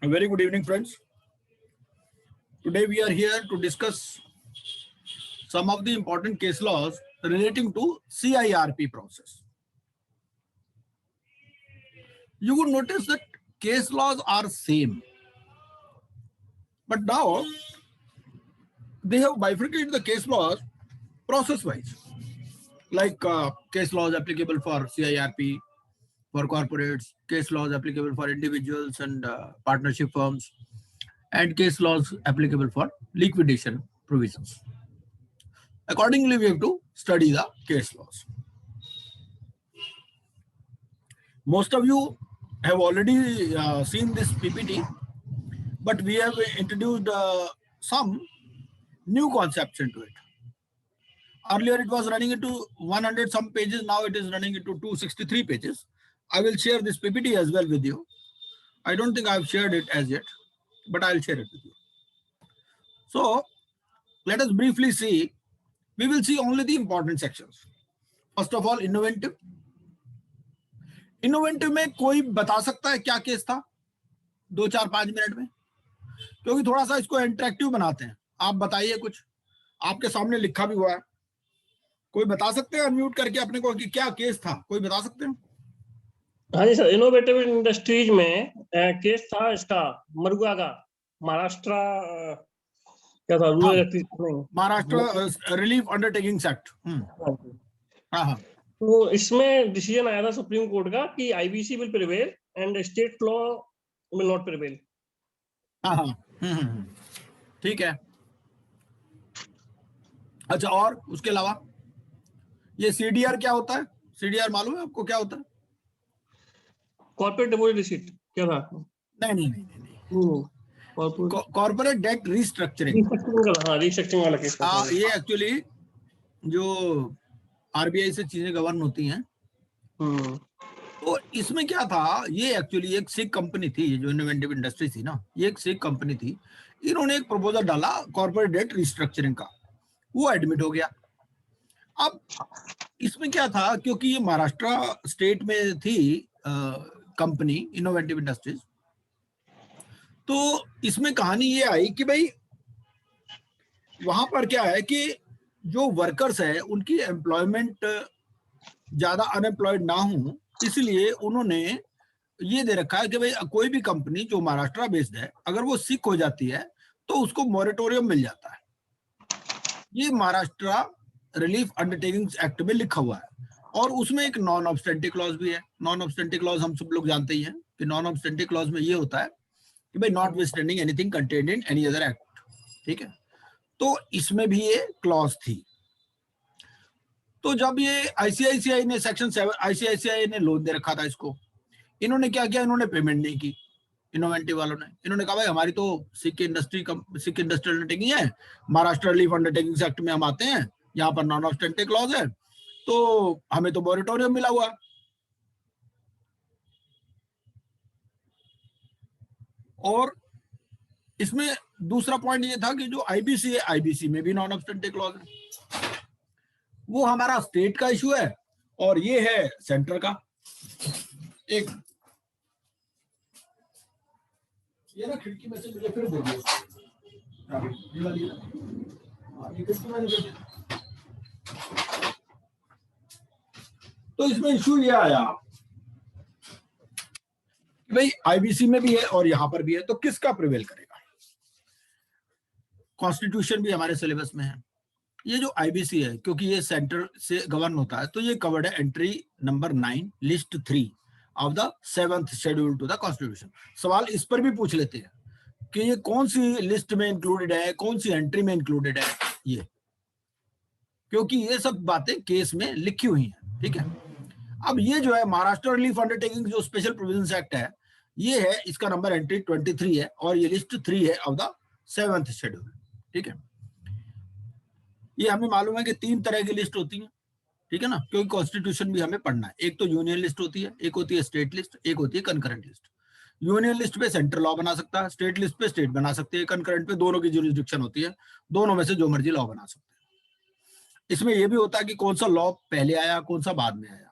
A very good evening, friends. Today we are here to discuss some of the important case laws relating to CIRP process. You would notice that case laws are same, but now they have bifurcated the case laws process-wise, like case laws applicable for CIRP, for corporates, case laws applicable for individuals and partnership firms, and case laws applicable for liquidation provisions. Accordingly, we have to study the case laws. Most of you have already seen this PPT, but we have introduced some new concepts into it. Earlier it was running into 100 some pages, now it is running into 263 pages. I will share this PPT as well with you. I don't think I have shared it as yet, but I'll share it with you. So let us briefly see. We will see only the important sections. First of all, innovative. Innovative में कोई बता सकता है क्या case था 2-4-5 minute में, क्योंकि थोड़ा सा इसको इंटरेक्टिव बनाते हैं. आप बताइए, कुछ आपके सामने लिखा भी हुआ है. कोई बता सकते हैं अनम्यूट करके अपने को कि क्या केस था? कोई बता सकते हैं? हाँ जी सर, इनोवेटिव इंडस्ट्रीज में केस था इसका मरुआ का, महाराष्ट्र क्या था, महाराष्ट्र रिलीफ अंडरटेकिंग्स एक्ट. हाँ हाँ. तो इसमें डिसीजन आया था सुप्रीम कोर्ट का कि IBC will prevail and state law will not prevail. हाँ हाँ. ठीक है. अच्छा, और उसके अलावा ये सीडीआर क्या होता है? सीडीआर मालूम है आपको क्या होता है? कॉर्पोरेट डिपॉजिट रिसीट क्या था? नहीं. Corporate debt restructuring. हाँ, रिस्ट्रक्चरिंग वाला केस. हाँ, ये एक्चुअली जो आरबीआई से चीजें गवर्न होती हैं. तो इसमें क्या था, ये एक्चुअली एक सिख कंपनी थी, ये जो इनोवेटिव इंडस्ट्री थी ना, ये एक सिख कंपनी थी. इन्होंने एक प्रपोजल डाला कॉर्पोरेट डेट रिस्ट्रक्चरिंग का, वो एडमिट हो गया. अब इसमें क्या था, क्योंकि ये महाराष्ट्र स्टेट में थी कंपनी इनोवेटिव इंडस्ट्रीज, तो इसमें कहानी ये आई कि भाई वहां पर क्या है कि जो वर्कर्स है उनकी एम्प्लॉयमेंट ज्यादा अनएम्प्लॉयड ना हो, इसलिए उन्होंने ये दे रखा है कि भाई कोई भी कंपनी जो महाराष्ट्र बेस्ड है, अगर वो सिक हो जाती है तो उसको मॉरेटोरियम मिल जाता है. ये महाराष्ट्र रिलीफ अंडरटेकिंग्स एक्ट में लिखा हुआ है, और उसमें एक नॉन ऑब्स्टेंटिव क्लॉज भी है. नॉन ऑब्स्टेंटिव क्लॉज हम सब लोग जानते ही हैं कि नॉन ऑब्स्टेंटिव क्लॉज में ये होता है कि भाई not withstanding anything contained in any other act. ठीक है. तो इसमें भी ये क्लॉज थी. तो जब ये आईसीआईसीआई ने सेक्शन 7 आईसीआईसीआई ने लोन दे रखा था इसको, इन्होंने क्या किया, इन्होंने पेमेंट नहीं की. इनोवेटिव वालों ने इन्होंने कहा भाई हमारी तो सिक इंडस्ट्रियल अंडरटेकिंग है, महाराष्ट्र रिलीफ अंडरटेकिंग्स एक्ट में हम आते हैं, यहाँ पर नॉन ऑब्स्टेंटिव क्लॉज है, तो हमें तो मॉरेटोरियम मिला हुआ. और इसमें दूसरा पॉइंट ये था कि जो आईबीसी है, आईबीसी में भी नॉन ऑब्स्टेंटिव क्लॉज है. वो हमारा स्टेट का इशू है और ये है सेंटर का. एक ये ना खिड़की में से मुझे फिर दे दिया. तो इसमें इशू ये आया भाई आईबीसी में भी है और यहां पर भी है, तो किसका प्रिवेल करेगा? कॉन्स्टिट्यूशन भी हमारे सिलेबस में है. ये जो आईबीसी है, क्योंकि ये सेंटर से गवर्न होता है, तो ये कवर्ड है entry number 9 list 3 of the 7th schedule to the Constitution. सवाल इस पर भी पूछ लेते हैं कि ये कौन सी लिस्ट में इंक्लूडेड है, कौन सी एंट्री में इंक्लूडेड है, ये क्योंकि ये सब बातें केस में लिखी हुई हैं. ठीक है. अब ये जो है महाराष्ट्र रिलीफ अंडरटेकिंग जो स्पेशल प्रोविजंस एक्ट है, ये है, इसका नंबर एंट्री 23 है और ये लिस्ट 3 है ऑफ द 7th शेड्यूल. ठीक है. ये हमें मालूम है कि 3 तरह की लिस्ट होती है. ठीक है ना, क्योंकि कॉन्स्टिट्यूशन भी हमें पढ़ना है. एक तो यूनियन लिस्ट होती है, एक होती है स्टेट लिस्ट, एक होती है कंकरेंट लिस्ट. यूनियन लिस्ट पे सेंट्रल लॉ बना सकता है, स्टेट लिस्ट पे स्टेट बना सकते हैं, कंकरेंट पे दोनों की ज्यूरिसडिक्शन होती है, दोनों में से जो मर्जी लॉ बना सकते हैं. इसमें यह भी होता है कि कौन सा लॉ पहले आया, कौन सा बाद में आया.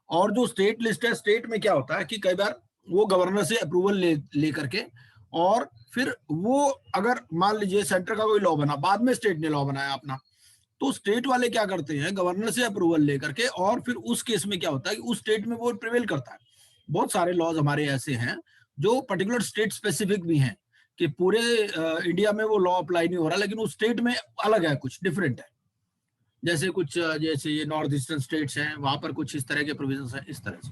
और जो स्टेट लिस्ट है, स्टेट में क्या होता है कि कई बार वो गवर्नर से अप्रूवल ले करके और फिर वो अगर मान लीजिए सेंटर का कोई लॉ बना, बाद में स्टेट ने लॉ बनाया अपना, तो स्टेट वाले क्या करते हैं, गवर्नर से अप्रूवल लेकर के, और फिर उस केस में क्या होता है कि उस स्टेट में वो प्रिवेल करता है। बहुत सारे लॉज हमारे ऐसे हैं जो पर्टिकुलर स्टेट स्पेसिफिक भी हैं, कि पूरे इंडिया में वो लॉ अप्लाई नहीं हो रहा, लेकिन उस स्टेट में अलग है, कुछ डिफरेंट है। जैसे कुछ जैसे ये नॉर्थ ईस्टर्न स्टेट्स हैं, वहां पर कुछ इस तरह के प्रोविजंस हैं, इस तरह से।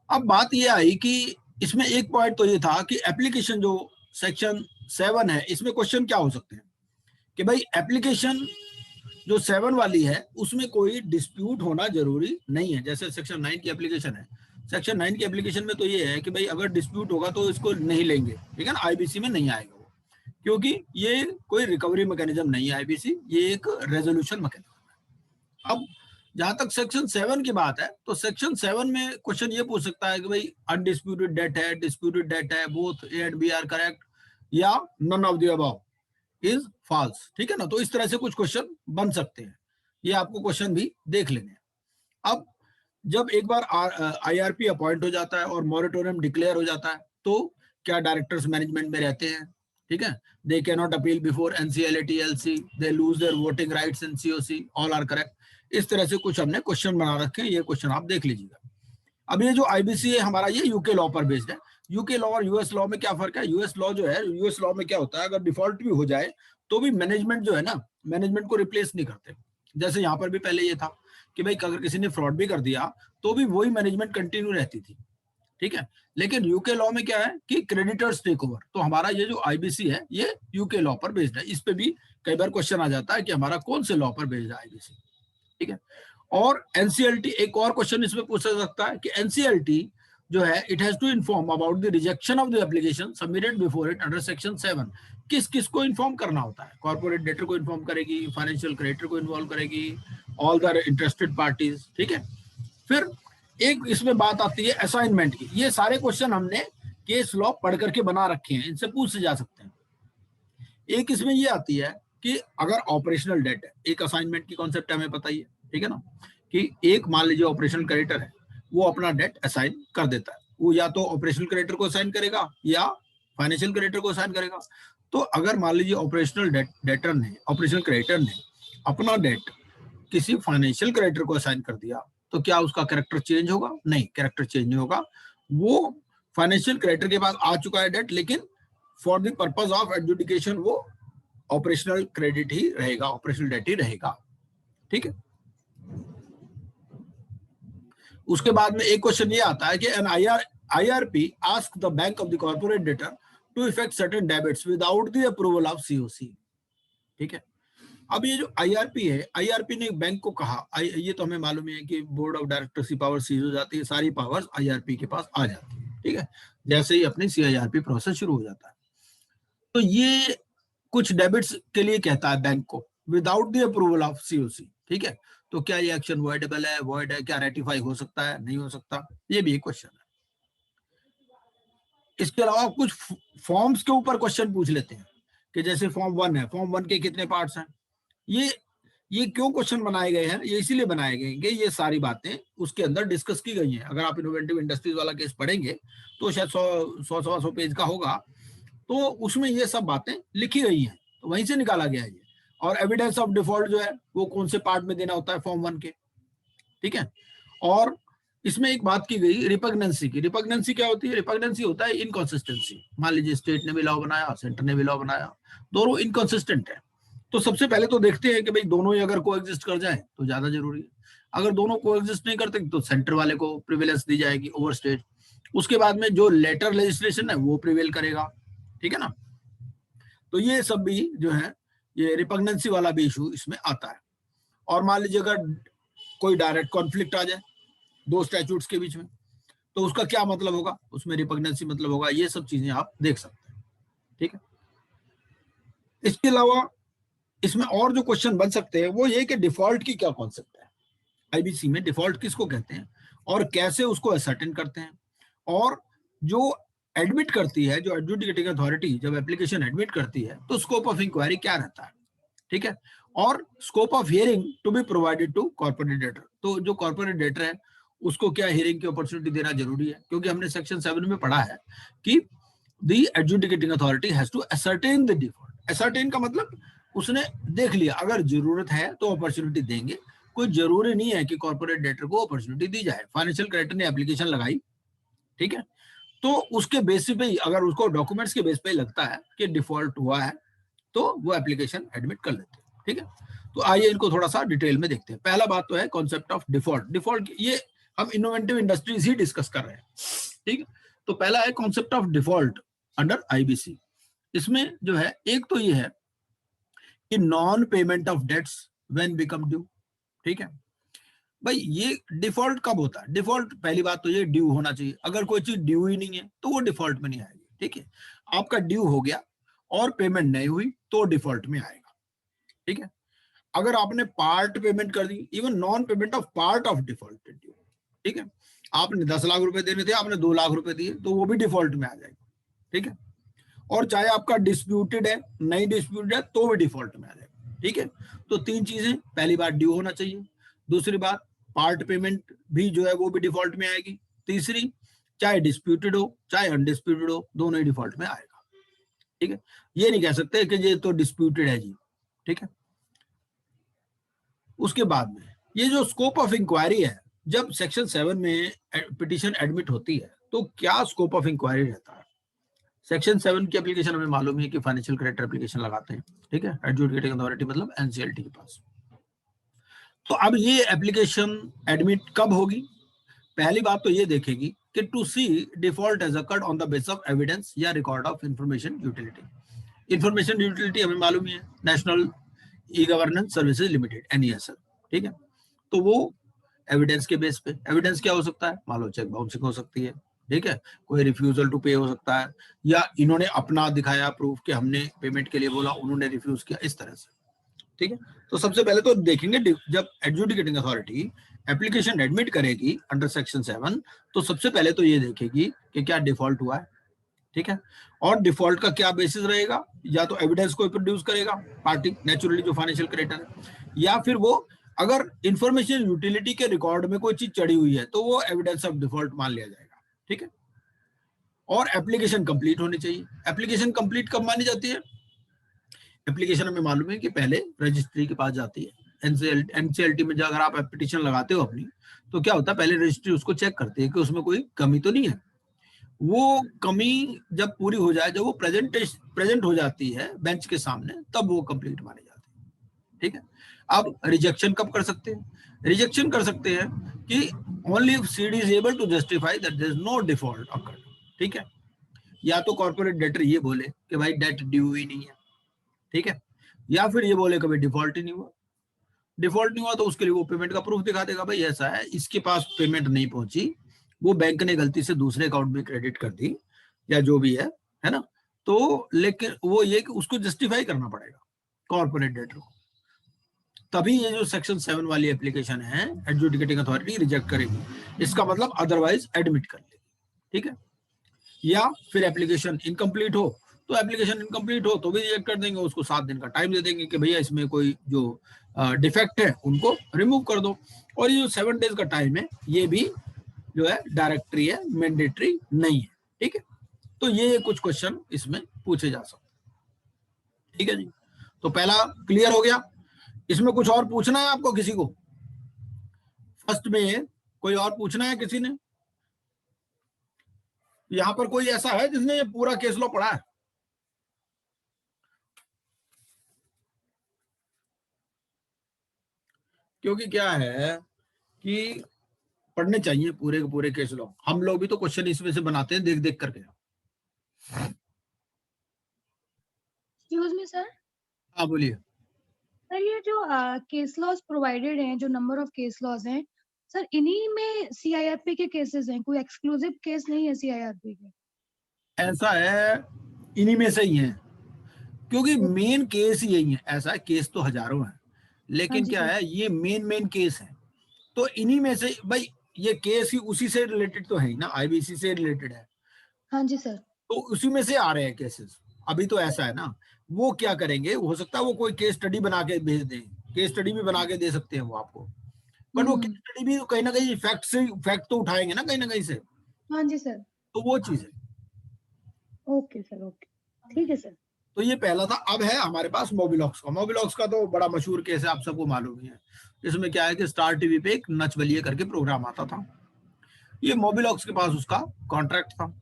अब बात ये आई कि इसमें एक पॉइंट तो ये था कि एप्लीकेशन जो सेक्शन 7 है, इसमें क्वेश्चन क्या हो सकते हैं कि भाई एप्लीकेशन जो 7 वाली है उसमें कोई डिस्प्यूट होना जरूरी नहीं है। जैसे सेक्शन 9 की एप्लीकेशन है, सेक्शन 9 की एप्लीकेशन में तो ये है कि भाई अगर डिस्प्यूट होगा तो इसको नहीं लेंगे, ठीक है ना, आईबीसी में नहीं आएगा वो, क्योंकि ये कोई रिकवरी मैकेनिज्म नहीं है आईबीसी, ये एक रेजोल्यूशन मैकेनिज्म है। अब जहां तक सेक्शन 7 की बात है, तो सेक्शन 7 में क्वेश्चन ये पूछ सकता है कि भाई अनडिस्प्यूटेड डेट है, डिस्प्यूटेड डेट है, both A and B are correct, या none of the above is false, ठीक है ना। तो इस तरह से कुछ क्वेश्चन बन सकते हैं, ये आपको क्वेश्चन भी देख लेने हैं। अब जब एक बार आईआरपी अपॉइंट हो जाता है और मॉरेटोरियम डिक्लेयर हो जाता है, तो क्या डायरेक्टर्स मैनेजमेंट में रहते हैं, ठीक है, they can not appeal before NCLT, they lose their voting rights in COC, all are correct. इस तरह से कुछ हमने क्वेश्चन बना रखे हैं, ये क्वेश्चन आप देख लीजिएगा। अब ये जो आईबीसी है हमारा, ये यूके लॉ पर बेस्ड है। यूके लॉ और यूएस लॉ में क्या फर्क है? यूएस लॉ जो है, यूएस लॉ में क्या होता है, अगर डिफॉल्ट भी हो जाए तो भी मैनेजमेंट जो है ना, मैनेजमेंट को रिप्लेस नहीं करते। जैसे यहाँ पर भी पहले ये था कि भाई अगर किसी ने फ्रॉड भी कर दिया तो भी वही मैनेजमेंट कंटिन्यू रहती थी, ठीक है। लेकिन यूके लॉ में क्या है कि क्रेडिटर्स टेक ओवर। तो हमारा ये जो आईबीसी है ये यूके लॉ पर बेस्ड है। इस पे भी कई बार क्वेश्चन आ जाता है कि हमारा कौन से लॉ पर बेस्ड है आईबीसी, ठीक है। और एनसीएलटी, एक और क्वेश्चन इसमें पूछा जा सकता है कि एनसीएलटी जो है, it has to inform about the rejection of the application submitted before it under section 7। किस किस को इन्फॉर्म करना होता है? कॉर्पोरेट डेटर को इन्फॉर्म करेगी, फाइनेंशियल क्रेडिटर को इन्वॉल्व करेगी, ऑल द इंटरेस्टेड पार्टीज, ठीक है। फिर एक इसमें बात आती है असाइनमेंट की। ये सारे क्वेश्चन हमने केस लॉ पढ़ करके बना रखे हैं, इनसे पूछ जा सकते हैं। एक इसमें ये आती है कि अगर ऑपरेशनल डेट है, एक असाइनमेंट की कॉन्सेप्ट हमें पता ही है, ठीक है ना, कि एक मान लीजिए ऑपरेशनल क्रेडिटर है, वो अपना डेट असाइन कर देता है। वो या तो ऑपरेशनल क्रेडिटर को असाइन करेगा या फाइनेंशियल क्रेडिटर को असाइन करेगा। तो अगर मान लीजिए ऑपरेशनल डेटर ने, ऑपरेशनल क्रेडिटर ने अपना डेट किसी फाइनेंशियल क्रेडिटर को असाइन कर दिया, तो क्या उसका कैरेक्टर चेंज होगा? नहीं, कैरेक्टर चेंज नहीं होगा। वो फाइनेंशियल क्रेडिटर के पास आ चुका है डेट, लेकिन for the purpose of adjudication वो ऑपरेशनल क्रेडिट ही रहेगा, ऑपरेशनल डेट ही रहेगा, ठीक है। उसके बाद में एक क्वेश्चन ये आता है कि an IRP ask the bank of the corporate debtor to effect certain debits without the approval of COC, ठीक है। अब ये जो आईआरपी है, आईआरपी ने बैंक को कहा, ये तो हमें मालूम है कि बोर्ड ऑफ डायरेक्टर्स की पावर सीज हो जाती है, सारी पावर्स आईआरपी के पास आ जाती है, ठीक है, जैसे ही अपनी सीआईआरपी प्रोसेस शुरू हो जाता है। तो ये कुछ डेबिट्स के लिए कहता है बैंक को without the approval of COC, ठीक है। तो क्या ये एक्शन वॉइडेबल है, वॉइड है, क्या रेटिफाई हो सकता है, नहीं हो सकता, ये भी एक क्वेश्चन है। इसके अलावा कुछ फॉर्म्स के ऊपर क्वेश्चन पूछ लेते हैं कि जैसे फॉर्म 1 है, फॉर्म 1 के कितने पार्ट्स हैं। ये क्यों क्वेश्चन बनाए गए हैं? ये इसीलिए बनाए गए कि ये सारी बातें उसके अंदर डिस्कस की गई हैं। अगर आप इनोवेटिव इंडस्ट्रीज वाला केस पढ़ेंगे तो शायद 100 पेज का होगा, तो उसमें ये सब बातें लिखी गई हैं, तो वहीं से निकाला गया है ये। और एविडेंस ऑफ डिफॉल्ट जो है वो कौन से पार्ट में देना होता है फॉर्म 1 के, ठीक है। और इसमें एक बात की गई रिपग्नेंसी की। रिपग्नेंसी क्या होती है? रिपग्नेंसी होता है इनकंसिस्टेंसी। मान लीजिए स्टेट ने भी लॉ बनाया, सेंटर ने भी लॉ बनाया, दोनों इनकंसिस्टेंट है, तो सबसे पहले तो देखते हैं कि भाई दोनों ही अगर कोएग्जिस्ट कर जाए तो ज्यादा जरूरी है। अगर दोनों कोएग्जिस्ट नहीं करते तो सेंटर वाले को प्रिविलेंस दी जाएगी ओवर स्टेट। उसके बाद में जो लेटर लेजिस्लेशन है वो प्रिवेल करेगा, ठीक है ना। तो ये सब भी जो है, ये रिपग्नेंसी वाला भी इशू इसमें आता है। और मान लीजिए अगर कोई डायरेक्ट कॉन्फ्लिक्ट आ जाए दो स्टैट्यूट्स के बीच में, तो उसका क्या मतलब होगा, उसमें रिपग्नेंसी मतलब होगा। ये सब चीजें आप देख सकते हैं, ठीक है। इसके अलावा इसमें और जो क्वेश्चन बन सकते हैं वो ये कि डिफॉल्ट की क्या कॉन्सेप्ट है, आईबीसी में डिफॉल्ट किसको कहते हैं और कैसे उसको असर्टेन करते हैं। और जो एडमिट करती है, जो एडजुडिकेटिंग अथॉरिटी जब एप्लीकेशन एडमिट करती है, तो स्कोप ऑफ इंक्वायरी क्या रहता है, ठीक है। और scope of hearing to be provided to corporate debtor. तो जो कॉर्पोरेट डेटर है उसको क्या हियरिंग की अपॉर्चुनिटी देना जरूरी है, क्योंकि हमने सेक्शन 7 में पढ़ा है कि the adjudicating authority has to ascertain the default. ascertain का मतलब उसने देख लिया, अगर जरूरत है तो अपॉर्चुनिटी देंगे, कोई जरूरी नहीं है कि कॉर्पोरेट डेटर को अपॉर्चुनिटी दी जाए। फाइनेंशियल क्रेडिटर ने एप्लीकेशन लगाई, ठीक है, तो उसके बेसिस पे ही, अगर उसको डॉक्यूमेंट्स के बेस पे लगता है कि डिफॉल्ट हुआ है, तो वो एप्लीकेशन एडमिट कर लेते हैं, ठीक है। तो आइए इनको थोड़ा सा डिटेल में देखते हैं। पहला बात तो है कॉन्सेप्ट ऑफ डिफॉल्ट। डिफॉल्ट ये हम इनोवेटिव इंडस्ट्रीज ही डिस्कस कर रहे हैं, ठीक है। तो पहला है concept of default under IBC. इसमें जो है एक तो ये है कि non payment of debts when become due, ठीक है। भाई ये डिफॉल्ट कब होता है? डिफॉल्ट पहली बात तो ये ड्यू होना चाहिए। अगर कोई चीज ड्यू ही नहीं है तो वो डिफॉल्ट में नहीं आएगी, ठीक है। आपका ड्यू हो गया और पेमेंट नहीं हुई तो डिफॉल्ट में आएगा, ठीक है। अगर आपने पार्ट पेमेंट कर दी, even non payment of part of default due, ठीक है, आपने 10 लाख रुपए देने थे, आपने 2 लाख रुपए दिए, तो वो भी डिफॉल्ट में आ जाएगा, ठीक है। और चाहे आपका डिस्प्यूटेड है, नहीं डिस्प्यूटेड है, तो भी डिफॉल्ट में आ जाएगा, ठीक है। तो 3 चीजें, पहली बात ड्यू होना चाहिए, दूसरी बात पार्ट पेमेंट भी जो है वो भी डिफॉल्ट में आएगी, तीसरी चाहे डिस्प्यूटेड हो चाहे अनडिस्प्यूटेड हो, दोनों ही डिफॉल्ट में आएगा, ठीक है। ये नहीं कह सकते कि ये तो डिस्प्यूटेड है जी, ठीक है। उसके बाद में ये जो स्कोप ऑफ इंक्वायरी है, जब सेक्शन 7 में पिटीशन एडमिट होती है तो क्या स्कोप ऑफ इंक्वायरी रहता है? सेक्शन 7 की एप्लीकेशन हमें मालूम है कि फाइनेंशियल क्रेडिटर एप्लीकेशन लगाते हैं, ठीक है, एडजुडिकेटिंग अथॉरिटी मतलब एनसीएलटी के पास। तो अब ये एप्लीकेशन एडमिट कब होगी? पहली बात तो ये देखेगी कि to see default has occurred on the basis of evidence या record of information utility. Information utility हमें मालूम है National e Governance Services Limited, NESL, ठीक है। तो वो एविडेंस के बेस पे, एविडेंस क्या हो सकता है? मान लो चेक बाउंसिंग हो सकती है, ठीक है, कोई रिफ्यूजल टू पे हो सकता है, या इन्होंने अपना दिखाया प्रूफ कि हमने पेमेंट के लिए बोला, उन्होंने रिफ्यूज किया, इस तरह से, ठीक है। तो सबसे पहले तो देखेंगे जब एडजुडिकेटिंग अथॉरिटी एप्लीकेशन एडमिट करेगी अंडर सेक्शन 7, तो सबसे पहले तो ये देखेगी कि क्या डिफॉल्ट हुआ है, ठीक है। और डिफॉल्ट का क्या बेसिस रहेगा? या तो एविडेंस को प्रोड्यूस करेगा पार्टी, नेचुरली जो फाइनेंशियल क्रेडिटर है, या फिर वो अगर इंफॉर्मेशन यूटिलिटी के रिकॉर्ड में कोई चीज चढ़ी हुई है तो वो एविडेंस ऑफ डिफॉल्ट मान लिया जाएगा, ठीक है। और एप्लीकेशन कंप्लीट होनी चाहिए। एप्लीकेशन कंप्लीट कब मानी जाती है? एप्लीकेशन हमें मालूम है कि पहले रजिस्ट्री के पास जाती है। एनसीएलटी में अगर आप पिटीशन लगाते हो अपनी, तो क्या होता है, पहले रजिस्ट्री उसको चेक करती है कि उसमें कोई कमी तो नहीं है। वो कमी जब पूरी हो जाए, जब वो प्रेजेंट हो जाती है बेंच के सामने, तब वो कंप्लीट मानी जाती है, ठीक है। अब रिजेक्शन कब कर सकते हैं? रिजेक्शन कर सकते हैं कि only if CD is able to justify that there is no default occurred, ठीक है। या तो कॉर्पोरेट डेटर ये बोले कि भाई डेट ड्यू ही नहीं है, ठीक है, या फिर ये बोले कभी डिफॉल्ट ही नहीं हुआ। डिफॉल्ट नहीं हुआ तो उसके लिए वो पेमेंट का प्रूफ दिखा देगा, भाई ऐसा है, इसके पास पेमेंट नहीं पहुंची, वो बैंक ने गलती से दूसरे अकाउंट में क्रेडिट कर दी, या जो भी है ना। तो लेकिन वो ये कि उसको जस्टिफाई करना पड़ेगा कॉर्पोरेट डेटर को, तभी ये जो सेक्शन 7 वाली एप्लीकेशन है एडजुडिकेटिंग अथॉरिटी रिजेक्ट करेगी। इसका मतलब अदरवाइज एडमिट कर लेगी, ठीक है। या फिर एप्लीकेशन इनकम्प्लीट हो, तो एप्लीकेशन इनकम्प्लीट हो तो भी रिजेक्ट कर देंगे, उसको 7 दिन का टाइम दे देंगे कि भैया इसमें कोई जो डिफेक्ट है उनको रिमूव कर दो। और ये जो 7 डेज का टाइम है, ये भी जो है डायरेक्टरी है, मैंडेटरी नहीं है, ठीक है। तो ये कुछ क्वेश्चन इसमें पूछे जा सकते हैं, ठीक है जी। तो पहला क्लियर हो गया। इसमें कुछ और पूछना है आपको किसी को? फर्स्ट में कोई और पूछना है किसी ने? यहां पर कोई ऐसा है जिसने ये पूरा केस लॉ पढ़ा है? क्योंकि क्या है कि पढ़ने चाहिए पूरे के पूरे केस लॉ। हम लोग भी तो क्वेश्चन इसमें से बनाते हैं देख देख करके। Excuse me sir. हाँ बोलिए। सर ये जो केस लॉज प्रोवाइडेड हैं, जो नंबर ऑफ केस लॉज हैं सर, इन्हीं में सीआईआरपी के केसेस हैं, कोई एक्सक्लूसिव केस नहीं है सीआईआरपी के? ऐसा है, इन्हीं में से ही है, क्योंकि मेन केस ही यही है। ऐसा है, केस तो हजारों हैं, लेकिन क्या है, ये मेन केस है, तो इन्हीं में से भाई ये केस ही उसी से रिलेटेड तो है ही ना, आईबीसी से रिलेटेड है। हाँ जी सर। तो उसी में से आ रहे हैं केसेस। अभी तो ऐसा है ना, वो क्या करेंगे, हो सकता है वो कोई केस स्टडी बना के भेज दें, केस स्टडी भी बना के दे सकते हैं वो आपको, बट वो केस स्टडी भी कहीं ना कहीं फैक्ट तो उठाएंगे ना कहीं से। हाँ जी सर। तो वो चीज है। ओके सर, ओके, ठीक है सर। तो ये पहला था। अब है हमारे पास मोबिलॉक्स का। मोबिलॉक्स का तो बड़ा मशहूर केस है, आप सबको मालूम ही है। इसमें क्या है कि स्टार टीवी पे एक नच बलिए करके प्रोग्राम आता था। ये मोबिलॉक्स के पास उसका कॉन्ट्रैक्ट था,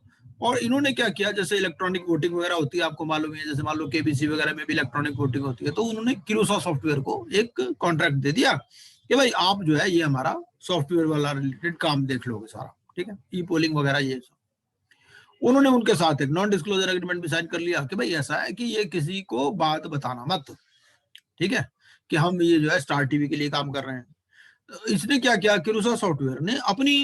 और इन्होंने क्या किया, जैसे इलेक्ट्रॉनिक वोटिंग वगैरह होती है, आपको मालूम है, जैसे मान लो केबीसी वगैरह में भी इलेक्ट्रॉनिक वोटिंग होती है, तो उन्होंने किरूसा सॉफ्टवेयर को एक कॉन्ट्रैक्ट दे दिया कि भाई आप जो है ये हमारा सॉफ्टवेयर वाला रिलेटेड काम देख लोगे सारा, ठीक है, ई पोलिंग वगैरह ये सब। उन्होंने उनके साथ एक नॉन डिस्क्लोजर एग्रीमेंट भी साइन कर लिया कि भाई ऐसा है कि ये किसी को बात बताना मत, ठीक है, कि हम ये जो है स्टार टीवी के लिए काम कर रहे हैं। तो इसने क्या किया, किरूसा सॉफ्टवेयर ने अपनी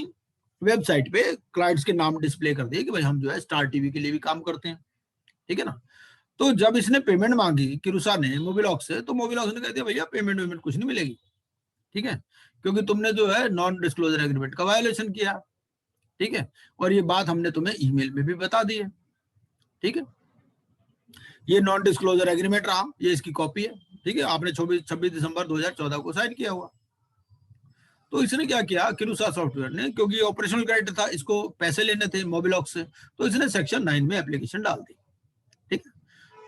वेबसाइट पे क्लाइंट्स के नाम डिस्प्ले कर दिए कि भाई हम जो है स्टार टीवी के लिए भी काम करते हैं, ठीक है ना। तो जब इसने पेमेंट मांगी किरूसा ने मोबिलॉक्स से, तो मोबिलॉक्स ने कह दिया भैया पेमेंट वेमेंट कुछ नहीं मिलेगी, ठीक है, क्योंकि तुमने जो है नॉन डिस्क्लोजर एग्रीमेंट का वायोलेशन किया, ठीक है, और ये बात हमने तुम्हें ईमेल में भी बता दी है, ठीक है। ये नॉन डिस्क्लोजर एग्रीमेंट रहा, ये इसकी कॉपी है, ठीक है, आपने 26 दिसंबर 2014 को साइन किया हुआ। तो इसने क्या किया, किरूसा सॉफ्टवेयर ने, क्योंकि ये ऑपरेशनल क्रेडिट था, इसको पैसे लेने थे मोबिलॉक्स से, तो इसने सेक्शन 9 में एप्लीकेशन डाल दी, ठीक है।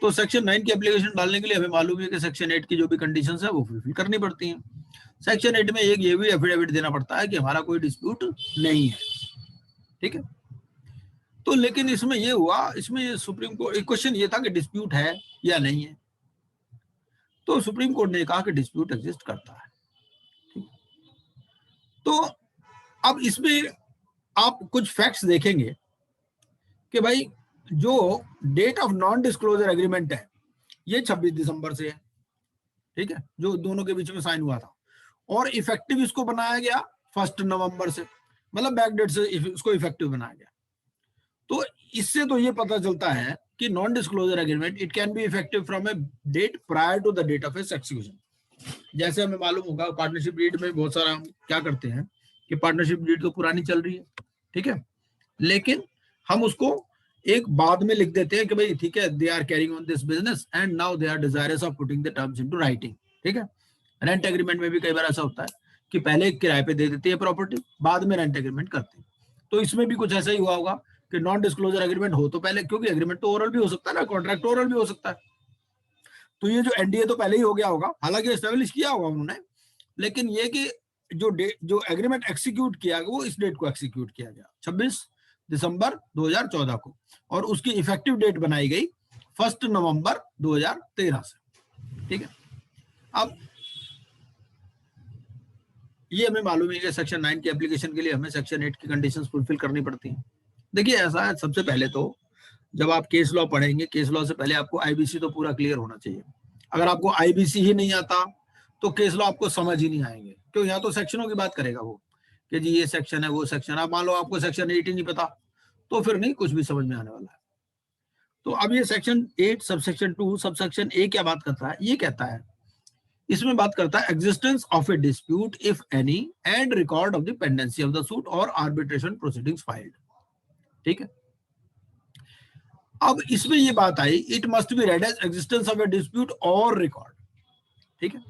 तो सेक्शन 9 की एप्लीकेशन डालने के लिए हमें मालूम है कि सेक्शन 8 की जो भी कंडीशंस है वो फुलफिल करनी पड़ती हैं। सेक्शन 8 में एक ये भी एफिडेविट देना पड़ता है कि हमारा कोई डिस्प्यूट नहीं है, ठीक है। तो लेकिन इसमें ये हुआ, इसमें सुप्रीम कोर्ट, एक क्वेश्चन ये था कि डिस्प्यूट है या नहीं है, तो सुप्रीम कोर्ट ने कहा कि डिस्प्यूट एग्जिस्ट करता है, ठीक। तो अब इसमें आप कुछ फैक्ट्स देखेंगे कि भाई जो date of non disclosure agreement है ये 26 दिसंबर से है, ठीक है, जो दोनों के बीच में साइन हुआ था, और इफेक्टिव इसको बनाया गया 1 नवंबर से, मतलब बैक डेट से इसको इफेक्टिव बनाया गया। तो इससे तो ये पता चलता है कि non disclosure agreement it can be effective from a date prior to the date of its execution. जैसे हमें मालूम होगा पार्टनरशिप डीड में बहुत सारा हम क्या करते हैं कि पार्टनरशिप डीड तो पुरानी चल रही है, ठीक है, लेकिन हम उसको एक बाद में लिख देते हैं कि भाई ठीक है, they are carrying on this business and now they are desirous of putting the terms into writing, ठीक है। रेंट एग्रीमेंट में भी कई बार ऐसा होता है कि पहले किराए पे दे देती है प्रॉपर्टी, बाद में रेंट एग्रीमेंट करते हैं। तो इसमें भी कुछ ऐसा ही हुआ होगा कि नॉन डिस्क्लोजर एग्रीमेंट हो तो पहले, क्योंकि एग्रीमेंट तो ओरल भी हो सकता है ना, कॉन्ट्रैक्ट ओरल भी हो सकता है, तो ये जो एनडीए तो पहले ही हो गया होगा, हालांकि एस्टेब्लिश किया होगा उन्होंने, लेकिन ये कि जो एग्रीमेंट एक्सिक्यूट किया गया वो इस डेट को एक्सिक्यूट किया गया 26 दिसंबर 2014 को, और उसकी इफेक्टिव डेट बनाई गई 1 नवंबर 2013 से, ठीक है। अब ये हमें मालूम है कि सेक्शन 9 की एप्लीकेशन के लिए हमें सेक्शन 8 की कंडीशंस फुलफिल करनी पड़ती हैं। देखिए ऐसा है, सबसे पहले तो जब आप केस लॉ पढ़ेंगे, केस लॉ से पहले आपको आईबीसी तो पूरा क्लियर होना चाहिए। अगर आपको आईबीसी ही नहीं आता तो केस लॉ आपको समझ ही नहीं आएंगे, क्यों, यहाँ तो सेक्शनों की बात करेगा वो कि जी ये सेक्शन है वो सेक्शन है। मान लो आपको सेक्शन 8 ही नहीं पता तो फिर नहीं कुछ भी समझ में आने वाला है। तो अब ये सेक्शन 8 सबसेक्शन 2 सबसेक्शन ए क्या बात करता है, ये कहता है, इसमें बात करता है existence of a dispute if any and record of the pendency of the suit or arbitration proceedings filed, ठीक है। अब इसमें ये बात आई, it must be read as existence of a dispute or record, ठीक है,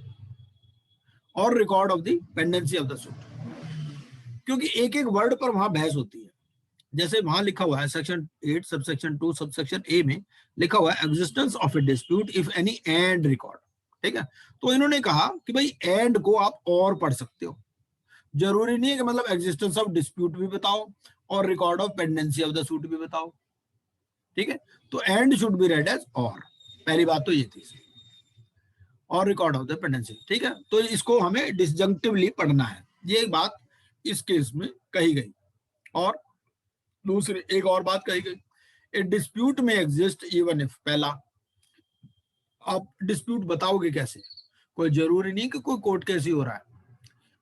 or record of the pendency of the suit, क्योंकि एक एक वर्ड पर वहां बहस होती है। जैसे वहां लिखा हुआ है सेक्शन 8 सबसेक्शन 2 सबसेक्शन ए में लिखा हुआ है existence of a dispute if any and record, ठीक है। तो इन्होंने कहा कि भाई एंड को आप और पढ़ सकते हो, जरूरी नहीं है कि मतलब एग्जिस्टेंस ऑफ डिस्प्यूट भी बताओ और record of pendency of the suit भी बताओ, ठीक है। तो and should be read as और, पहली बात तो ये थी, और रिकॉर्ड ऑफ द पेंडेंसी, ठीक है। तो इसको हमें डिसजंक्टिवली पढ़ना है, ये बात इस केस में कही गई। और दूसरी एक और बात कही गई, ए डिस्प्यूट में एग्जिस्ट इवन इफ, पहला आप डिस्प्यूट बताओगे कैसे, कोई जरूरी नहीं कि कोई कोर्ट केस ही हो रहा है,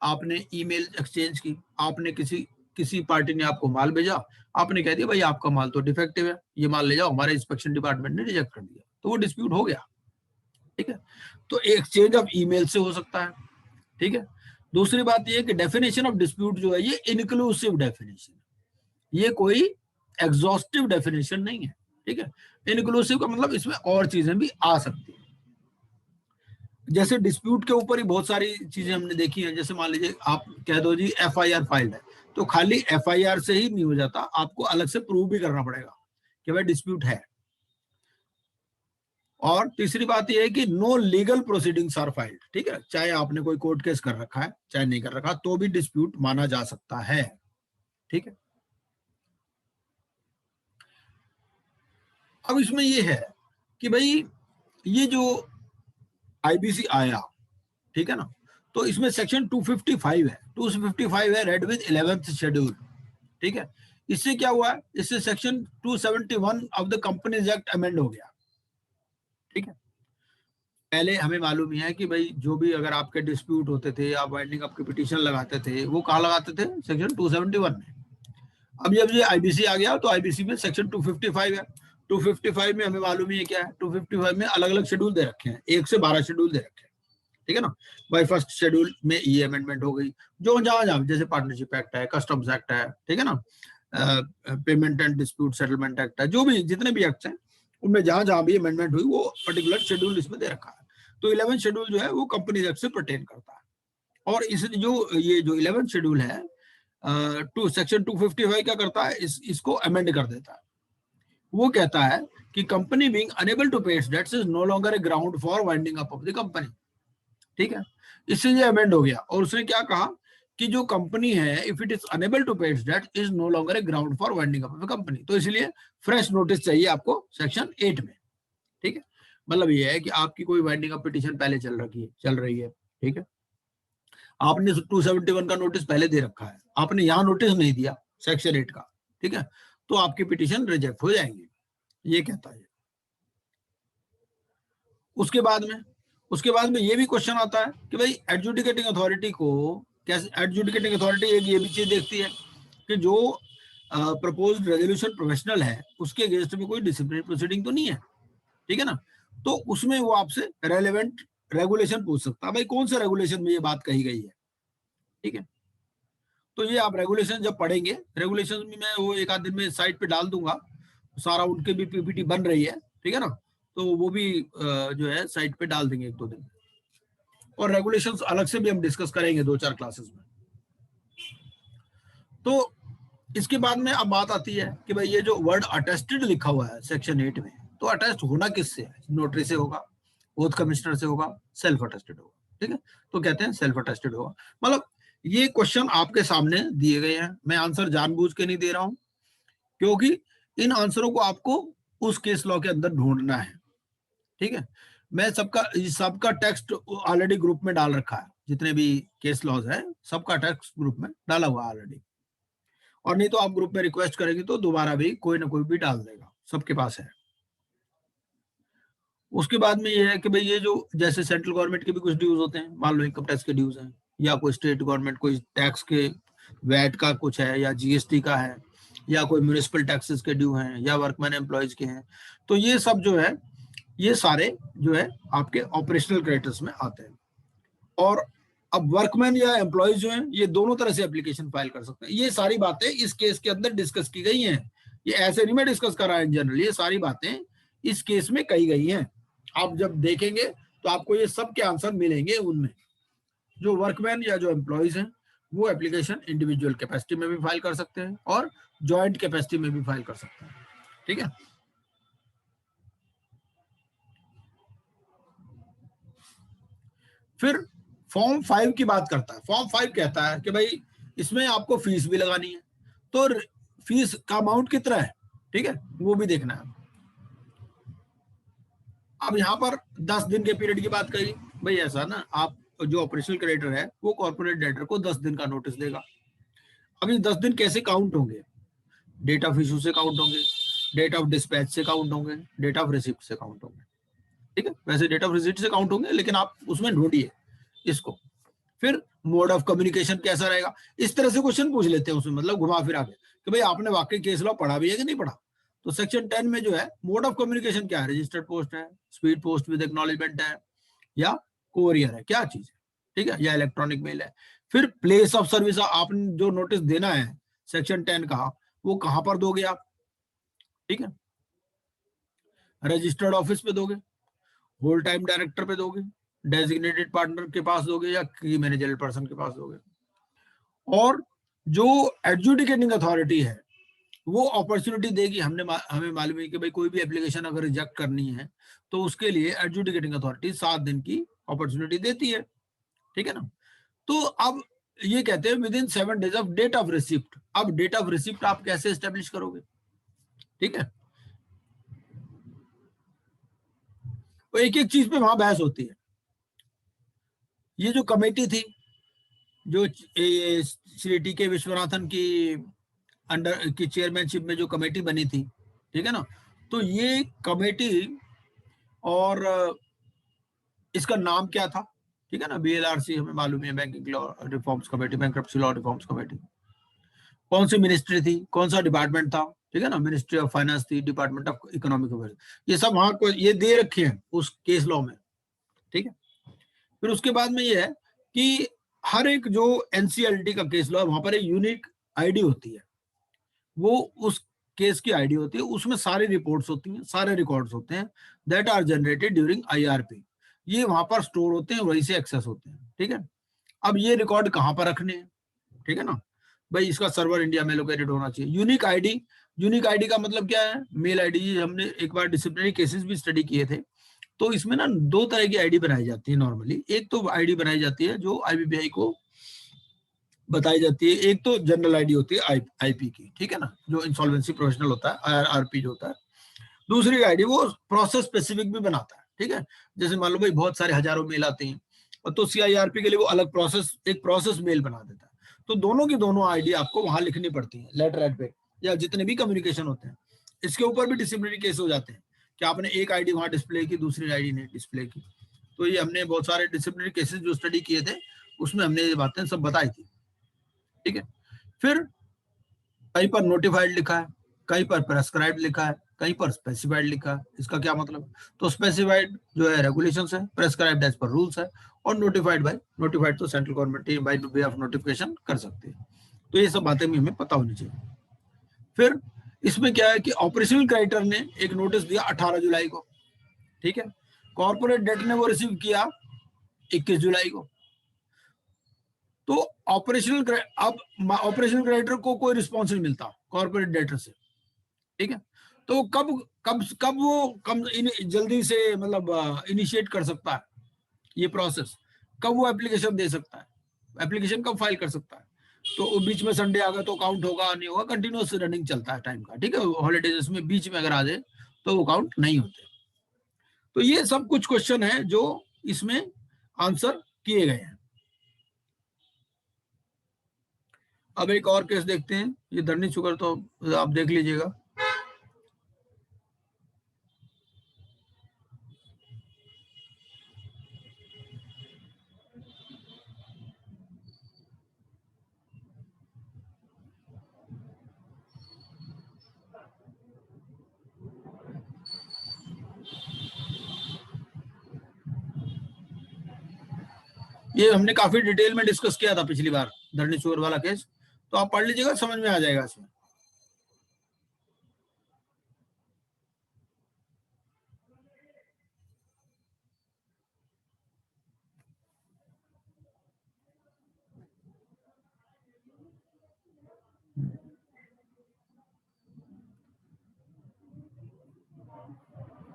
आपने ईमेल एक्सचेंज की, आपने किसी पार्टी ने आपको माल भेजा, आपने कह दिया भाई आपका माल तो डिफेक्टिव है, ये माल ले जाओ, हमारे इंस्पेक्शन डिपार्टमेंट ने रिजेक्ट कर दिया, तो वो डिस्प्यूट हो गया, ठीक है। तो एक्सचेंज ऑफ ईमेल से हो सकता है, ठीक है। दूसरी बात ये कि डेफिनेशन ऑफ डिस्प्यूट जो है ये इंक्लूसिव डेफिनेशन, ये कोई एग्जॉस्टिव डेफिनेशन नहीं है, ठीक है। इंक्लूसिव का मतलब इसमें और चीजें भी आ सकती है। जैसे डिस्प्यूट के ऊपर ही बहुत सारी चीजें हमने देखी हैं, जैसे मान लीजिए आप कह दो जी एफआईआर फाइल्ड है, तो खाली एफआईआर से ही नहीं हो जाता, आपको अलग से प्रूव भी करना पड़ेगा कि भाई डिस्प्यूट है, और तीसरी बात यह है कि no legal proceedings are filed, ठीक है, चाहे आपने कोई कोर्ट केस कर रखा है चाहे नहीं कर रखा, तो भी डिस्प्यूट माना जा सकता है, ठीक है। अब इसमें ये है कि भाई ये जो आईबीसी आया, ठीक है ना, तो इसमें सेक्शन 255 है, 255 है रेड विद 11th शेड्यूल, ठीक है। इससे क्या हुआ है, इससे section 271 of the companies act amend हो गया, ठीक है। पहले हमें मालूम ही है कि भाई जो भी अगर आपके डिस्प्यूट होते थे, आप वाइंडिंग अप की पिटीशन लगाते थे, वो कहाँ लगाते थे, सेक्शन 271 में। अब जब ये आईबीसी आ गया तो आईबीसी में सेक्शन 255 है। 255 में हमें मालूम ही है क्या है, 255 में अलग अलग शेड्यूल दे रखे हैं, 1 से 12 शेड्यूल दे रखे हैं, ठीक है ना। भाई फर्स्ट शेड्यूल में ये अमेंडमेंट हो गई, जो जहां जैसे पार्टनरशिप एक्ट है, कस्टम्स एक्ट है, ठीक है ना, payment and dispute settlement act है, जो भी जितने भी एक्ट हैं उनमें जहां भी अमेंडमेंट हुई वो पर्टिकुलर शेड्यूल इसमें दे रखा है। तो 11th शेड्यूल जो है वो कंपनी एक्ट से पर्टेन करता है। और इस ये जो 11th शेड्यूल है सेक्शन 255 क्या करता है, इसको अमेंड कर देता है। वो कहता है कि company being unable to pay its debts is no longer a ground for winding up of the company, ठीक है। इससे ये अमेंड हो गया और उसने क्या कहा कि जो कंपनी है if it is unable to pay its debt is no longer a ground for winding up of the company. तो इसलिए फ्रेश नोटिस चाहिए आपको सेक्शन 8 में, ठीक है। मतलब ये है कि आपकी कोई वाइंडिंग अप पिटीशन पहले चल रही है, ठीक है, आपने 271 का नोटिस पहले दे रखा है, आपने यहाँ नोटिस नहीं दिया सेक्शन 8 का, ठीक है, तो आपकी पिटीशन रिजेक्ट हो जाएंगी, ये कहता है। उसके बाद में ये भी क्वेश्चन आता है कि भाई एडजुडिकेटिंग अथॉरिटी को कैसे, एडजुडिकेटिंग अथॉरिटी एक ये भी चीज देखती है कि जो प्रपोज्ड रेजोल्यूशन प्रोफेशनल है उसके अगेंस्ट में कोई डिसिप्लिनरी प्रोसीडिंग तो नहीं है, ठीक है ना। तो उसमें वो आपसे रेलेवेंट रेगुलेशन पूछ सकता है, भाई कौन से रेगुलेशन में ये बात कही गई है, ठीक है। तो ये आप रेगुलेशन जब पढ़ेंगे, रेगुलेशन में मैं वो एक आध दिन में साइट पे डाल दूंगा, सारा उनके भी पीपीटी बन रही है, ठीक है ना, तो वो भी जो है साइट पे डाल देंगे 1-2 दिन। और रेगुलेशंस अलग से भी हम डिस्कस करेंगे 2-4 क्लासेस में। तो इसके बाद में अब बात आती है कि भाई ये जो वर्ड अटेस्टेड लिखा हुआ है सेक्शन 8 में, तो अटेस्ट होना किससे है, नोटरी से होगा, ओथ कमिश्नर से होगा, सेल्फ अटेस्टेड होगा, ठीक है। तो कहते हैं सेल्फ अटेस्टेड होगा। मतलब ये क्वेश्चन आपके सामने दिए गए हैं, मैं आंसर जानबूझ के नहीं दे रहा हूं, क्योंकि इन आंसरों को आपको उस केस लॉ के अंदर ढूंढना है, ठीक है। मैं सबका टेक्स्ट ऑलरेडी ग्रुप में डाल रखा है, जितने भी केस लॉज है सबका टेक्स्ट ग्रुप में डाला हुआ ऑलरेडी, और नहीं तो आप ग्रुप में रिक्वेस्ट करेंगे तो दोबारा भी कोई ना कोई भी डाल देगा, सबके पास है। उसके बाद में ये है कि भाई ये जो जैसे सेंट्रल गवर्नमेंट के भी कुछ ड्यूज होते हैं, मान लो इनकम टैक्स के ड्यूज हैं, या कोई स्टेट गवर्नमेंट कोई टैक्स के वैट का कुछ है, या जीएसटी का है, या कोई म्यूनिसिपल टैक्सेस के ड्यू हैं, या वर्कमैन एम्प्लॉयज के हैं, तो ये सब जो है ये सारे जो है आपके ऑपरेशनल क्रेडिटर्स में आते हैं। और अब वर्कमैन या एम्प्लॉयज जो हैं ये दोनों तरह से एप्लीकेशन फाइल कर सकते हैं। ये सारी बातें इस केस के अंदर डिस्कस की गई हैं, ये ऐसे नहीं मैं डिस्कस कर रहा है इन जनरल, ये सारी बातें इस केस में कही गई हैं। आप जब देखेंगे तो आपको ये सब के आंसर मिलेंगे। उनमें जो वर्कमैन या जो एम्प्लॉयज हैं वो एप्लीकेशन इंडिविजुअल कैपेसिटी में भी फाइल कर सकते हैं और जॉइंट कैपेसिटी में भी फाइल कर सकते हैं, ठीक है। फिर फॉर्म 5 की बात करता है। फॉर्म 5 कहता है कि भाई इसमें आपको फीस भी लगानी है, तो फीस का अमाउंट कितना है, ठीक है, वो भी देखना है। अब यहाँ पर 10 दिन के पीरियड की बात करी, भाई ऐसा ना, आप जो ऑपरेशनल क्रेडिटर है वो कॉर्पोरेट डेटर को 10 दिन का नोटिस देगा। अब ये 10 दिन कैसे काउंट होंगे, डेट ऑफ इशू से काउंट होंगे, डेट ऑफ डिस्पैच से काउंट होंगे, डेट ऑफ रिसिप्ट से काउंट होंगे, ठीक है। वैसे डेट ऑफ रिसिप्ट से काउंट होंगे, लेकिन आप उसमें ढूंढिए इसको। फिर मोड ऑफ कम्युनिकेशन कैसा रहेगा, इस तरह से क्वेश्चन पूछ लेते हैं उसमें, मतलब घुमा फिरा के कि भाई आपने वाकई केस लॉ पढ़ा भी है कि नहीं पढ़ा। तो सेक्शन 10 में जो है मोड ऑफ कम्युनिकेशन क्या है, रजिस्टर्ड पोस्ट है, स्पीड पोस्ट विद एक्नॉलेजमेंट है, या कोरियर है, क्या चीज है, ठीक है, या इलेक्ट्रॉनिक मेल है। फिर प्लेस ऑफ सर्विस, आपने जो नोटिस देना है सेक्शन 10 का वो कहां पर दोगे आप, ठीक है, रजिस्टर्ड ऑफिस पे दोगे, होल टाइम डायरेक्टर पे दोगे, डेजिग्नेटेड पार्टनर के पास दोगे, या की मैनेजरल पर्सन के पास दोगे। और जो एडजुडिकेटिंग अथॉरिटी है वो अपॉर्चुनिटी देगी। हमें मालूम है कि भाई कोई भी एप्लीकेशन अगर रिजेक्ट करनी है तो उसके लिए एडजुडिकेटिंग अथॉरिटी 7 दिन की अपॉर्चुनिटी देती है, ठीक है ना। तो अब ये कहते हैं within 7 days of date of receipt. अब डेट ऑफ रिसिप्ट आप कैसे एस्टेब्लिश करोगे, ठीक है। तो एक एक चीज पे वहां बहस होती है। ये जो कमेटी थी, जो श्री टी के विश्वनाथन की अंडर की चेयरमैनशिप में जो कमेटी बनी थी, ठीक है ना, तो ये कमेटी और इसका नाम क्या था, ठीक है ना, BLRC हमें मालूम है, banking law reforms committee, bankruptcy law reforms committee. कौन सी मिनिस्ट्री थी, कौन सा डिपार्टमेंट था, ठीक है ना, मिनिस्ट्री ऑफ फाइनेंस थी, डिपार्टमेंट ऑफ इकोनॉमिक अफेयर्स, ये सब वहां को ये दे रखे हैं उस केस लॉ में, ठीक है। फिर उसके बाद में ये है कि हर एक जो NCLT का केस लॉ है वहां पर एक यूनिक आईडी होती है, वो उस केस की आईडी होती है, उसमें सारी रिपोर्ट्स होती हैं, सारे रिकॉर्ड्स होते हैं that are generated during IRP। ये वहां पर स्टोर होते हैं, वहीं से एक्सेस होते हैं, ठीक है। अब ये रिकॉर्ड कहाँ पर रखने हैं, ठीक है ना, भाई इसका सर्वर इंडिया में लोकेटेड होना चाहिए। यूनिक आईडी का मतलब क्या है, मेल आईडी। हमने एक बार डिसिप्लिनरी केसेस भी स्टडी किए थे, तो इसमें ना 2 तरह की आईडी बनाई जाती है नॉर्मली। एक तो आईडी बनाई जाती है जो IBPI को बताई जाती है, एक तो जनरल आईडी होती है IP की, ठीक है ना, जो इंसॉल्वेंसी प्रोफेशनल होता है, IRP जो होता है। दूसरी आईडी वो प्रोसेस स्पेसिफिक भी बनाता है, ठीक है। जैसे मान लो भाई बहुत सारे हजारों मेल आते हैं, और तो CIRP के लिए वो अलग एक प्रोसेस मेल बना देता है। तो दोनों की दोनों आईडी आपको वहां लिखनी पड़ती है लेटर हेड पे, या जितने भी कम्युनिकेशन होते हैं। इसके ऊपर भी डिसिप्लिनरी केस हो जाते हैं कि आपने एक आईडी वहां डिस्प्ले की, दूसरी आईडी नहीं डिस्प्ले की। तो ये हमने बहुत सारे डिसिप्लिनरी केसेस जो स्टडी किए थे उसमें हमने ये बातें सब बताई थी, ठीक है। फिर कहीं पर नोटिफाइड लिखा है, कहीं पर प्रेस्क्राइब्ड लिखा है, कहीं पर स्पेसिफाइड लिखा है। इसका क्या मतलब, तो स्पेसिफाइड जो है रेगुलेशंस है, प्रेस्क्राइब्ड एज पर रूल्स है, और नोटिफाइड तो central government by way of notification कर सकती है। तो ये सब बातें भी हमें पता होनी चाहिए। फिर इसमें क्या है कि ऑपरेशनल क्राइटर ने एक नोटिस दिया 18 जुलाई को, ठीक है। कॉर्पोरेट डेट ने वो रिसीव किया 21 जुलाई को। तो ऑपरेशनल क्रेडिटर को कोई रिस्पॉन्स नहीं मिलता कॉर्पोरेट डेटर से, ठीक है। तो कब कब कब वो जल्दी से मतलब इनिशिएट कर सकता है ये प्रोसेस, कब वो एप्लीकेशन दे सकता है, एप्लीकेशन कब फाइल कर सकता है। तो बीच में संडे आ गया तो काउंट होगा नहीं होगा, कंटिन्यूस रनिंग चलता है टाइम का, ठीक है। हॉलीडेज में बीच में अगर आ जाए तो वो काउंट नहीं होते। तो ये सब कुछ क्वेश्चन है जो इसमें आंसर किए गए हैं। अब एक और केस देखते हैं, ये धरनी शुगर तो आप देख लीजिएगा। ये हमने काफी डिटेल में डिस्कस किया था पिछली बार, धरनी शुगर वाला केस, तो आप पढ़ लीजिएगा, समझ में आ जाएगा इसमें।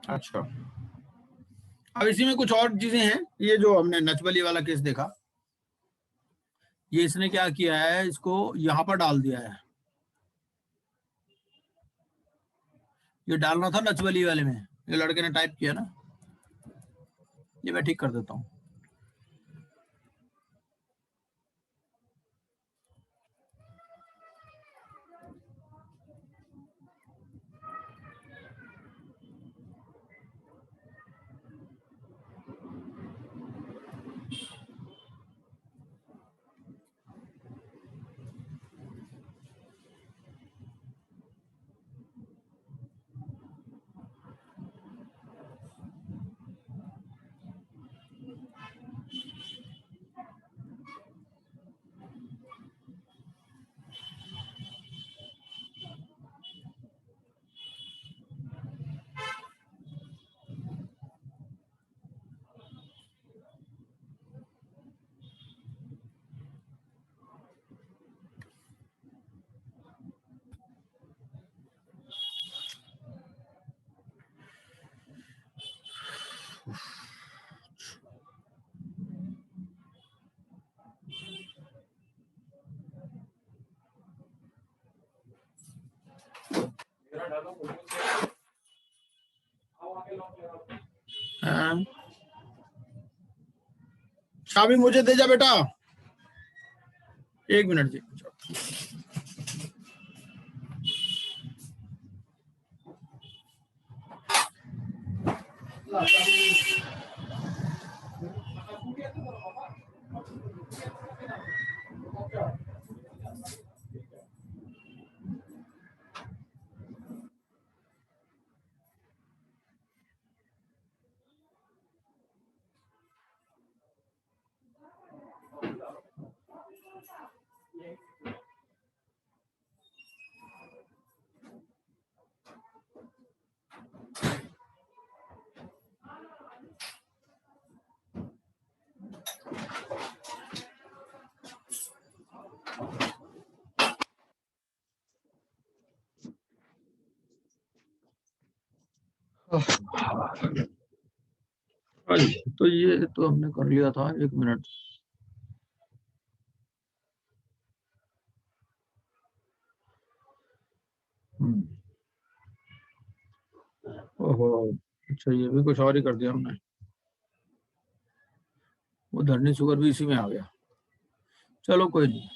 अच्छा, अब इसी में कुछ और चीजें हैं। ये जो हमने नचबली वाला केस देखा, ये इसने क्या किया है, इसको यहां पर डाल दिया है। ये डालना था नचबली वाले में, ये लड़के ने टाइप किया ना, ये मैं ठीक कर देता हूँ। चाबी मुझे दे जा बेटा, 1 मिनट जी। तो ये तो हमने कर लिया था, 1 मिनट। ओहो, अच्छा ये भी कुछ और ही कर दिया हमने। वो धरनी शुगर भी इसी में आ गया। चलो कोई नहीं,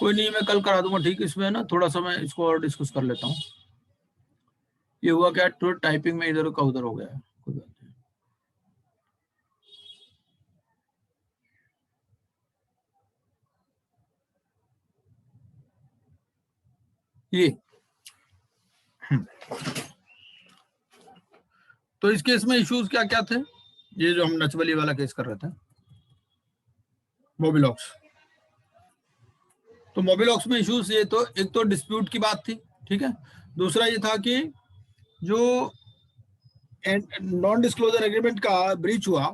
कोई नहीं, मैं कल करा दूंगा। ठीक, इसमें ना थोड़ा सा मैं इसको और डिस्कस कर लेता हूँ। ये हुआ क्या, तो टाइपिंग में इधर का उधर हो गया है, कोई बात नहीं। ये तो इस केस में इश्यूज क्या क्या थे, ये जो हम नचबली वाला केस कर रहे थे, मोबिलॉक्स। तो मोबिलॉक्स में इश्यूज ये, तो एक तो डिस्प्यूट की बात थी, ठीक है। दूसरा ये था कि जो नॉन डिस्क्लोजर एग्रीमेंट का ब्रीच हुआ,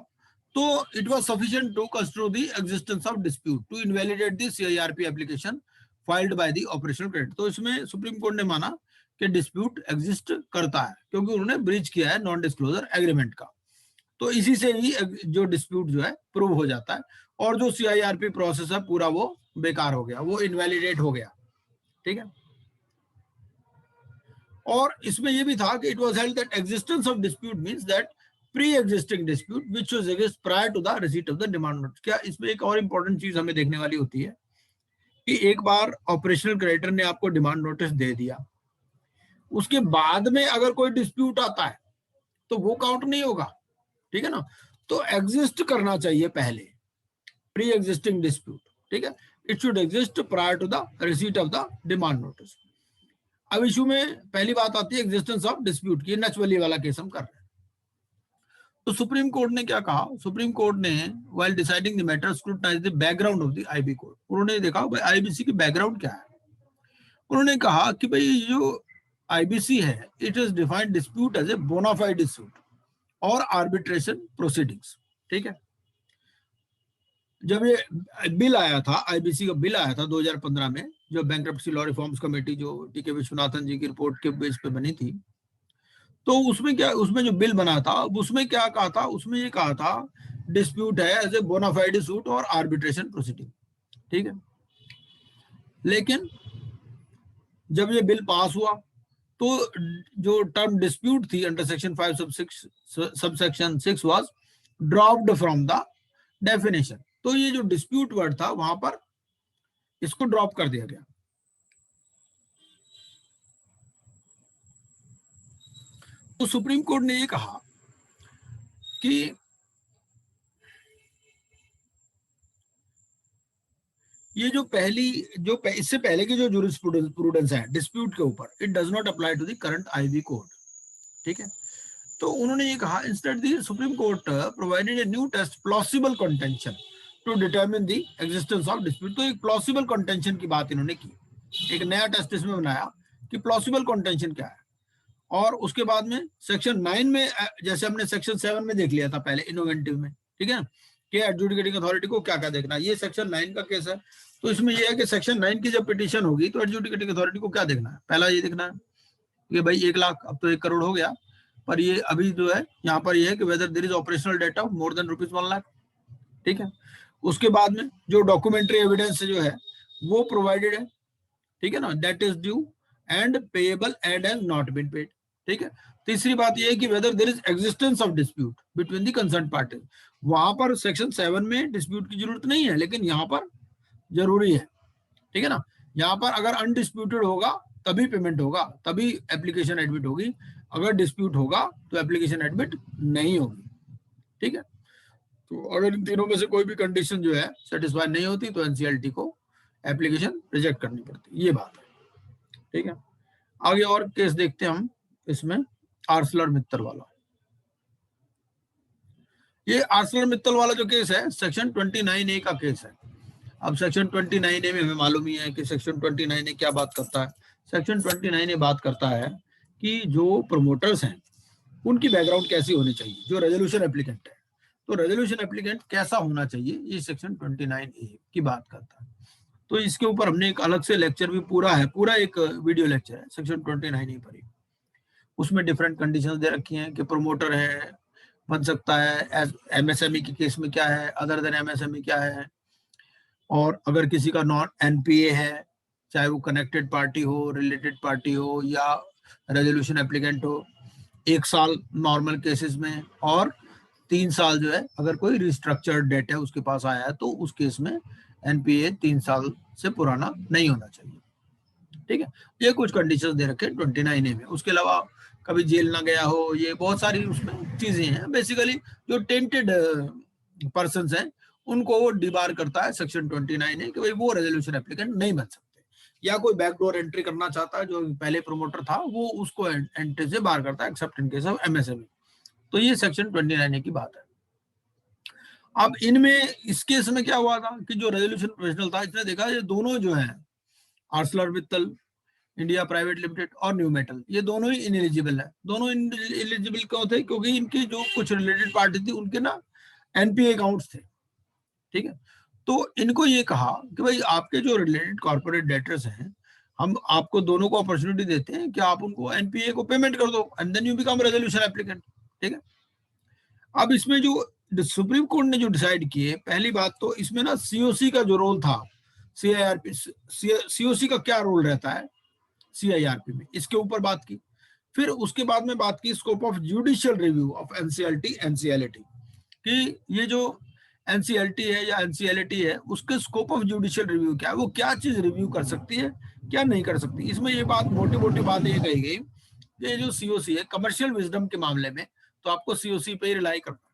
तो it was sufficient to construe the existence of dispute to invalidate the CIRP application filed by the operational credit. तो इसमें सुप्रीम कोर्ट ने माना कि डिस्प्यूट एग्जिस्ट करता है, क्योंकि उन्होंने ब्रीच किया है नॉन डिस्क्लोजर एग्रीमेंट का। तो इसी से ही जो डिस्प्यूट जो है प्रूव हो जाता है, और जो सीआईआरपी प्रोसेस है पूरा वो बेकार हो गया, वो इनवैलिडेट हो गया, ठीक है। और इसमें ये भी था कि it was held that existence of dispute means that pre existing dispute which was exist prior to the receipt of the demand notice. क्या इसमें एक और इंपॉर्टेंट चीज हमें देखने वाली होती है कि एक बार ऑपरेशनल क्रेडिटर ने आपको डिमांड नोटिस दे दिया, उसके बाद में अगर कोई डिस्प्यूट आता है तो वो काउंट नहीं होगा, ठीक है ना। तो एग्जिस्ट करना चाहिए पहले, प्री एग्जिस्टिंग डिस्प्यूट, ठीक है। It should exist prior to the receipt of the demand notice. अब इशू में पहली बात आती है एग्जिस्टेंस ऑफ डिस्प्यूट की, नचबली वाला केस हम कर रहे हैं। तो सुप्रीम कोर्ट ने क्या कहा, सुप्रीम कोर्ट ने while deciding the matter scrutinise the background of the IB code. उन्होंने देखा भाई आईबीसी की बैकग्राउंड क्या है। उन्होंने कहा कि भाई जो आईबीसी है, it is defined dispute as a bona fide dispute और आर्बिट्रेशन प्रोसीडिंग्स, ठीक है। जब ये बिल आया था, आईबीसी का बिल आया था 2015 में, जो बैंक्रप्सी लॉ रिफॉर्म्स कमेटी जो टीके विश्वनाथन जी की रिपोर्ट के बेस पे बनी थी, तो उसमें क्या, उसमें जो बिल बना था उसमें क्या कहा था, उसमें ये कहा था डिस्प्यूट है as a bonafide suit or arbitration proceeding, ठीक है। लेकिन जब ये बिल पास हुआ तो जो टर्म डिस्प्यूट थी under section 5 subsection 6 was dropped from the definition. तो ये जो डिस्प्यूट वर्ड था वहां पर इसको ड्रॉप कर दिया गया। तो सुप्रीम कोर्ट ने ये कहा कि ये जो इससे पहले की जो जूरिस्प्रूडेंस है डिस्प्यूट के ऊपर, it does not apply to the current IB code, ठीक है। तो उन्होंने ये कहा instead the Supreme Court provided a new test plausible contention to determine the existence of dispute. तो एक प्लॉसिबल कंटेंशन की बात इन्होंने की, एक नया टेस्ट इसमें बनाया कि प्लॉसिबल कंटेंशन क्या है। और उसके बाद में सेक्शन 9 में, जैसे हमने सेक्शन 7 में देख लिया था पहले इनोवेटिव में, ठीक है, कि एडजुडिकेटिंग अथॉरिटी को क्या क्या देखना है, ये सेक्शन 9 का केस है। तो इसमें यह है कि सेक्शन 9 की जब पिटीशन होगी तो एडजुडिकेटिंग अथॉरिटी को क्या देखना है, पहला ये देखना है कि भाई 1 लाख अब तो 1 करोड़ हो गया, पर ये अभी जो है यहाँ पर ये है कि whether there is operational data more than ₹1 lakh, ठीक है। उसके बाद में जो डॉक्यूमेंट्री एविडेंस जो है वो प्रोवाइडेड है, ठीक है ना, that is due and payable and has not been paid, ठीक है। तीसरी बात ये है कि whether there is existence of dispute between the concern party, वहां पर सेक्शन 7 में डिस्प्यूट की जरूरत नहीं है, लेकिन यहाँ पर जरूरी है, ठीक है ना। यहाँ पर अगर अनडिस्प्यूटेड होगा तभी पेमेंट होगा, तभी एप्लीकेशन एडमिट होगी, अगर डिस्प्यूट होगा तो एप्लीकेशन एडमिट नहीं होगी, ठीक है। तो अगर इन तीनों में से कोई भी कंडीशन जो है सेटिस्फाई नहीं होती तो एनसीएलटी को एप्लीकेशन रिजेक्ट करनी पड़ती, ये बात है, ठीक है। आगे और केस देखते हैं हम, इसमें आर्सलर-मित्तल वाला। ये आर्सलर-मित्तल वाला जो केस है सेक्शन 29A का केस है। अब सेक्शन 29A में हमें मालूम ही है कि सेक्शन 29A क्या बात करता है। सेक्शन 29A बात करता है कि जो प्रमोटर्स हैं उनकी बैकग्राउंड कैसी होनी चाहिए, जो रेजोल्यूशन एप्लीकेंट है तो रेजोल्यूशन एप्लीकेंट कैसा होना चाहिए, ये सेक्शन 29A की बात करता है। तो इसके ऊपर हमने एक अलग से लेक्चर भी पूरा है, पूरा एक वीडियो लेक्चर है सेक्शन 29A पर ही। उसमें डिफरेंट कंडीशंस दे रखी हैं कि प्रमोटर है बन सकता है, एमएसएमई के केस में क्या है, अदर देन एमएसएमई क्या है, और अगर किसी का नॉन एनपीए है, चाहे वो कनेक्टेड पार्टी हो, रिलेटेड पार्टी हो या रेजोल्यूशन एप्लीकेंट हो, 1 साल नॉर्मल केसेस में और 3 साल जो है अगर कोई रिस्ट्रक्चर्ड डेट है उसके पास आया है तो उस केस में एनपीए 3 साल से पुराना नहीं होना चाहिए, ठीक है। ये कुछ कंडीशंस दे रखे 29A में। उसके अलावा कभी जेल ना गया हो, ये बहुत सारी उसमें चीजें हैं। बेसिकली जो टेंटेड पर्संस हैं उनको वो डिबार करता है सेक्शन 29A कि भाई वो रेजोल्यूशन एप्लीकेंट नहीं बन सकते, या कोई बैकडोर एंट्री करना चाहता है जो पहले प्रमोटर था वो उसको एंट्री से बाहर करता है except in case of MSME. तो ये सेक्शन 29A की बात है। अब इनमें इस केस में क्या हुआ था कि जो रेजोल्यूशन प्रोफेशनल था इसने देखा ये दोनों जो है आर्सलर-मित्तल इंडिया प्राइवेट लिमिटेड और न्यू मेटल, ये दोनों ही इनएलिजिबल है। दोनों इनएलिजिबल क्यों थे? क्योंकि इनकी जो कुछ रिलेटेड पार्टी थी उनके ना एनपीए अकाउंट्स थे, ठीक है। तो इनको ये कहा कि भाई आपके जो रिलेटेड कॉर्पोरेट डेटर्स हैं हम आपको दोनों को अपॉर्चुनिटी देते हैं कि आप उनको एनपीए को पेमेंट कर दो and then you become resolution applicant, ठीक है। अब इसमें जो सुप्रीम कोर्ट ने जो डिसाइड किए, पहली बात तो इसमें ना सीओसी का जो रोल था, सीआईआरपी सीओसी का क्या रोल रहता है सीआईआरपी में, इसके ऊपर बात की। फिर उसके बाद में बात की scope of judicial review of NCLT NCLT, कि ये जो एनसीएलटी है या एनसीएलटी है उसके स्कोप ऑफ जुडिशियल रिव्यू क्या है, वो क्या चीज रिव्यू कर सकती है क्या नहीं कर सकती। इसमें ये बात मोटी मोटी बात ये कही गई कि जो सीओसी है कमर्शियल विजडम के मामले में तो आपको सीओसी पे ही रिलाई करना है।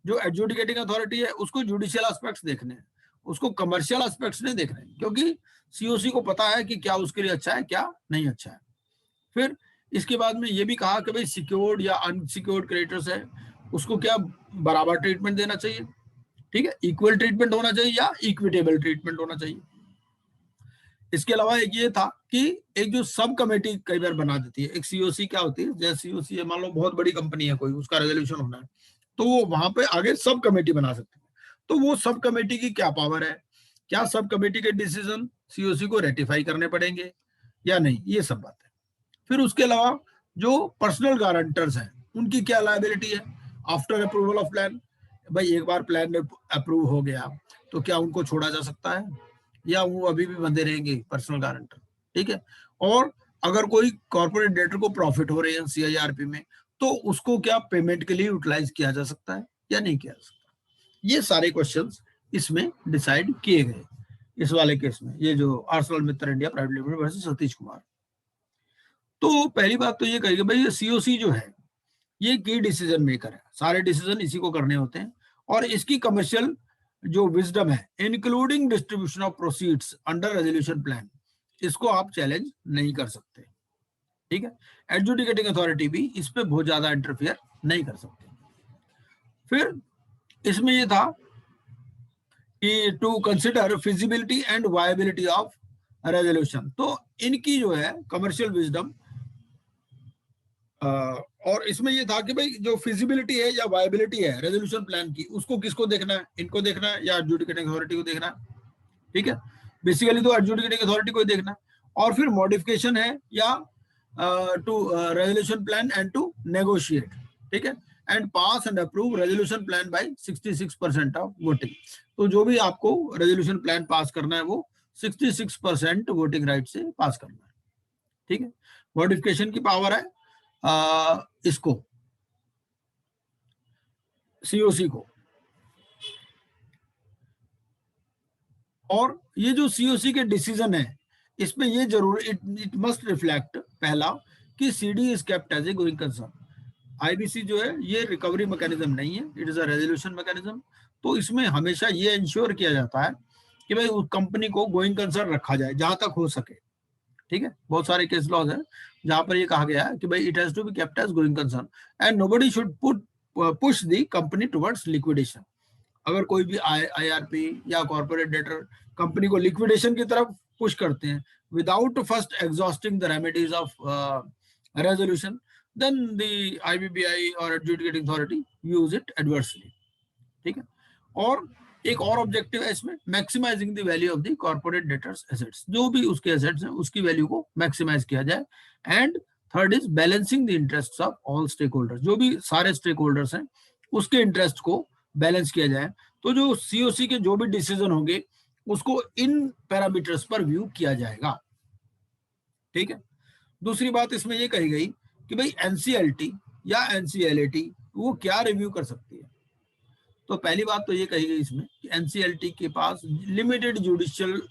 जो एडजुडिकेटिंग अथॉरिटी है उसको जुडिशियल एस्पेक्ट्स देखने हैं, उसको कमर्शियल एस्पेक्ट्स नहीं देखने हैं, क्योंकि सीओसी को पता है कि क्या उसके लिए अच्छा है क्या नहीं अच्छा है। फिर इसके बाद में ये भी कहा कि भाई सिक्योर्ड या अनसिक्योर्ड क्रेडिटर्स है उसको क्या बराबर ट्रीटमेंट देना चाहिए, ठीक है, इक्वल ट्रीटमेंट होना चाहिए या इक्विटेबल ट्रीटमेंट होना चाहिए। इसके अलावा एक ये था कि एक जो सब कमेटी कई बार बना देती है, एक सीओसी क्या होती है, जैसे सीओसी है मान लो बहुत बड़ी कंपनी है कोई, उसका रेजोल्यूशन होना है तो वो वहां पे आगे सब कमेटी बना सकती है। तो वो सब कमेटी की क्या पावर है, क्या सब कमेटी के डिसीजन सीओसी को रेटिफाई करने पड़ेंगे या नहीं, ये सब बात है। फिर उसके अलावा जो पर्सनल गारंटर्स हैं उनकी क्या लायबिलिटी है आफ्टर अप्रूवल ऑफ प्लान, भाई एक बार प्लान अप्रूव हो गया तो क्या उनको छोड़ा जा सकता है या वो अभी भी बंधे रहेंगे पर्सनल गारंटर, ठीक है। और अगर कोई कॉर्पोरेट डेटर को प्रॉफिट हो रहे हैं सीआईआरपी में तो उसको क्या पेमेंट के लिए यूटिलाइज किया जा सकता है या नहीं किया जा सकता। ये सारे क्वेश्चंस इसमें डिसाइड किए गए इस वाले केस में, ये जो ArcelorMittal India private limited versus Satish Kumar. तो पहली बात तो ये कहेगा भाई ये सीओसी जो है ये की डिसीजन मेकर है, सारे डिसीजन इसी को करने होते हैं और इसकी कमर्शियल जो विजडम है including distribution of proceeds under resolution plan, इसको आप चैलेंज नहीं कर सकते, ठीक है। एडजुडिकेटिंग अथॉरिटी भी इस पे बहुत ज्यादा इंटरफियर नहीं कर सकते। फिर इसमें ये था कि to consider feasibility and viability of resolution, तो इनकी जो है कमर्शियल विजडम और इसमें ये था कि भाई जो फिजिबिलिटी है या वायबिलिटी है रेजोल्यूशन प्लान की उसको किसको देखना है, इनको देखना है या एडजुडिकेटिंग अथॉरिटी को देखना है, ठीक है। बेसिकली तो एडजुडिकेटिंग अथॉरिटी को देखना है। और फिर मॉडिफिकेशन है या to resolution plan and to negotiate, ठीक है, and pass and approve resolution plan by 66% of voting. तो जो भी आपको रेजोल्यूशन प्लान पास करना है वो 66% वोटिंग राइट से पास करना है, ठीक है। मॉडिफिकेशन की पावर है इसको सीओसी को, और ये जो सीओसी के डिसीजन है इसमें ये जरूर इट मस्ट रिफ्लेक्ट पहला कि CD is kept as a going concern. IBC जो है ये रिकवरी मैकेनिज्म नहीं है, it is a resolution mechanism. तो इसमें हमेशा ये इंश्योर किया जाता है कि भाई उस कंपनी को गोइंग कंसर्न रखा जाए जहां तक हो सके, ठीक है। बहुत सारे केस लॉज है जहां पर ये कहा गया है कि भाई it has to be kept as going concern and nobody should push the company towards liquidation. अगर कोई भी आईआरपी या कॉर्पोरेट डेटर कंपनी को लिक्विडेशन की तरफ पुश करते हैं without first exhausting the remedies of resolution, then the IBBI or adjudicating authority use it adversely, ठीक है। और एक और ऑब्जेक्टिव है इसमें, maximising the value of the corporate debtor's assets, जो भी उसके एसेट्स हैं उसकी वैल्यू को मैक्सिमाइज किया जाए। And third is balancing the interests of all stakeholders, जो भी सारे स्टेक होल्डर्स हैं उसके इंटरेस्ट को बैलेंस किया जाए। तो जो सीओसी के जो भी डिसीजन होंगे उसको इन पैरामीटर्स पर व्यू किया जाएगा, ठीक है। दूसरी बात इसमें ये कही गई कि भाई एनसीएलटी या एनसीएलटी वो क्या रिव्यू कर सकती है। तो पहली बात तो ये कही गई इसमें कि एनसीएलटी के पास लिमिटेड जुडिशियल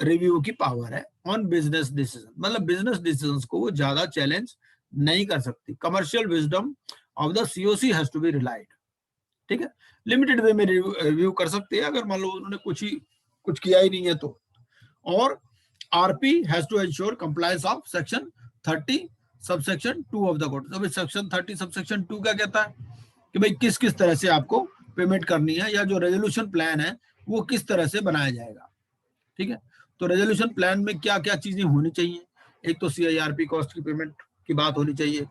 रिव्यू की पावर है ऑन बिजनेस डिसीजन, मतलब बिजनेस डिसीजंस को वो ज्यादा चैलेंज नहीं कर सकती। Commercial wisdom of the COC has to be relied, ठीक है। लिमिटेड वे में रिव्यू कर सकते हैं अगर मान लो उन्होंने कुछ किया ही नहीं है तो। और RP has to ensure compliance of section 30 subsection 2 of the code. तो सेक्शन 30 सबसेक्शन 2 क्या कहता है कि भाई किस किस तरह से आपको पेमेंट करनी है या जो रेजोल्यूशन प्लान है वो किस तरह से बनाया जाएगा, ठीक है। तो रेजोल्यूशन प्लान में क्या क्या चीजें होनी चाहिए, एक तो सीआईआरपी कॉस्ट की पेमेंट की बात होनी चाहिए,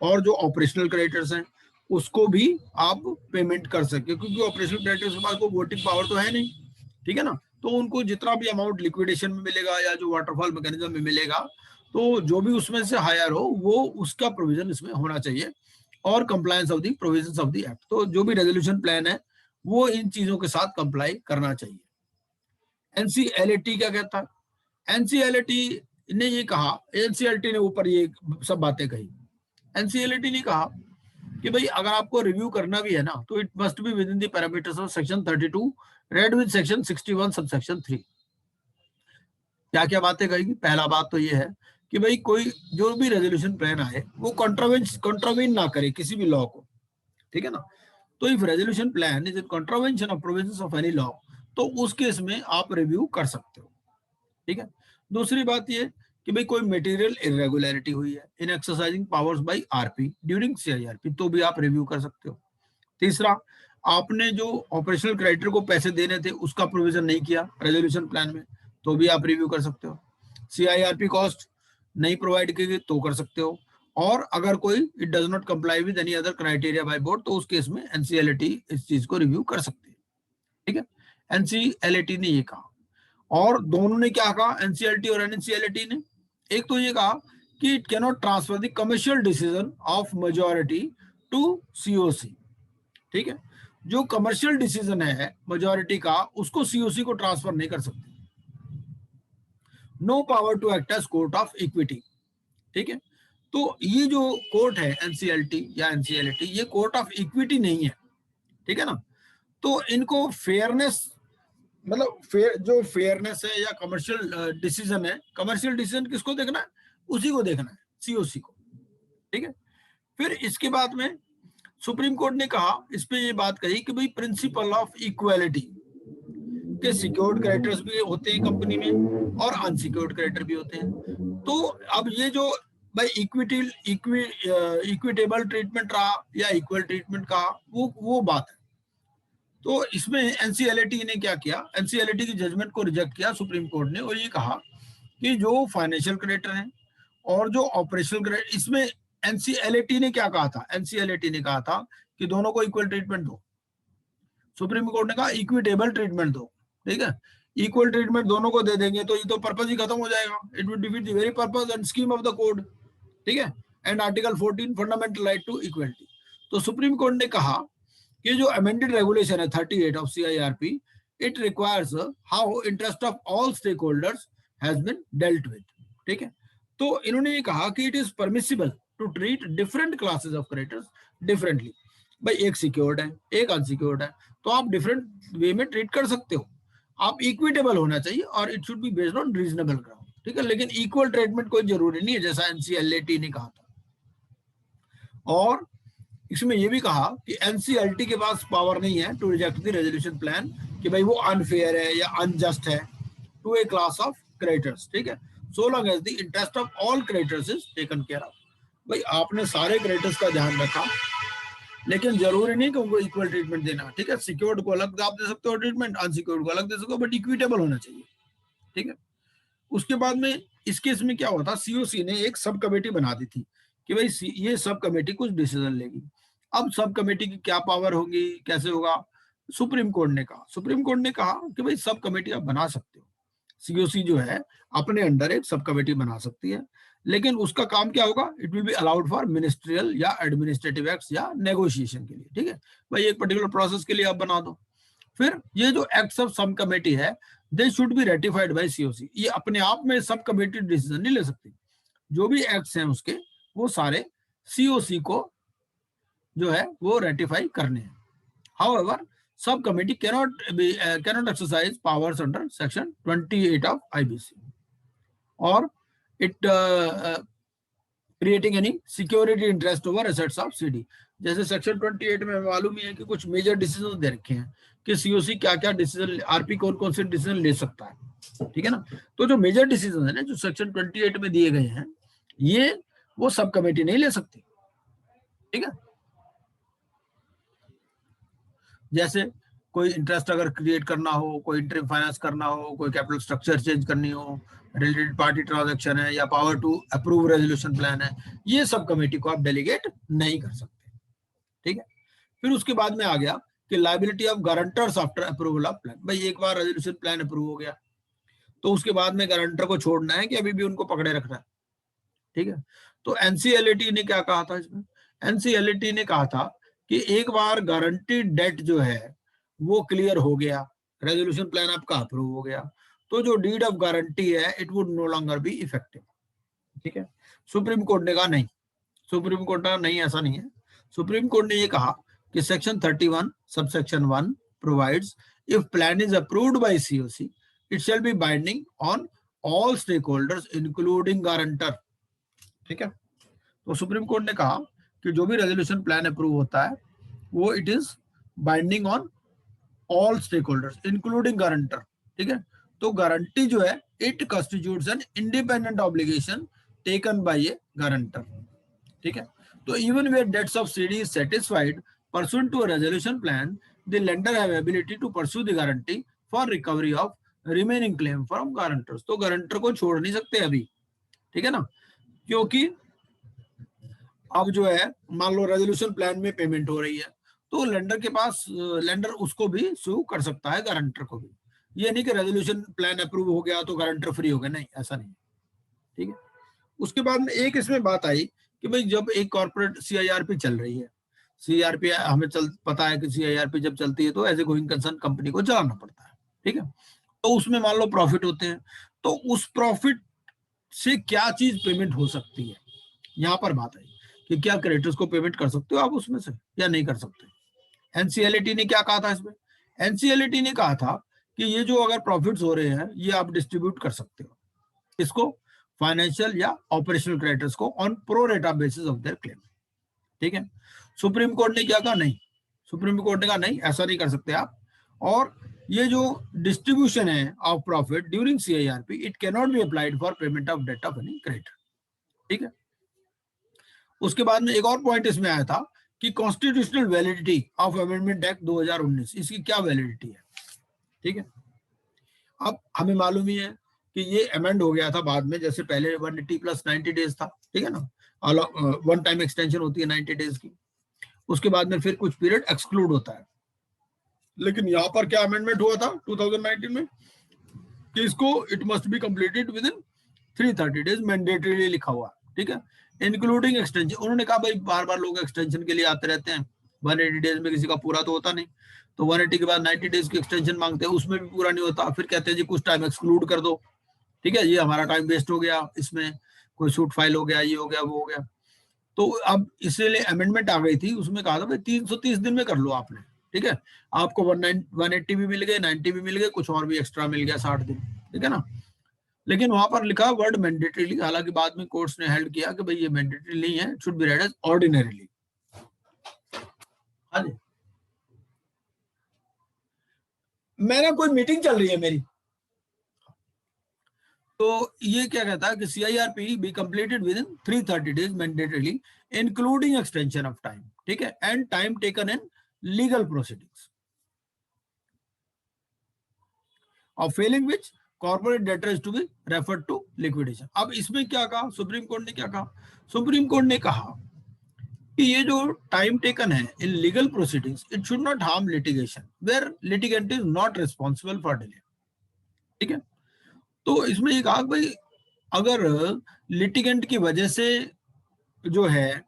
और जो ऑपरेशनल क्रेडिटर्स हैं उसको भी आप पेमेंट कर सके, क्योंकि ऑपरेशनल क्रेडिटर्स के पास कोई वोटिंग पावर तो है नहीं, ठीक है ना। तो उनको जितना भी अमाउंट लिक्विडेशन में मिलेगा या जो वाटरफॉल मैकेनिज्म में मिलेगा, तो जो भी उसमें से हायर हो वो उसका प्रोविजन इसमें होना चाहिए, और compliance of the provisions of the act. तो जो भी रेजोल्यूशन प्लान है वो इन चीजों के साथ कंप्लाई करना चाहिए। एनसीएलटी क्या कहता है, एनसीएलटी ने ये कहा, एनसीएलटी ने ऊपर ये सब बातें कही। एनसीएलटी ने कहा कि भाई अगर आपको रिव्यू करना भी है ना तो it must be with in the parameters of section 32 read with section 61 subsection 3। क्या क्या बातें कहेगी, पहला बात तो ये है कि भाई कोई जो भी रेजोल्यूशन प्लान आए वो कंट्रावेन ना करे किसी भी लॉ को, ठीक है ना। तो if resolution plan is in contravention of provisions of any law, तो उस केस में आप रिव्यू कर सकते हो, ठीक है। दूसरी बात ये कि भाई कोई मटेरियल इरेगुलरिटी हुई है इन exercising powers by RP during CIRP, तो भी आप रिव्यू कर सकते हो। तीसरा, आपने जो ऑपरेशनल क्रेडिटर को पैसे देने थे उसका प्रोविजन नहीं किया रेजोल्यूशन प्लान में, तो भी आप रिव्यू कर सकते हो। सीआईआरपी कॉस्ट नहीं प्रोवाइड की गई तो कर सकते हो। और अगर कोई it does not comply with any other criteria by board, तो उस केस में एनसीएलटी इस चीज को रिव्यू कर सकती है, ठीक है। एनसीएलटी ने ये कहा, और दोनों ने क्या कहा, एनसीएलटी और एनसीएलटी ने, एक तो ये कहा कि it can not transfer the commercial decision of majority to COC, ठीक है। जो कमर्शियल डिसीजन है मेजॉरिटी का उसको सीओसी को ट्रांसफर नहीं कर सकती। No power to act as court of equity, ठीक है। तो ये जो कोर्ट है एनसीएलटी या एनसीएलटी, ये कोर्ट ऑफ इक्विटी नहीं है, ठीक है ना। तो इनको फेयरनेस, मतलब जो फेयरनेस है या कमर्शियल डिसीजन है, कमर्शियल डिसीजन किसको देखना है, उसी को देखना है, सीओसी को, ठीक है। फिर इसके बाद में सुप्रीम कोर्ट ने कहा, इस पे ये बात कही कि भाई प्रिंसिपल ऑफ इक्वालिटी के सिक्योर्ड क्रेडिटर्स भी होते हैं कंपनी में और अनसिक्योर्ड क्रेडिटर भी होते हैं। तो अब ये जो भाई इक्विटेबल ट्रीटमेंट रहा या इक्वल ट्रीटमेंट का वो बात है। तो इसमें एनसीएलटी ने क्या किया, एनसीएलटी की जजमेंट को रिजेक्ट किया सुप्रीम कोर्ट ने, और ये कहा कि जो फाइनेंशियल क्रेडिटर हैं और जो ऑपरेशनल क्रेडिटर, इसमें एनसीएलटी ने क्या कहा था, एनसीएलटी ने कहा था कि दोनों को इक्वल ट्रीटमेंट दो। सुप्रीम कोर्ट ने कहा इक्विटेबल ट्रीटमेंट दो, ठीक है। इक्वल ट्रीटमेंट दोनों को दे देंगे तो ये तो पर्पस ही खत्म हो जाएगा, it will defeat the very purpose and scheme of the code, ठीक है। And article 14 fundamental right to equality. तो सुप्रीम कोर्ट ने कहा कि जो अमेंडेड रेगुलेशन है 38 of CIRP, it requires how interest of all stakeholders has been dealt with. ठीक है, तो इन्होंने ये कहा कि it is permissible to treat different classes of creditors differently. भाई एक सिक्योर्ड है, एक अनसिक्योर्ड है, तो आप डिफरेंट वे में ट्रीट कर सकते हो। आप इक्विटेबल होना चाहिए और it should be based on reasonable ground. ठीक है, लेकिन इक्वल ट्रीटमेंट कोई जरूरी नहीं है, जैसा NCLAT ने कहा था। और इसमें यह भी कहा कि NCLT के पास पावर नहीं है to reject the resolution plan, कि भाई वो अनफेयर है या अनजस्ट है to a class of creditors. ठीक है, so long as the interest of all creditors is taken care of. भाई आपने सारे क्रेडिटर्स का ध्यान रखा, लेकिन जरूरी नहीं कि उनको इक्वल ट्रीटमेंट देना। ठीक है, सिक्योर्ड को अलग आप दे सकते हो ट्रीटमेंट, अनसिक्योर्ड को अलग दे सकते हो, बट इक्विटेबल होना चाहिए। ठीक है, उसके बाद में इस केस में क्या हुआ था, COC ने एक सब कमेटी बना दी थी कि भाई ये सब कमेटी कुछ डिसीजन लेगी। अब सब कमेटी की क्या पावर होगी, कैसे होगा, सुप्रीम कोर्ट ने कहा कि भाई सब कमेटी आप बना सकते हो। COC जो है अपने अंडर एक सब कमेटी बना सकती है, लेकिन उसका काम क्या होगा, it will be allowed for ministerial या एडमिनिस्ट्रेटिव एक्ट्स या नेगोशिएशन के लिए। ठीक है, भाई एक पर्टिकुलर प्रोसेस के लिए आप बना दो। फिर ये जो एक्ट्स ऑफ सब कमेटी है, they should be ratified by COC। ये अपने आप में सब कमेटी डिसीजन नहीं ले सकती, जो भी एक्ट्स हैं उसके वो सारे COC को जो है वो रेटिफाई करने हैं। However sub committee cannot exercise powers under section 28 of IBC or it creating any security interest over assets of CD। जैसे सेक्शन 28 में मालूम ही है कि कुछ मेजर डिसीजन दे रखे हैं कि COC क्या क्या डिसीजन, RP कौन कौन से डिसीजन ले सकता है। ठीक है ना, तो जो मेजर डिसीजन है ना जो सेक्शन 28 में दिए गए हैं, ये वो सब कमेटी नहीं ले सकती। ठीक है, जैसे कोई इंटरेस्ट अगर क्रिएट करना हो, कोई इंटरिम फाइनेंस करना हो, कोई कैपिटल स्ट्रक्चर चेंज करनी हो, रिलेटेड पार्टी ट्रांजैक्शन है या power to approve resolution plan है, ये सब कमेटी को आप डेलीगेट नहीं कर सकते। ठीक है, फिर उसके बाद में आ गया कि liability of guarantors after approval of plan. भाई एक बार रेजोल्यूशन प्लान अप्रूव हो गया तो उसके बाद में गारंटर को छोड़ना है कि अभी भी उनको पकड़े रखना है। ठीक है, तो NCLAT ने क्या कहा था इसमें, NCLAT ने कहा था कि एक बार गारंटीड डेट जो है वो क्लियर हो गया, रेजोल्यूशन प्लान आपका अप्रूव हो गया, तो जो डीड ऑफ गारंटी है it would know longer be effective. ठीक है, सुप्रीम कोर्ट ने कहा नहीं, सुप्रीम कोर्ट ने नहीं, ऐसा नहीं है। सुप्रीम कोर्ट ने ये कहा कि section 31 subsection 1 provides if plan is approved by COC it shall be binding on all stakeholders including guarantor. ठीक है, तो सुप्रीम कोर्ट ने कहा कि जो भी रेजोल्यूशन प्लान अप्रूव होता है वो it is binding on all stakeholders including guarantor. ठीक है, तो गारंटी जो है it constitutes an independent obligation taken by a guarantor. ठीक है, तो even where debts of CD is satisfied pursuant to a resolution plan, the lender have ability to pursue the guarantee for recovery of remaining claim from guarantors। तो guarantor को छोड़ नहीं सकते अभी। ठीक है ना, क्योंकि अब जो है मान लो रेजोल्यूशन प्लान में पेमेंट हो रही है तो लेंडर के पास, लेंडर उसको भी सू कर सकता है, गारंटर को भी। ये नहीं कि रेजोल्यूशन प्लान अप्रूव हो गया तो गारंटर फ्री हो गया, नहीं, ऐसा नहीं। ठीक है, उसके बाद में एक इसमें बात आई कि भाई जब एक कॉर्पोरेट CIRP चल रही है, CIRP हमें पता है कि CIRP जब चलती है तो as a going concern company को चलाना पड़ता है। ठीक है, तो उसमें मान लो प्रॉफिट होते हैं, तो उस प्रॉफिट से क्या चीज पेमेंट हो सकती है, यहाँ पर बात आई कि क्या क्रेडिटर्स को पेमेंट कर सकते हो आप उसमें से या नहीं कर सकते। NCLAT ने क्या कहा था इसमें, NCLAT ने कहा था कि ये जो अगर प्रॉफिट्स हो रहे हैं ये आप डिस्ट्रीब्यूट कर सकते हो इसको फाइनेंशियल या ऑपरेशनल क्रेडिटर्स को ऑन प्रो रेटा बेसिस ऑफ देयर क्लेम। ठीक है, सुप्रीम कोर्ट ने क्या कहा, नहीं, सुप्रीम कोर्ट ने कहा नहीं, ऐसा नहीं कर सकते आप। और ये जो डिस्ट्रीब्यूशन है of profit during CIRP it can not be applied for payment of date of any creditor. ठीक है, उसके बाद में एक और पॉइंट इसमें आया था कि constitutional validity of amendment act 2019, इसकी क्या वैलिडिटी है। ठीक है, अब हमें मालूम ही है कि ये अमेंड हो गया था बाद में, जैसे पहले 180 + 90 डेज था। ठीक है ना, वन टाइम एक्सटेंशन होती है 90 डेज की, उसके बाद में फिर कुछ पीरियड एक्सक्लूड होता है। लेकिन यहाँ पर क्या अमेंडमेंट हुआ था 2019 में कि इसको it must B completed within 330 days mandatorily लिखा हुआ। ठीक है, इंक्लूडिंग एक्सटेंशन। उन्होंने कहा भाई बार बार लोग एक्सटेंशन के लिए आते रहते हैं, 180 डेज में किसी का पूरा तो होता नहीं, तो 180 के बाद 90 डेज की एक्सटेंशन मांगते हैं, उसमें भी पूरा नहीं होता, फिर कहते हैं जी कुछ टाइम एक्सक्लूड कर दो, ठीक है, ये हमारा टाइम वेस्ट हो गया, इसमें कोई सूट फाइल हो गया, ये हो गया, वो हो गया। तो अब इसलिए अमेंडमेंट आ गई थी, उसमें कहा था भाई 330 दिन में कर लो आपने, ठीक है, आपको 180 भी मिल गए, 90 भी मिल गए, कुछ और भी एक्स्ट्रा मिल गया 60 दिन, ठीक है ना। लेकिन वहां पर लिखा वर्ड मैंडेटरीली, हालांकि बाद में कोर्ट्स ने हेल्ड किया कि भाई ये मैंडेटरी नहीं है, should be read as ordinarily. हाँ जी, मेरा कोई मीटिंग चल रही है मेरी, तो ये क्या कहता है कि CIRP be completed within 330 days mandatorily including extension of time, ठीक है, and time taken in legal proceedings of failing which corporate debtor is to be referred to liquidation. अब इसमें क्या कहा सुप्रीम कोर्ट ने, क्या कहा सुप्रीम कोर्ट ने, कहा कि ये जो टाइम टेकन है in legal proceedings, it should not harm litigation where litigant is not responsible for delay, ठीक है। तो इसमें ये कहा भाई अगर लिटिगेंट की वजह से जो है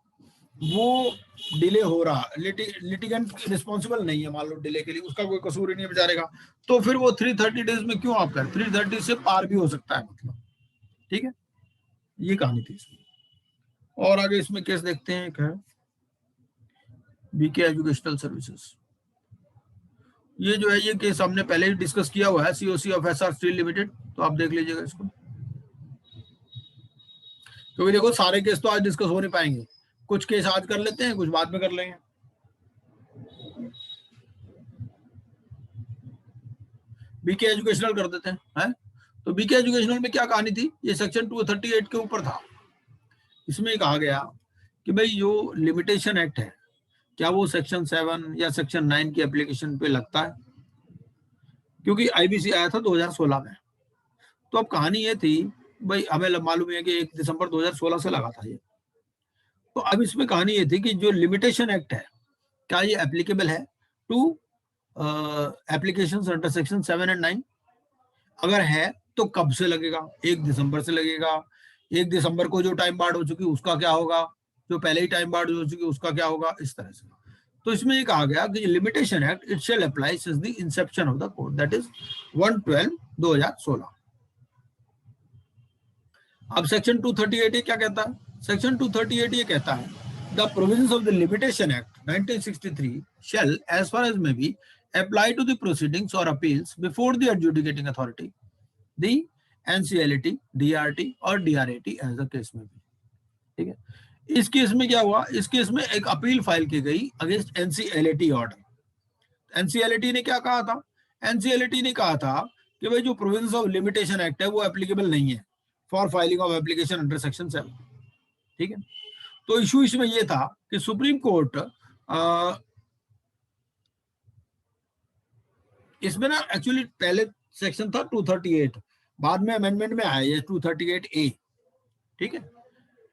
वो डिले हो रहा, लिटिगेंट रिस्पॉन्सिबल नहीं है मान लो डिले के लिए, उसका कोई कसूर ही नहीं बेचारे का, तो फिर वो 330 डेज में क्यों आप करें, 330 से पार भी हो सकता है, मतलब, ठीक है, ये कहानी थी इसमें। और आगे इसमें केस देखते हैं, क्या बीके एजुकेशनल सर्विसेज, ये जो है ये केस हमने पहले ही डिस्कस किया हुआ है, COC of SR steel limited, तो आप देख लीजिएगा इसको, क्योंकि देखो सारे केस तो आज डिस्कस हो नहीं पाएंगे, कुछ केस आज कर लेते हैं, कुछ बाद में कर लेंगे। बीके एजुकेशनल कर देते हैं, तो बीके एजुकेशनल में क्या कहानी थी, ये सेक्शन 238 के ऊपर था। इसमें कहा गया कि भाई जो लिमिटेशन एक्ट है, क्या वो सेक्शन 7 या सेक्शन 9 की एप्लीकेशन पे लगता है, क्योंकि IBC आया था 2016 में। तो अब कहानी ये थी भाई, हमें मालूम है कि 1 दिसंबर 2016 से लगा था ये, तो अब इसमें कहानी ये थी कि जो लिमिटेशन एक्ट है, क्या ये एप्लीकेबल है to applications under section 7 and 9, अगर है तो कब से लगेगा, 1 दिसंबर से लगेगा, 1 दिसंबर को जो टाइम बार्ड हो चुकी उसका क्या होगा, जो पहले ही टाइम बार्ड हो चुकी उसका क्या होगा, इस तरह से। तो इसमें ये कहा गया कि limitation act it shall apply since the Inception of the code, that is 1/12/2016। अब सेक्शन 238 क्या कहता है, सेक्शन 238 ये कहता है the provisions of the limitation act 1963 shall as far as may be apply to the proceedings or appeals before the adjudicating authority, the NCLT, DRT और DRAT as the case may be, ठीक है। इस case में क्या हुआ, इस case में एक अपील फाइल की गई अगेंस्ट NCLT ऑर्डर। NCLT ने क्या कहा था, NCLT ने कहा था कि भाई जो प्रोविजंस ऑफ लिमिटेशन एक्ट है वो एप्लीकेबल नहीं है for filing of application under section 7, ठीक है। तो इशू इसमें यह था कि सुप्रीम कोर्ट इसमें ना एक्चुअली पहले सेक्शन था 238, बाद में अमेंडमेंट में आया ये 238A, ठीक है।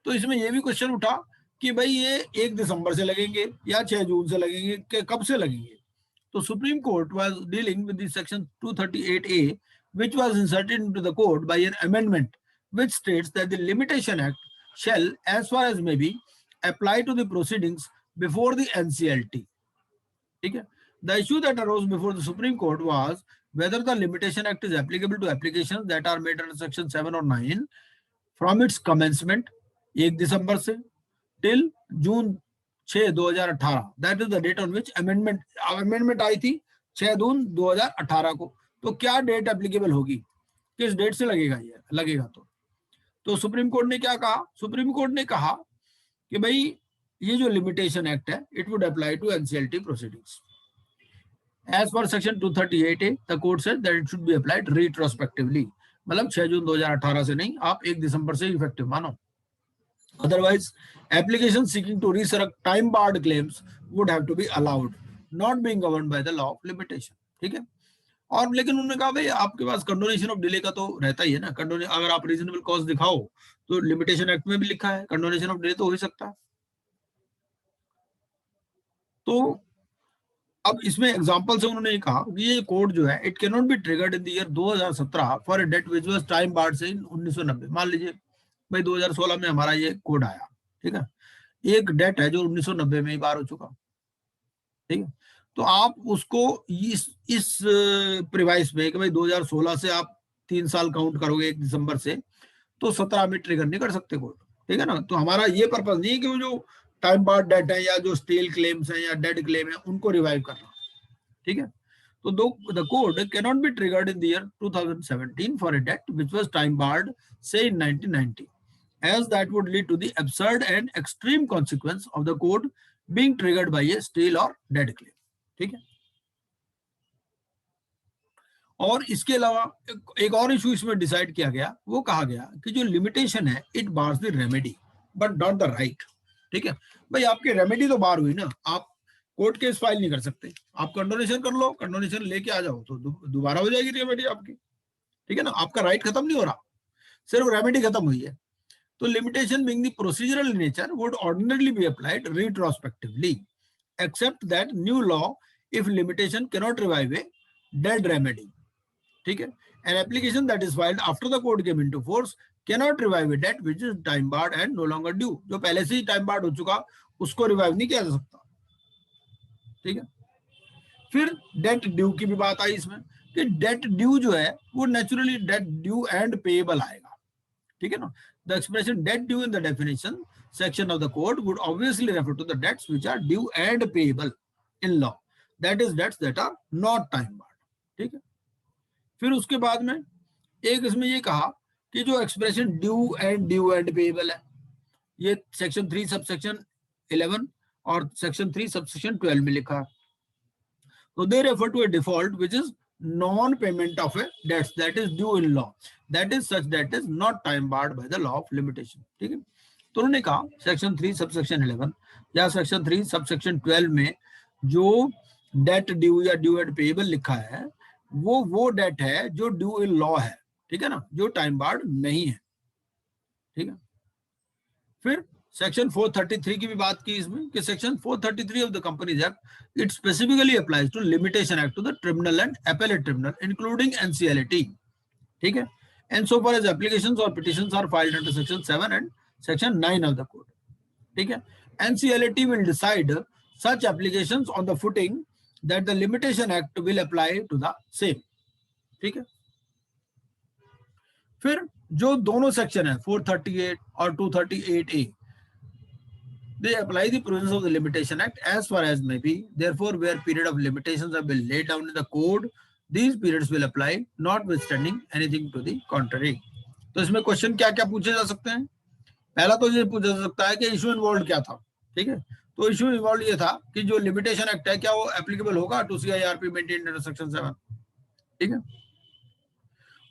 तो इसमें यह भी क्वेश्चन उठा कि भाई ये 1 दिसंबर से लगेंगे या 6 जून से लगेंगे, कि कब से लगेंगे। तो supreme court was dealing with the section 238A which was inserted into the code by an amendment which states that the limitation act shall as far as may be apply to the proceedings before the NCLT, ठीक है। The issue that arose before the Supreme Court was whether the limitation act is applicable to applications that are made under section 7 or 9 from its commencement 1 दिसंबर से till June 6, 2018, that is the date on which amendment आई थी 6 जून 2018 को। तो क्या date applicable होगी, किस date से लगेगा ये लगेगा। तो सुप्रीम कोर्ट ने क्या कहा, सुप्रीम कोर्ट ने कहा कि भाई ये जो लिमिटेशन एक्ट है it would apply to NCLT proceedings as per section 238A, the court said that it should be applied retrospectively, मतलब 6 जून 2018 से नहीं, आप 1 दिसंबर से इफेक्टिव मानो। Otherwise application seeking to resurrect time barred claims would have to be allowed, not being governed by the law of limitation, ठीक है। और लेकिन उन्होंने कहा भाई आपके पास कंडोनेशन ऑफ डिले का तो रहता ही है ना, अगर आप रीजनेबल कॉज दिखाओ तो लिमिटेशन एक्ट में भी लिखा है कंडोनेशन ऑफ डिले तो हो ही सकता है। तो अब इसमें एग्जांपल से उन्होंने कहा कि ये कोड जो है it can not be triggered in the year 2017 for a debt which was time barred से इन 1990। मान लीजिए भाई 2016 में हमारा ये कोड आया, ठीक है, एक डेट है जो 1990 में ही पार हो चुका, ठीक है, तो आप उसको इस प्रिवाइस में कि भाई 2016 से आप 3 साल काउंट करोगे 1 दिसंबर से, तो 17 में ट्रिगर नहीं कर सकते कोड, ठीक है ना। तो हमारा ये पर्पस नहीं है कि वो जो टाइम बार्ड डेट है या जो स्टील क्लेम्स है या डेड क्लेम है उनको रिवाइव करना, ठीक है। तो the code cannot be triggered in the year 2017 for a debt which was time barred, say in 1990, as that would lead to the absurd and extreme consequence of the code being triggered by a stale or dead claim, ठीक है। और इसके अलावा एक और issue इसमें decide किया गया, वो कहा गया कि जो लिमिटेशन है it bars the remedy but not the right, ठीक है। भाई आपकी रेमेडी तो बार हुई ना, आप कोर्ट केस फाइल नहीं कर सकते, आप कंडोनेशन कर लो, कंडोनेशन लेके आ जाओ तो दोबारा हो जाएगी रेमेडी आपकी, ठीक है ना, आपका राइट खत्म नहीं हो रहा, सिर्फ रेमेडी खत्म हुई है। तो limitation being the procedural nature would ordinarily be applied retrospectively except that new law if limitation cannot revive a dead remedy, ठीक है। An application that is filed after the code came into force cannot revive a debt which is time barred and no longer due, जो पहले से ही time barred हो चुका उसको revive नहीं किया जा सकता, ठीक है। फिर डेट ड्यू की भी बात आई इसमें कि डेट ड्यू जो है वो naturally debt due and payable आएगा, ठीक है ना। The expression debt due in the definition section of the code would obviously refer to the debts which are due and payable in law, that is debts that are not time barred, ठीक है। फिर उसके बाद में एक इसमें ये कहा कि जो एक्सप्रेशन ड्यू एंड पेएबल है ये सेक्शन 3 सबसेक्शन 11 और सेक्शन 3 सबसेक्शन 12 में लिखा है, तो they refer to a default which is non-payment of a debts that is due in law, that is such debt is not time barred by the law of limitation, ठीक है। तो उन्होंने कहा section 3 subsection 11 या section 3 subsection 12 में जो date due या due and payable लिखा है वो डेट है जो ड्यू इन लॉ है, ठीक है ना, जो टाइम बार्ड नहीं है, ठीक है। फिर सेक्शन 433 की भी बात की इसमें कि section 433 of the companies act it specifically applies to limitation act to the tribunal and appellate tribunal including NCLT, ठीक है, and so far as applications or petitions are filed under section 7 and section 9 of the code, ठीक है। NCLT will decide such applications on the footing that the limitation act will apply to the same, ठीक है। फिर जो दोनों section है 438 और 238A, they apply the provisions of the limitation act as far as may be, therefore where period of limitations have been laid down in the code these periods will apply notwithstanding anything to the contrary। तो इसमें question क्या क्या पूछे जा सकते हैं, पहला तो ये पूछा जा सकता है कि इशू इन्वॉल्व क्या था, ठीक है। तो इशू इन्वॉल्व ये था कि जो लिमिटेशन एक्ट है क्या वो एप्लीकेबल होगा to CIRP maintained under section 7, ठीक है,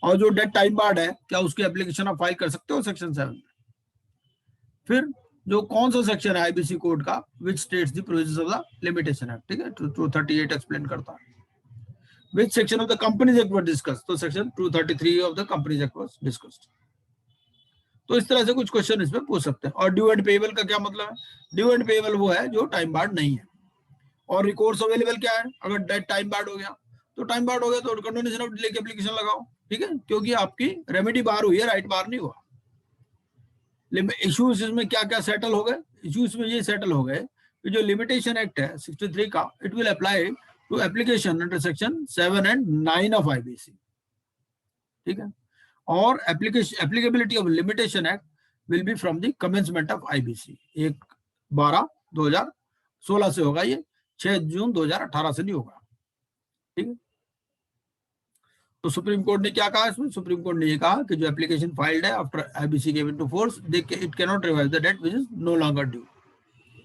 और जो डेट टाइम बार्ड है क्या उसकी एप्लीकेशन आप फाइल कर सकते हो सेक्शन 7 में। फिर जो कौन सा सेक्शन है आईबीसी कोड का which states the provisions of the limitation act, ठीक है, 238 एक्सप्लेन करता है। Which section of the companies act was discussed, तो section 233 of the companies act was discussed. तो इस तरह से कुछ क्वेश्चन इसमें पूछ सकते हैं। और ड्यू एंड पेएबल का क्या मतलब है, ड्यू एंड पेएबल वो है जो टाइम बार्ड नहीं है, और रिकोर्स अवेलेबल क्या है, अगर डेट टाइम बार्ड हो गया तो टाइम बार्ड हो गया तो कंडोनेशन ऑफ डिले की एप्लीकेशन लगाओ, ठीक है, क्योंकि आपकी रेमेडी बार हुई है, राइट बार नहीं हुआ। इश्यूज इसमें क्या क्या सेटल हो गए, इश्यूज में ये सेटल हो गए कि जो लिमिटेशन एक्ट है 63 का it will apply to application under section 7 and 9 of IBC, ठीक है, और applicability of limitation act will be from the commencement of IBC 1/12/2016 से होगा, ये 6 जून 2018 से नहीं होगा, ठीक है। तो सुप्रीम कोर्ट ने क्या कहा इसमें, सुप्रीम कोर्ट ने ये कहा कि जो एप्लीकेशन फाइल्ड है after IBC came into force it can not revive the debt which is no longer due,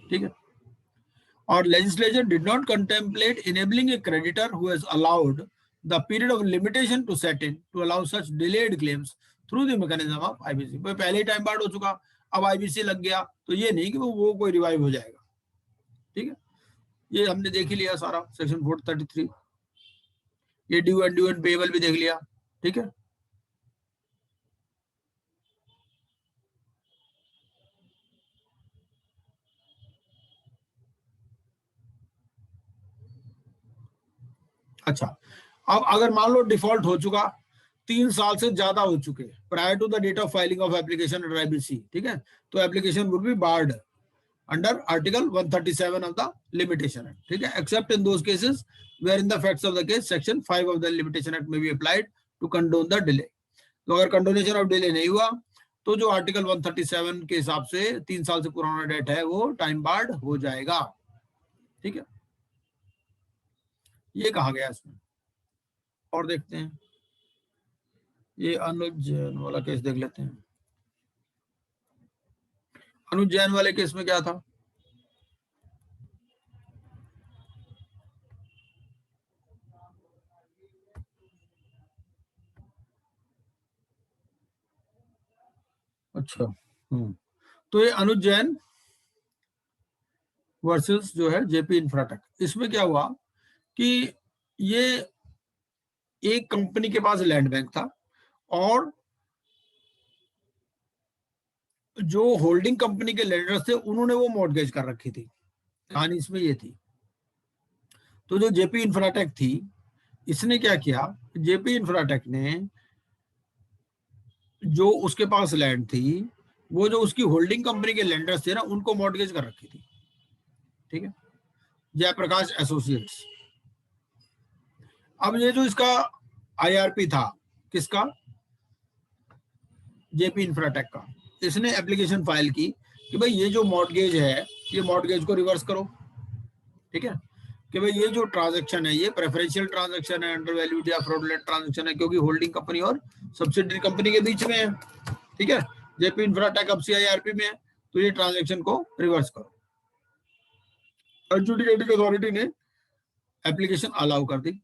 ठीक है। और legislature did not contemplate enabling a creditor who has allowed the period of limitation to set in to allow such delayed claims through the mechanism of IBC. पहले ही time barred हो चुका, अब IBC लग गया तो ये नहीं कि वो कोई रिवाइव हो जाएगा, ठीक है। ये हमने देख ही लिया सारा सेक्शन 433, ये ड्यू एंड पेएबल भी देख लिया, ठीक है। अच्छा, अब अगर मान लो डिफॉल्ट हो चुका 3 साल से ज्यादा हो चुके prior to the date of filing of application under IBC, ठीक है, तो application would be barred under article 137 of the limitation act, ठीक है, except in those cases where in the facts of the case section 5 of the limitation act may be applied to condone the delay. तो अगर condonation of delay नहीं हुआ तो जो article 137 के हिसाब से 3 साल से पुराना डेट है वो टाइम बार्ड हो जाएगा, ठीक है, ये कहा गया इसमें। और देखते हैं ये अनुज जैन वाला केस देख लेते हैं। अनुज जैन वाले केस में क्या था? अच्छा, तो ये अनुज जैन वर्सेस जो है जेपी इंफ्राटेक, इसमें क्या हुआ कि ये एक कंपनी के पास लैंड बैंक था और जो होल्डिंग कंपनी के लेंडर्स थे उन्होंने वो मॉर्गेज कर रखी थी। कहानी इसमें ये थी। तो जो जेपी इंफ्राटेक थी इसने क्या किया, जेपी इंफ्राटेक ने जो उसके पास लैंड थी वो जो उसकी होल्डिंग कंपनी के लेंडर्स थे ना उनको मॉर्गेज कर रखी थी, ठीक है, जयप्रकाश एसोसिएट्स। अब ये जो इसका आईआरपी था किसका, जेपी इंफ्राटेक का, इसने एप्लीकेशन फाइल की कि भाई ये जो मॉर्गेज है ये मॉर्गेज को रिवर्स करो, ठीक है, कि भाई ये जो ट्रांजैक्शन है ये प्रेफरेंशियल ट्रांजैक्शन है, अंडरवैल्यूड या फ्रॉडलेंट ट्रांजैक्शन है क्योंकि होल्डिंग कंपनी और सब्सिडियरी कंपनी के बीच में है, ठीक है, जेपी इंफ्राटेक अब सीआईआरपी में है, तो ये ट्रांजैक्शन को रिवर्स करो। एडजुडिकेटिंग अथॉरिटी ने एप्लीकेशन अलाउ कर दी।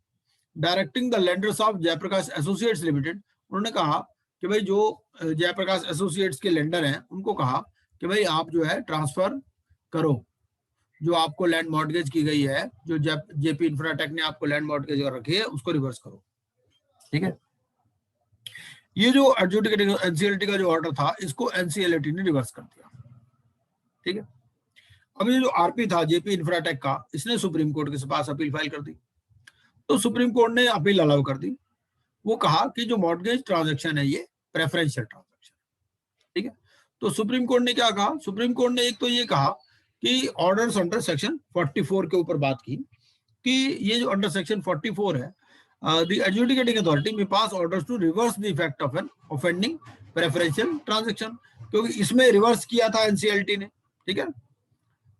Directing the lenders of Jaiprakash Associates Limited, उन्होंने कहा कि भाई जो जयप्रकाश एसोसिएट्स के लेंडर हैं उनको कहा कि भाई आप जो है ट्रांसफर करो, जो आपको लैंड मॉर्गेज की गई है, जो जेपी इंफ्राटेक ने आपको लैंड मॉर्गेज कर रखी है उसको रिवर्स करो, ठीक है। ये जो एडजुडिकेटिंग एनसीएलटी का जो ऑर्डर था इसको एनसीएलटी ने रिवर्स कर दिया, ठीक है। अब ये जो आरपी था जेपी इंफ्राटेक का, इसने सुप्रीम कोर्ट के पास अपील फाइल कर दी, तो सुप्रीम कोर्ट ने अपील अलाउ कर दी। वो कहा कि जो मॉर्गेज ट्रांजैक्शन है ये प्रेफरेंशियल ट्रांजैक्शन, ठीक है। तो सुप्रीम कोर्ट ने क्या कहा, सुप्रीम कोर्ट ने एक तो ये कहा कि ऑर्डर्स अंडर सेक्शन 44 के ऊपर बात की कि ये जो अंडर सेक्शन 44 है, the adjudicating authority may pass orders to reverse the effect of an offending preferential transaction, क्योंकि इसमें रिवर्स किया था एनसीएलटी ने, ठीक है।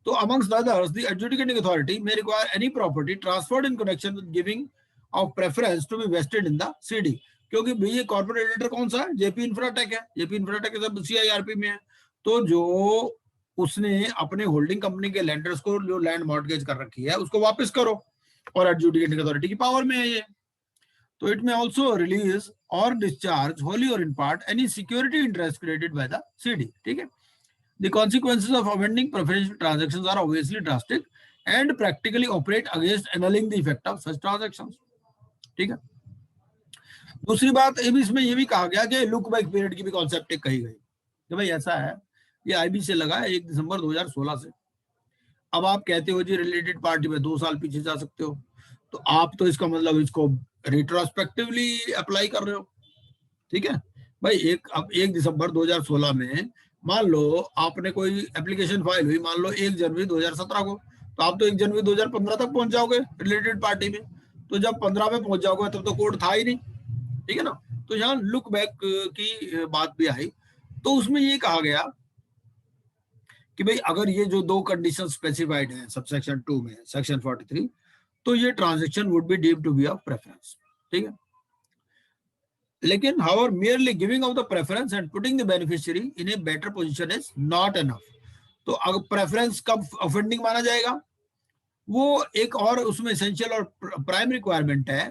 तो amongst others, the adjudicating authority may require any property transferred in connection with giving of preference to be vested in the CD, क्योंकि भाई ये कॉर्पोरेट एडिटर कौन सा है, जेपी इंफ्राटेक है, जेपी इंफ्राटेक सब सीआईआरपी में है, तो जो उसने अपने होल्डिंग कंपनी के लैंडर्स को जो लैंड मॉर्गेज कर रखी है उसको वापस करो, और एडजुडिकेटिंग अथॉरिटी की पावर में है ये। तो इट में ऑल्सो रिलीज और डिस्चार्ज होली और in part any security interest created by the CD, ठीक है। The consequences of amending preferential transactions are obviously drastic and practically operate against annulling the effect of such transactions, ठीक है। दूसरी बात इसमें ये भी कहा गया कि लुक बैक पीरियड की भी कॉन्सेप्ट कही गई कि भाई ऐसा है, ये आईबी से लगा है 1 दिसंबर 2016 से। अब आप कहते हो जी रिलेटेड पार्टी में 2 साल पीछे जा सकते हो, तो आप तो इसका मतलब इसको रिट्रोस्पेक्टिवली अप्लाई कर रहे हो, ठीक है भाई। अब 1 दिसंबर 2016 में मान लो आपने कोई एप्लीकेशन फाइल हुई, मान लो 1 जनवरी 2017 को, तो आप तो 1 जनवरी 2015 तक पहुंच जाओगे रिलेटेड पार्टी में, तो जब 15 में पहुंच जाओगे तब तो कोड था ही नहीं, ठीक है ना। तो यहाँ लुक बैक की बात भी आई, तो उसमें ये कहा गया कि भाई अगर ये जो 2 कंडीशन स्पेसिफाइड है सबसेक्शन 2 में सेक्शन 43, तो ये transaction would be deemed to be of preference, ठीक है। लेकिन however merely giving of the preference and putting the beneficiary in a better position is not enough। तो अगर प्रेफरेंस कब ऑफेंडिंग माना जाएगा, वो एक और उसमें एसेंशियल और प्राइम रिक्वायरमेंट है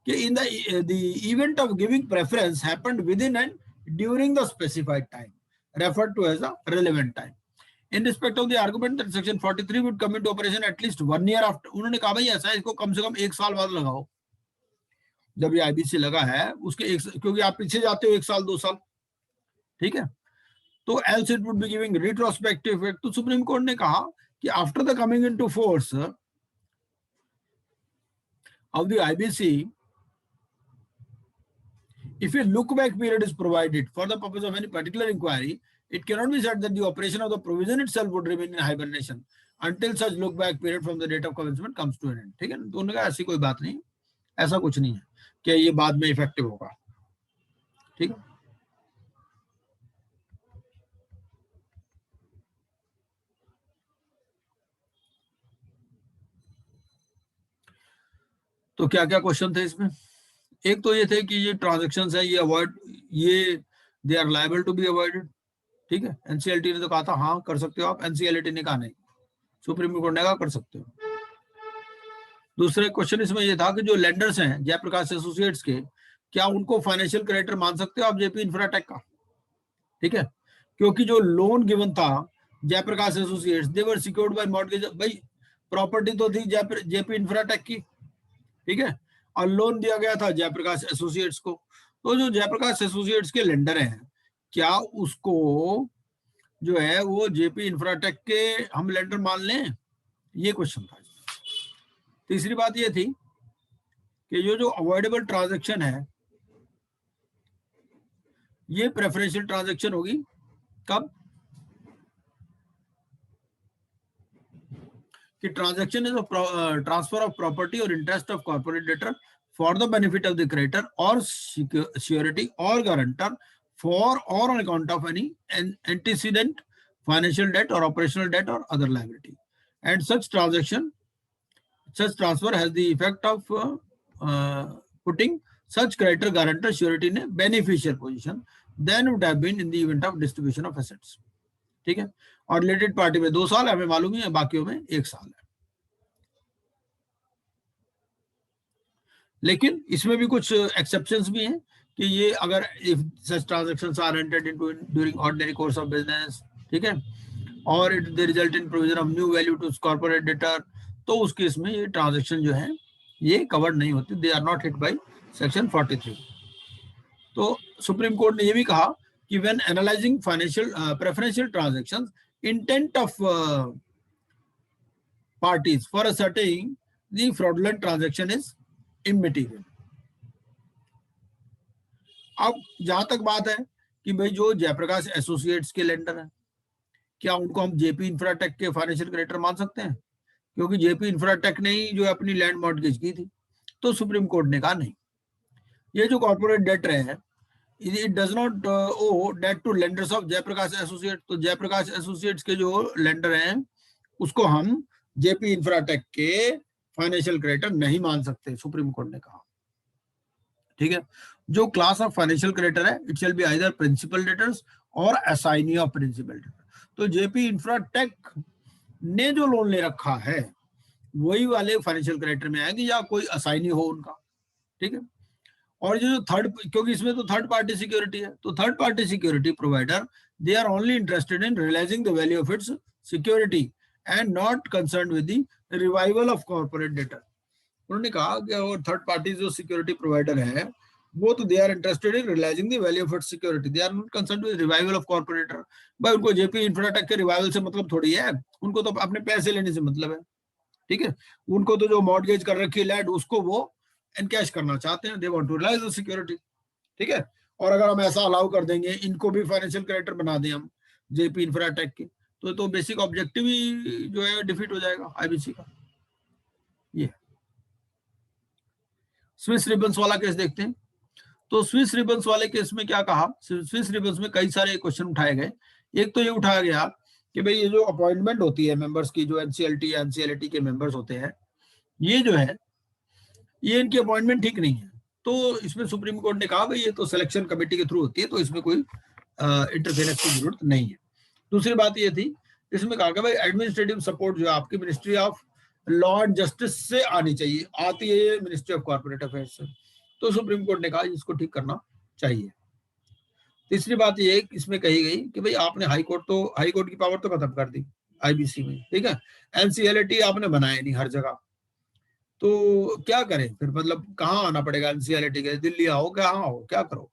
कि in the event of giving preference happened within and during the specified time referred to as the relevant time in respect of the argument that section 43 would come into operation at least 1 year after. उन्होंने कहा भाई ऐसा है, इसको कम से कम 1 साल बाद लगाओ, जब ये आईबीसी लगा है उसके क्योंकि आप पीछे जाते हो 1 साल 2 साल, ठीक है। तो else it would be giving retrospective effect. तो सुप्रीम कोर्ट ने कहा कि after the coming into force of the IBC if a look back period is provided for the purpose of any particular inquiry, it cannot be said that the operation of the provision itself would remain in hibernation until such look back period from the date of commencement comes to an end. ठीक है, तो उन्होंने कहा ऐसी कोई बात नहीं, ऐसा कुछ नहीं है कि ये बाद में इफेक्टिव होगा. ठीक है, तो क्या क्या क्वेश्चन थे इसमें. एक तो ये थे कि ये ट्रांजैक्शंस है, ये अवॉइड, ये they are liable to be avoided. ठीक है, एनसीएलटी ने तो कहा था हाँ कर सकते हो आप, एनसीएलटी ने कहा नहीं, सुप्रीम कोर्ट ने कहा कर सकते हो. दूसरे क्वेश्चन इसमें ये था कि जो लेंडर्स हैं जयप्रकाश एसोसिएट्स के, क्या उनको फाइनेंशियल क्रेडिटर मान सकते हो आप जेपी इंफ्राटेक का. ठीक है, क्योंकि जो लोन गिवन था Jaiprakash Associates, they were secured by mortgage. भाई प्रॉपर्टी तो थी जेपी इंफ्राटेक की. ठीक है, और लोन दिया गया था जयप्रकाश एसोसिएट्स को. तो जो जयप्रकाश एसोसिएट्स के लेंडर हैं, क्या उसको जो है वो जेपी इंफ्राटेक के हम लेंडर मान लें, ये क्वेश्चन था. तीसरी बात ये थी कि जो अवॉइडेबल ट्रांजैक्शन है, ये प्रेफरेंशियल ट्रांजैक्शन होगी कब, कि transaction is transfer of property or interest of corporate debtor for the benefit of the creditor or security or guarantor for or on account of any antecedent financial debt or operational debt or other liability, and such transfer has the effect of putting such creditor, guarantor, surety in a beneficial position than would have been in the event of distribution of assets. ठीक है, और related party में 2 साल हमें मालूम ही है, बाकियों में 1 साल है. लेकिन इसमें भी कुछ एक्सेप्शंस भी हैं कि ये अगर if such transactions are entered into during ordinary course of business, ठीक है, और it they result in provision of new value to corporate debtor, तो उस केस में ये ट्रांजैक्शन जो है ये कवर नहीं होती, they are not hit by section 43. तो सुप्रीम कोर्ट ने ये भी कहा कि when analysing financial preferential transactions, intent of parties for ascertaining the fraudulent transaction is immaterial. अब जहां तक बात है कि भाई जो जयप्रकाश एसोसिएट्स के लेंडर हैं, क्या उनको हम जेपी इंफ्राटेक के फाइनेंशियल क्रेडिटर मान सकते हैं, क्योंकि जेपी इंफ्राटेक ने ही जो अपनी लैंड मॉर्गेज की थी. तो सुप्रीम कोर्ट ने कहा नहीं, ये जो कॉर्पोरेट डेटर है, it does not owe debt to lenders of Jaiprakash Associate. तो जयप्रकाश एसोसिएट्स के जो लेंडर हैं उसको हम जेपी इंफ्राटेक के फाइनेंशियल क्रेडिटर नहीं मान सकते, सुप्रीम कोर्ट ने कहा. ठीक है, जो क्लास ऑफ फाइनेंशियल क्रेडिटर है, it shall be either principal debtors और असाइनी ऑफ प्रिंसिपल डेटर. तो जेपी इंफ्राटेक ने जो लोन ले रखा है वही वाले फाइनेंशियल क्रेडिटर में आएंगे, या कोई असाइनी हो उनका. ठीक है, और जो थर्ड, क्योंकि इसमें तो थर्ड पार्टी सिक्योरिटी है, तो third party security provider, they are only interested in realising the value of its security and not concerned with the revival of corporate debtor. उन्होंने कहा कि और थर्ड पार्टी जो सिक्योरिटी प्रोवाइडर है वो तो they are interested in realising the value of its security, they are not concerned with revival of corporate debtor. भाई उनको जेपी इंफ्राटेक के रिवाइवल से मतलब थोड़ी है, उनको तो अपने पैसे लेने से मतलब है. ठीक है, उनको तो जो मॉर्गेज कर रखी है लैंड, उसको वो एनकैश करना चाहते हैं, they want to realise the security. ठीक है, और अगर हम ऐसा अलाउ कर देंगे, इनको भी फाइनेंशियल क्रेडिटर बना दें हम जेपी इंफ्राटेक के, तो बेसिक ऑब्जेक्टिव ही जो है डिफीट हो जाएगा आईबीसी का. ये स्विस रिबन्स वाला केस देखते हैं. तो स्विस रिबन्स वाले केस में क्या कहा, स्विस रिबन्स में कई सारे क्वेश्चन उठाए गए. एक तो ये उठाया गया कि भाई ये जो अपॉइंटमेंट होती है मेंबर्स की, जो एनसीएलटी या एनसीएलटी के मेंबर्स होते हैं, ये जो है ये इनकी अपॉइंटमेंट ठीक नहीं है. तो इसमें सुप्रीम कोर्ट ने कहा भाई ये तो सिलेक्शन कमेटी के थ्रू होती है, तो इसमें कोई इंटरफेरेंस की जरूरत नहीं है. दूसरी बात ये थी, इसमें कहा कि भाई एडमिनिस्ट्रेटिव सपोर्ट जो आपकी ministry of law and justice से आनी चाहिए, आती है मिनिस्ट्री ऑफ कॉर्पोरेट अफेयर्स से. तो सुप्रीम कोर्ट ने कहा इसको ठीक करना चाहिए. तीसरी बात ये इसमें कही गई कि भाई आपने हाई कोर्ट की पावर तो खत्म कर दी आईबीसी में. ठीक है, एनसीएलटी आपने बनाया नहीं हर जगह, तो क्या करें फिर, मतलब कहाँ आना पड़ेगा एनसीएलटी के, दिल्ली आओ, कहाँ आओ, क्या करो.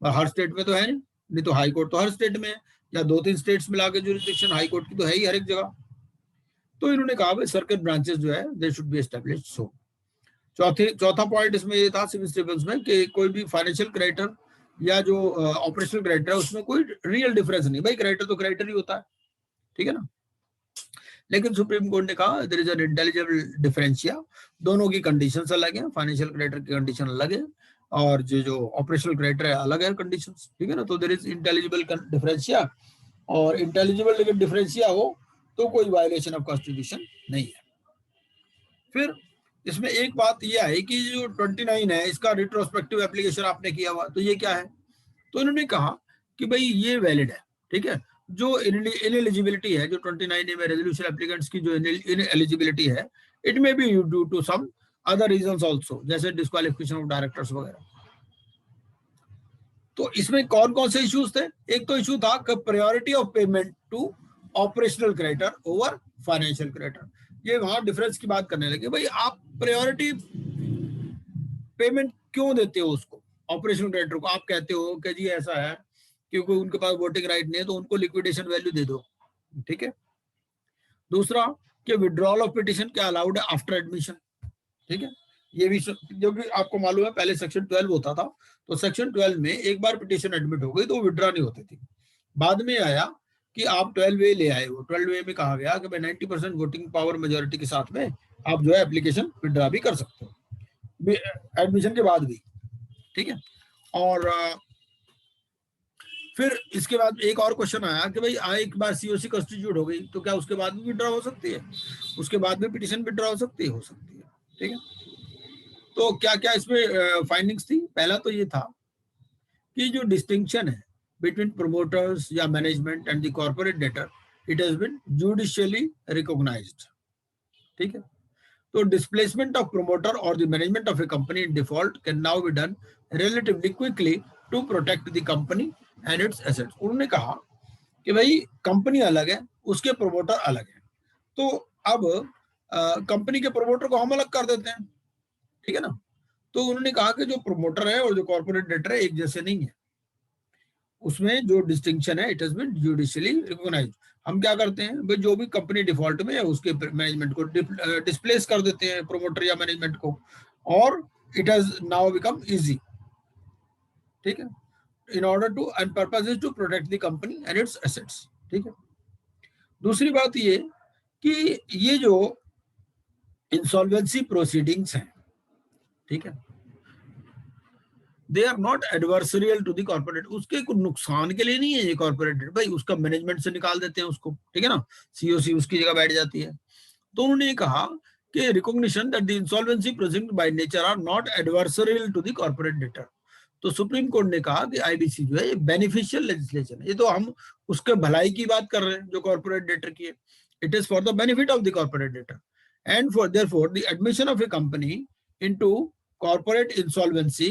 हर स्टेट में तो है नहीं, तो हाई कोर्ट तो हर स्टेट में है, या 2-3 स्टेट्स मिला के जुरिस्डिक्शन हाई कोर्ट की तो है ही हर एक जगह. तो इन्होंने कहा भाई सर्किट ब्रांचेस जो है दे शुड बी एस्टैब्लिश्ड. सो चौथा पॉइंट इसमें ये था सिविल रिबन्स में कि कोई भी फाइनेंशियल क्रेडिटर या जो ऑपरेशनल क्रेडिटर है उसमें कोई रियल डिफरेंस नहीं, भाई क्रेडिटर तो क्रेडिटर ही होता है, ठीक है ना। लेकिन सुप्रीम कोर्ट ने कहा there is an intelligible differentia, दोनों की कंडीशंस अलग हैं, फाइनेंशियल क्रेडिटर की कंडीशन अलग है और जो ऑपरेशनल क्रेडिटर है अलग है कंडीशंस, ठीक है ना। तो देयर इज इंटेलिजिबल डिफरेंशिया, और इंटेलिजिबल डिफरेंशिया हो तो कोई वायलेशन ऑफ कॉन्स्टिट्यूशन नहीं है। फिर इसमें एक बात यह है कि जो 29 है इसका रिट्रोस्पेक्टिव एप्लीकेशन आपने किया हुआ, तो ये क्या है, तो इन्होंने कहा कि भाई ये वैलिड है, ठीक है। जो इनएलिजिबिलिटी है जो 29 में रेजोल्यूशन एप्लीकेंट्स की जो इनएलिजिबिलिटी है, it may be due to some other reasons also, जैसे डिस्क्वालिफिकेशन ऑफ डायरेक्टर्स वगैरह। तो इसमें कौन कौन से इश्यूज थे, एक तो इशू था priority of payment to operational creditor over financial creditor. ये वहां डिफरेंस की बात करने लगे, भाई आप प्रायोरिटी पेमेंट क्यों देते हो उसको, ऑपरेशनल क्रेडिटर को। आप कहते हो कि जी ऐसा है क्योंकि उनके पास वोटिंग राइट नहीं है तो उनको लिक्विडेशन वैल्यू दे दो, ठीक है। दूसरा कि विड्रॉल ऑफ पिटिशन क्या अलाउड है आफ्टर एडमिशन, ठीक है। ये भी जो कि आपको मालूम है पहले सेक्शन 12 होता था, तो सेक्शन 12 में एक बार पिटिशन एडमिट हो गई तो विड्रॉ नहीं होती थी। बाद में आया कि आप 12A ले आए हो, 12A में कहा गया कि भाई 90% वोटिंग पावर मेजोरिटी के साथ में आप जो है एप्लीकेशन विड्रॉ भी कर सकते हो एडमिशन के बाद भी, ठीक है। और फिर इसके बाद एक और क्वेश्चन आया कि भाई एक बार सीओसी कॉन्स्टिट्यूट हो गई तो क्या उसके बाद भी विड्रॉ हो सकती है, उसके बाद भी पिटिशन विड्रॉ हो सकती है, ठीक है। तो क्या क्या इसमें फाइंडिंग्स थी, पहला तो ये था कि जो डिस्टिंक्शन है बिटवीन प्रोमोटर्स या management and the corporate debtor, it has been judicially recognised, ठीक है। तो डिस्प्लेसमेंट ऑफ प्रोमोटर और the management of a company in default can now be done relatively quickly to protect the company and its assets. उन्होंने कहा कि भाई company अलग है, उसके प्रोमोटर अलग है, तो अब कंपनी के प्रोमोटर को हम अलग कर देते हैं, ठीक है ना। तो उन्होंने कहा कि जो प्रोमोटर है और जो कॉर्पोरेट डेटर है एक जैसे नहीं है, उसमें जो डिस्टिंक्शन है it has been judicially recognised. हम क्या करते हैं भाई, जो भी कंपनी डिफॉल्ट में है उसके मैनेजमेंट को डिस्प्लेस कर देते हैं, प्रोमोटर या मैनेजमेंट को, और it has now become easy, ठीक है, in order to and purpose is to protect the company and its assets, ठीक है। दूसरी बात ये कि ये जो इंसॉल्वेंसी प्रोसीडिंग्स हैं, ठीक है, they are not adversarial to the corporate, उसके कुछ नुकसान के लिए नहीं है ये कॉर्पोरेट, भाई उसका मैनेजमेंट से निकाल देते हैं उसको, ठीक है ना, सीओसी उसकी जगह बैठ जाती है। तो उन्होंने कहा कि recognition that the insolvency proceeding by nature are not adversarial to the corporate debtor. तो सुप्रीम कोर्ट ने कहा कि आईबीसी जो है ये बेनिफिशियल लेजिस्लेशन है, ये तो हम उसके भलाई की बात कर रहे हैं जो कॉर्पोरेट डेटर की है, it is for the benefit of the corporate debtor and for therefore the admission of a company into corporate insolvency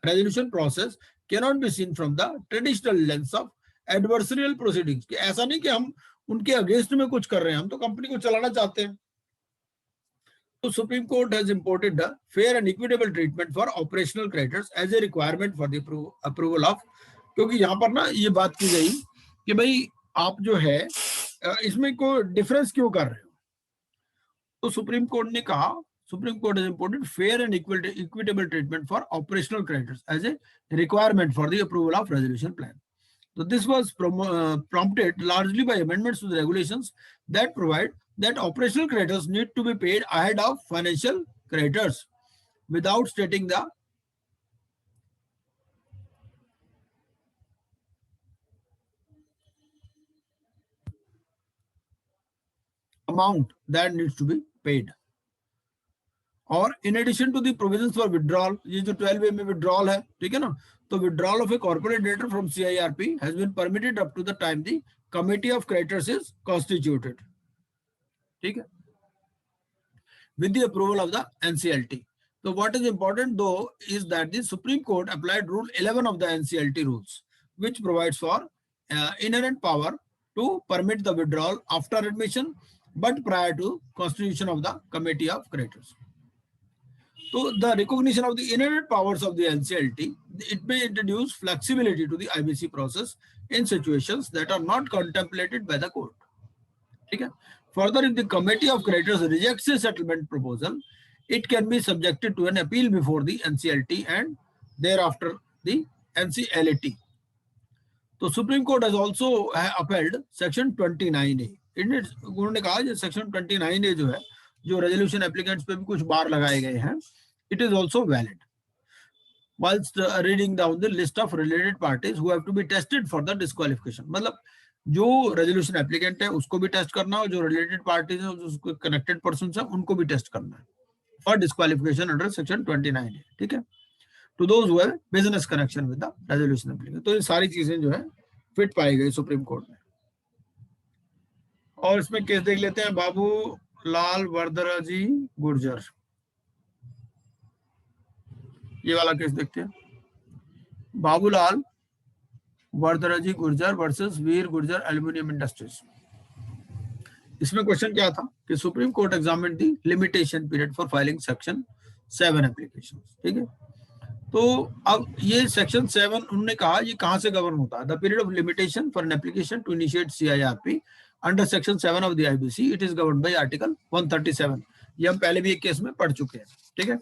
resolution process cannot be seen from the traditional lens of adversarial proceedings, कि ऐसा नहीं कि हम उनके against में कुछ कर रहे हैं, हम तो कंपनी को चलाना चाहते हैं। So Supreme Court has imported the fair and equitable treatment for operational creditors as a requirement for the approval of, क्योंकि यहाँ पर ना ये बात की गई कि भाई आप जो है इसमें कोई डिफरेंस क्यों कर रहे हो। तो सुप्रीम कोर्ट ने कहा, supreme court has imported fair and equitable treatment for operational creditors as a requirement for the approval of resolution plan. So this was prompted largely by amendments to the regulations that provide that operational creditors need to be paid ahead of financial creditors without stating the amount that needs to be paid. और in addition to the provisions for withdrawal, ये जो 12A में withdrawal है, ठीक है ना, तो withdrawal of a corporate debtor from CIRP has been permitted up to the time the committee of creditors is constituted, ठीक है, with the approval of the NCLT. So what is important though is that the Supreme Court applied Rule 11 of the NCLT rules, which provides for inherent power to permit the withdrawal after admission, but prior to constitution of the committee of creditors. So the recognition of the inherent powers of the NCLT, it may introduce flexibility to the IBC process in situations that are not contemplated by the court. Okay? Further, if the committee of creditors rejects a settlement proposal, it can be subjected to an appeal before the NCLT and thereafter the NCLAT. तो supreme court has also upheld section 29A. उन्होंने कहा जो section 29A जो है, जो resolution applicants पे भी कुछ बार लगाए गए हैं, it is also valid whilst reading down the list of related parties who have to be tested for the disqualification. मतलब जो रेजोल्यूशन एप्लीकेंट है उसको भी टेस्ट करना है, जो रिलेटेड पार्टीज है, उसको कनेक्टेड पर्सन है, उनको भी टेस्ट करना है for disqualification under section 29A. ठीक है, to those who have business connection with the resolution applicant. तो ये सारी चीजें जो है फिट पाई गई सुप्रीम कोर्ट में. और इसमें केस देख लेते हैं बाबू लाल वरदराजी गुर्जर. ये वाला केस देखते हैं, बाबूलाल वरदराजी गुर्जर वर्सेस वीर गुर्जर एल्यूमिनियम इंडस्ट्रीज. इसमें क्वेश्चन क्या था कि supreme court examined the limitation period for filing section 7 application. ठीक है, तो अब ये सेक्शन 7 उन्होंने कहा ये कहां से गवर्न होता है. The period of limitation for an application to initiate CIRP under section 7 of the IBC, it is govern by article 137. ये हम पहले भी एक केस में पढ़ चुके हैं. ठीक है,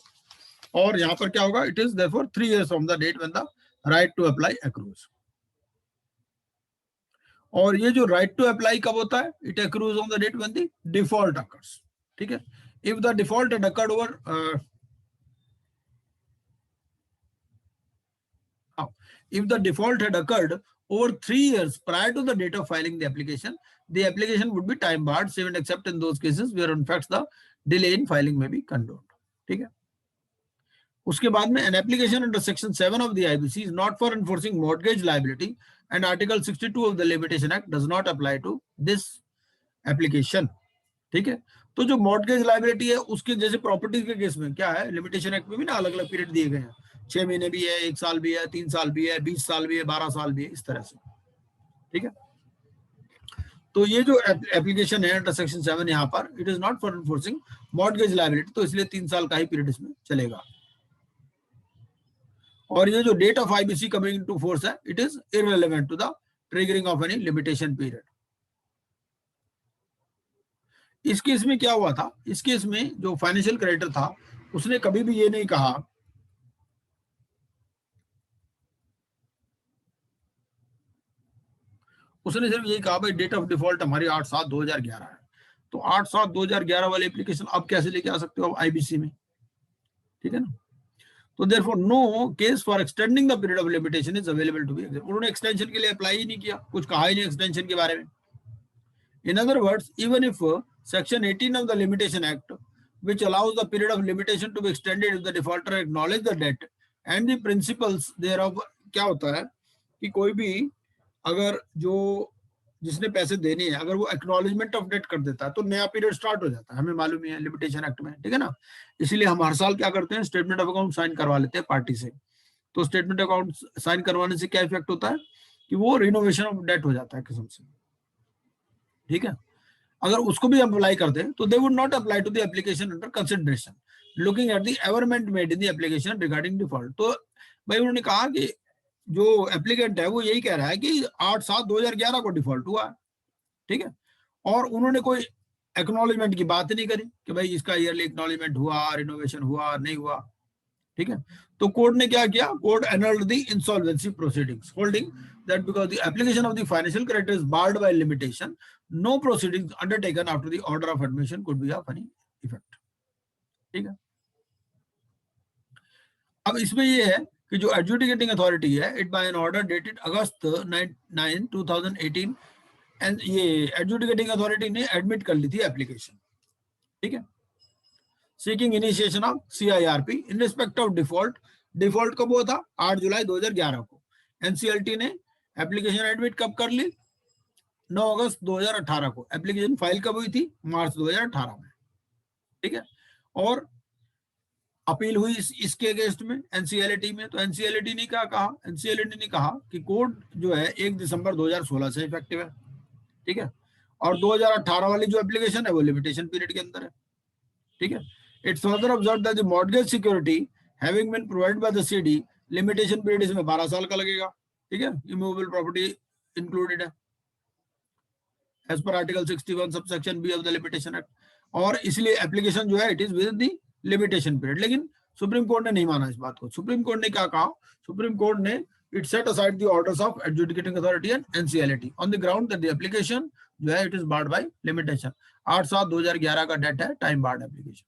और यहाँ पर क्या होगा, it is therefore 3 years from the date when the right to apply accrues. और ये जो राइट टू अप्लाई कब होता है, it accrues on the date when the default occurs. ठीक है, if the default had occurred over if the default had occurred over 3 years prior to the date of filing the application would be time barred, save and except in those cases where in fact the delay in filing may be condoned. ठीक है, उसके बाद में an application under section 7 of the IBC is not for enforcing mortgage liability and article 62 of the Limitation Act does not apply to this application. ठीक है, तो जो mortgage liability है उसके जैसे प्रॉपर्टी के केस में क्या है, लिमिटेशन एक्ट में भी ना अलग अलग पीरियड दिए गए हैं. 6 महीने भी है, 1 साल भी है, 3 साल भी है, 20 साल भी है, 12 साल भी है, इस तरह से. ठीक है, तो ये जो एप्लीकेशन है अंडर सेक्शन 7 यहाँ पर it is not for enforcing mortgage liability, तो इसलिए 3 साल का ही पीरियड इसमें चलेगा. और ये जो date of IBC coming to force है, it is irrelevant to the triggering of any limitation period. इस केस में क्या हुआ था, इस केस में जो फाइनेंशियल क्रेडिटर था उसने कभी भी ये नहीं कहा उसने सिर्फ यही कहा भाई डेट ऑफ डिफॉल्ट हमारी 8/7/2011 है. तो 8/7/2011 वाली एप्लीकेशन अब कैसे लेके आ सकते हो IBC में. ठीक है ना, तो therefore no case for extending the period of limitation is available to be. उन्होंने एक्सटेंशन के लिए अप्लाई ही नहीं किया, कुछ कहा ही नहीं एक्सटेंशन के बारे में. In other words, even if section 18 of the limitation act which allows the period of limitation to be extended if the defaulter acknowledge the debt and the principles thereof, क्या होता है कि कोई भी अगर जो जिसने पैसे देने हैं अगर वो एक्नॉलेजमेंट ऑफ डेट कर देता है तो नया पीरियड स्टार्ट हो जाता है. हमें मालूम ही है लिमिटेशन एक्ट में. ठीक है ना, इसलिए हम हर साल क्या करते हैं, स्टेटमेंट ऑफ अकाउंट साइन करवा लेते हैं पार्टी से. तो स्टेटमेंट अकाउंट साइन करवाने से क्या इफेक्ट होता है कि वो रिनोवेशन ऑफ डेट हो जाता है किस्म से. ठीक है, अगर उसको भी अप्लाई करते हैं तो they would not apply to the application under consideration looking at the averment made in the application regarding default. तो भाई उन्होंने कहा कि जो एप्लीकेंट है वो यही कह रहा है कि 8/7/2011 को डिफॉल्ट हुआ है. ठीक है, और उन्होंने कोई एक्नॉलेजमेंट की बात नहीं करी कि भाई इसका ईयरली एक्नॉलेजमेंट हुआ, रिनोवेशन हुआ, नहीं हुआ. ठीक है, तो कोर्ट ने क्या किया, court एनल्ड the insolvency proceedings holding that because the application of the financial creditor is barred by limitation, no proceedings undertaken after the order of admission could be of any effect. ठीक है, अब इसमें ये है कि जो एडजुडिकेटिंग अथॉरिटी है, it by an order dated August 9, 2018, and ये एडजुडिकेटिंग अथॉरिटी ने एडमिट कर ली थी एप्लीकेशन. ठीक है, seeking initiation of CIRP in respect of default. Default कब हुआ था, 8 जुलाई 2011 को. NCLT ने एप्लीकेशन एडमिट कब कर ली, 9 अगस्त 2018 को. एप्लीकेशन फाइल कब हुई थी, मार्च 2018 में. ठीक है, और अपील हुई इसके अगेंस्ट में NCLT में. तो NCLT ने क्या कहा, NCLT ने कहा कि कोड जो है 1 दिसंबर 2016 से इफेक्टिव है. ठीक है, और 2018 वाली जो एप्लीकेशन है वो लिमिटेशन पीरियड के अंदर है. ठीक है, it's further observed that the mortgage security having been provided by the CD, limitation period इसमें 12 साल का लगेगा. ठीक है, इमूवेबल प्रॉपर्टी इंक्लूडेड है as per article 61 subsection B of the limitation act. और इसलिए एप्लीकेशन जो है it is with the limitation period. लेकिन सुप्रीम कोर्ट ने नहीं माना इस बात को. सुप्रीम कोर्ट ने क्या कहा, सुप्रीम कोर्ट ने it set aside the orders of adjudicating authority and NCLT on the ground that the application जो है it is barred by limitation. 8/7/2011 का डेट है टाइम बार्ड एप्लीकेशन.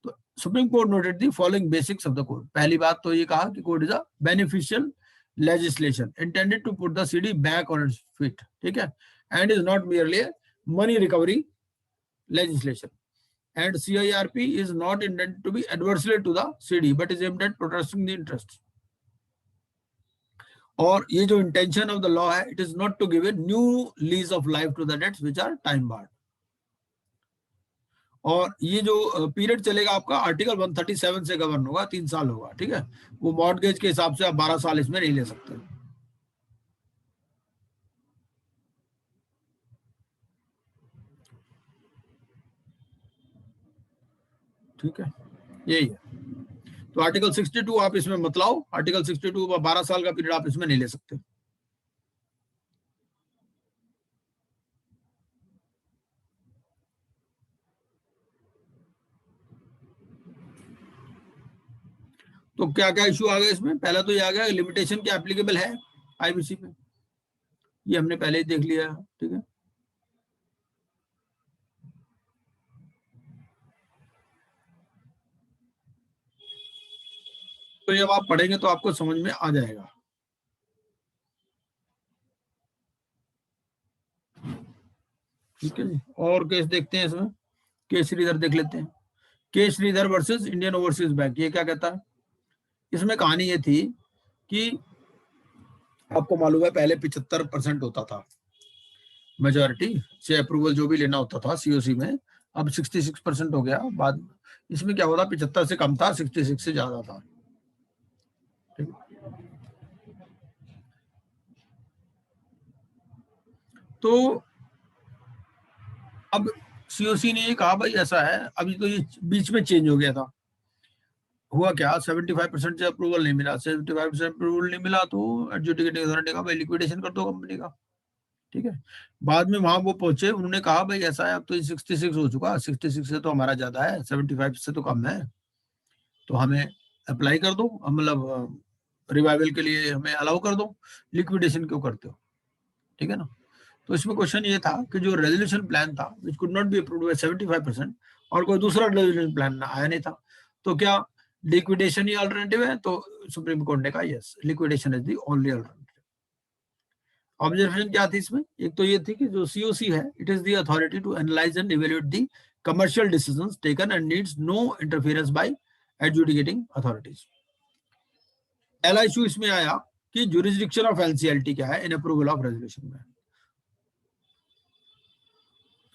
तो supreme court noted the following basics of the code. पहली बात तो ये कहा कि code is a beneficial legislation intended to put the CD back on its feet, ठीक है, and is not merely a money recovery legislation. And CIRP is not intended to be adversely to the CD, but is aimed at protecting the interests. और ये जो intention of the law है, it is not to give a new lease of life to the debts which are time barred. और ये जो period चलेगा आपका article 137 से गवर्न होगा, 3 साल होगा, ठीक है. वो मॉर्टगेज के हिसाब से आप 12 साल इसमें नहीं ले सकते. ठीक है, यही है. तो आर्टिकल 62 आप इसमें मत लाओ. आर्टिकल 62 का 12 साल का पीरियड आप इसमें नहीं ले सकते. तो क्या क्या इशू आ गया इसमें? पहला तो ये आ गया लिमिटेशन क्या एप्लीकेबल है आईबीसी पे, ये हमने पहले ही देख लिया, ठीक है. तो जब आप पढ़ेंगे तो आपको समझ में आ जाएगा. ठीक है जी. और केस देखते हैं इसमें. केस श्रीधर देख लेते हैं. Case Shridhar versus Indian overseas bank. ये क्या कहता है? इसमें कहानी ये थी कि आपको मालूम है पहले 75% होता था मेजॉरिटी से अप्रूवल जो भी लेना होता था सीओसी में, अब 66% हो गया. बाद इसमें क्या होता, 75 से कम था, 66 से ज्यादा था. ठीक. तो अब सीओसी ने ये कहा भाई ऐसा है, अभी तो ये बीच में चेंज हो गया था. हुआ क्या, 75% से अप्रूवल नहीं मिला. 75% अप्रूवल नहीं मिला तो एडजुडिकेटिंग अथॉरिटी का भाई लिक्विडेशन कर दो कंपनी का. ठीक है. बाद में वहां वो पहुंचे, उन्होंने कहा भाई ऐसा है अब तो 66 हो चुका, 66 से तो हमारा ज्यादा है, 75 से तो कम है, तो हमें अप्लाई कर दो, मतलब रिवाइवल के लिए हमें अलाउ कर दो, लिक्विडेशन क्यों करते हो. ठीक है ना. तो इसमें क्वेश्चन ये था कि जो रेजोल्यूशन प्लान था which could not be approved by 75% और कोई दूसरा रेजोल्यूशन प्लान ना आया नहीं था, तो क्या लिक्विडेशन ही अल्टरनेटिव है? तो सुप्रीम कोर्ट ने कहा yes, liquidation is the only alternative. Observation क्या थी इसमें? एक तो ये थी कि जो सीओसी है it is the authority to analyse and evaluate the commercial decisions taken and needs no interference by adjudicating authorities. पहला इशू इसमें आया कि ज्यूरिसडिक्शन ऑफ एनसीएलटी क्या है इन अप्रूवल ऑफ रेजोल्यूशन में.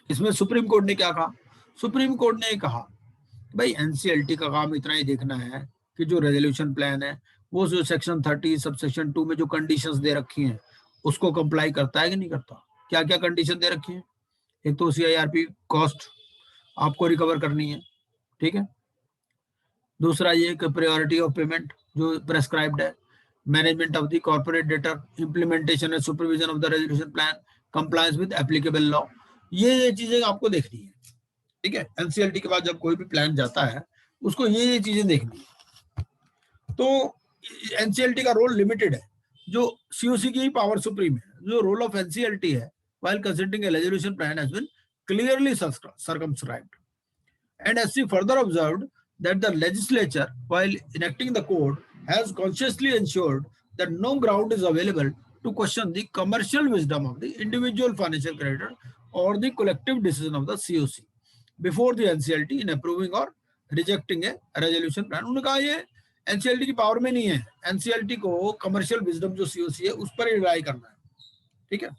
इसमें सुप्रीम कोर्ट ने क्या कहा? सुप्रीम कोर्ट ने कहा भाई एनसीएलटी का काम इतना ही देखना है कि जो रेजोल्यूशन प्लान है वो जो सेक्शन 30 सबसेक्शन 2 में जो कंडीशंस दे रखी हैं उसको कंप्लाई करता है कि नहीं करता. क्या क्या कंडीशन दे रखी है? एक तो सीआईआरपी कॉस्ट आपको रिकवर करनी है. ठीक है. दूसरा ये कि प्रायोरिटी ऑफ पेमेंट जो प्रेस्क्राइब्ड है, management of the corporate debtor, implementation and supervision of the resolution plan, compliance with applicable law, ये चीजें आपको देखनी है. ठीक है. एनसीएलटी के बाद जब कोई भी प्लान जाता है उसको ये चीजें देखनी है. तो एनसीएलटी का रोल लिमिटेड है, जो सीओसी की पावर सुप्रीम है. जो रोल ऑफ एनसीएलटी है while considering a resolution plan has been clearly circumscribed. And as she further observed that the legislature while enacting the code has consciously ensured that no ground is available to question the commercial wisdom of the individual financial creditor or the collective decision of the COC before the NCLT in approving or rejecting a resolution plan. उन्होंने कहा ये NCLT की power में नहीं है, NCLT को commercial wisdom जो CoC है उस पर रिलाई करना है. ठीक है.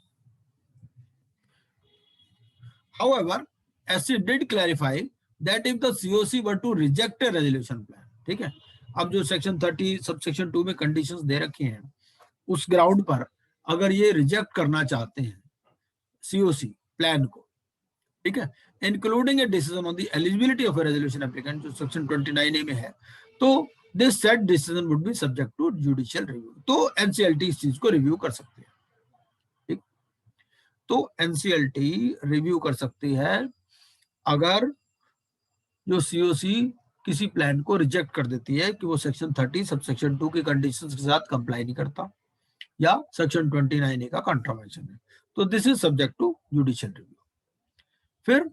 However, as she did clarify that if the COC were to reject a resolution plan, ठीक है, अब जो सेक्शन 30 सबसेक्शन 2 में कंडीशंस दे रखी हैं उस ग्राउंड पर अगर ये रिजेक्ट करना चाहते हैं सीओसी प्लान को, ठीक है, including a decision on the eligibility of a resolution applicant जो सेक्शन 29A में है, तो this set decision would be subject to judicial review. तो एनसीएलटी इस चीज को रिव्यू कर सकती है. ठीक. तो एनसीएलटी रिव्यू कर सकती है अगर जो सीओसी किसी प्लान को रिजेक्ट कर देती है कि वो सेक्शन 30 सबसेक्शन 2 की कंडीशंस के साथ कंप्लाई नहीं करता या सेक्शन 29A का कॉन्ट्रावेंशन है, तो this is subject to judicial review. फिर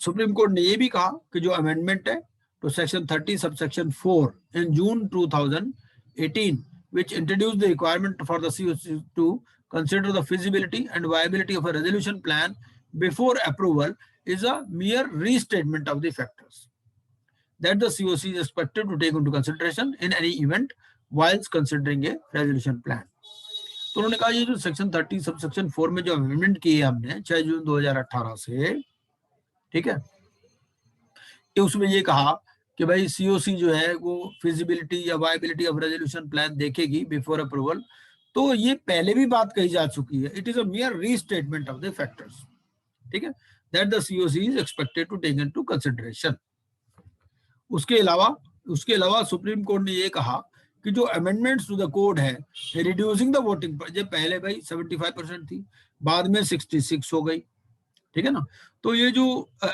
सुप्रीम कोर्ट ने ये भी कहा कि जो अमेंडमेंट है तो section 30 subsection 4 in June 2018 which introduced the requirement for the COC to consider the feasibility and viability of a resolution plan before approval is a mere restatement of the factors that the COC is expected to take into consideration in any event whilst considering a resolution plan। तो उन्होंने कहा ये जो section 30 subsection 4 में जो amendment की है हमने 6 जून 2018 से, ठीक है, कि उसमें ये कहा कि भाई सीओसी जो है वो फिजिबिलिटी या वायबिलिटी ऑफ रेजोल्यूशन प्लान देखेगी बिफोर अप्रूवल, तो ये पहले भी बात कही जा चुकी है। It is a mere restatement of the factors, ठीक है, that the CoC is expected to take into consideration. उसके अलावा सुप्रीम कोर्ट ने ये कहा कि जो अमेंडमेंट्स टू द कोड है रिड्यूसिंग द वोटिंग, जब पहले भाई 75% थी, बाद में 66 हो गई, ठीक है ना, तो ये जो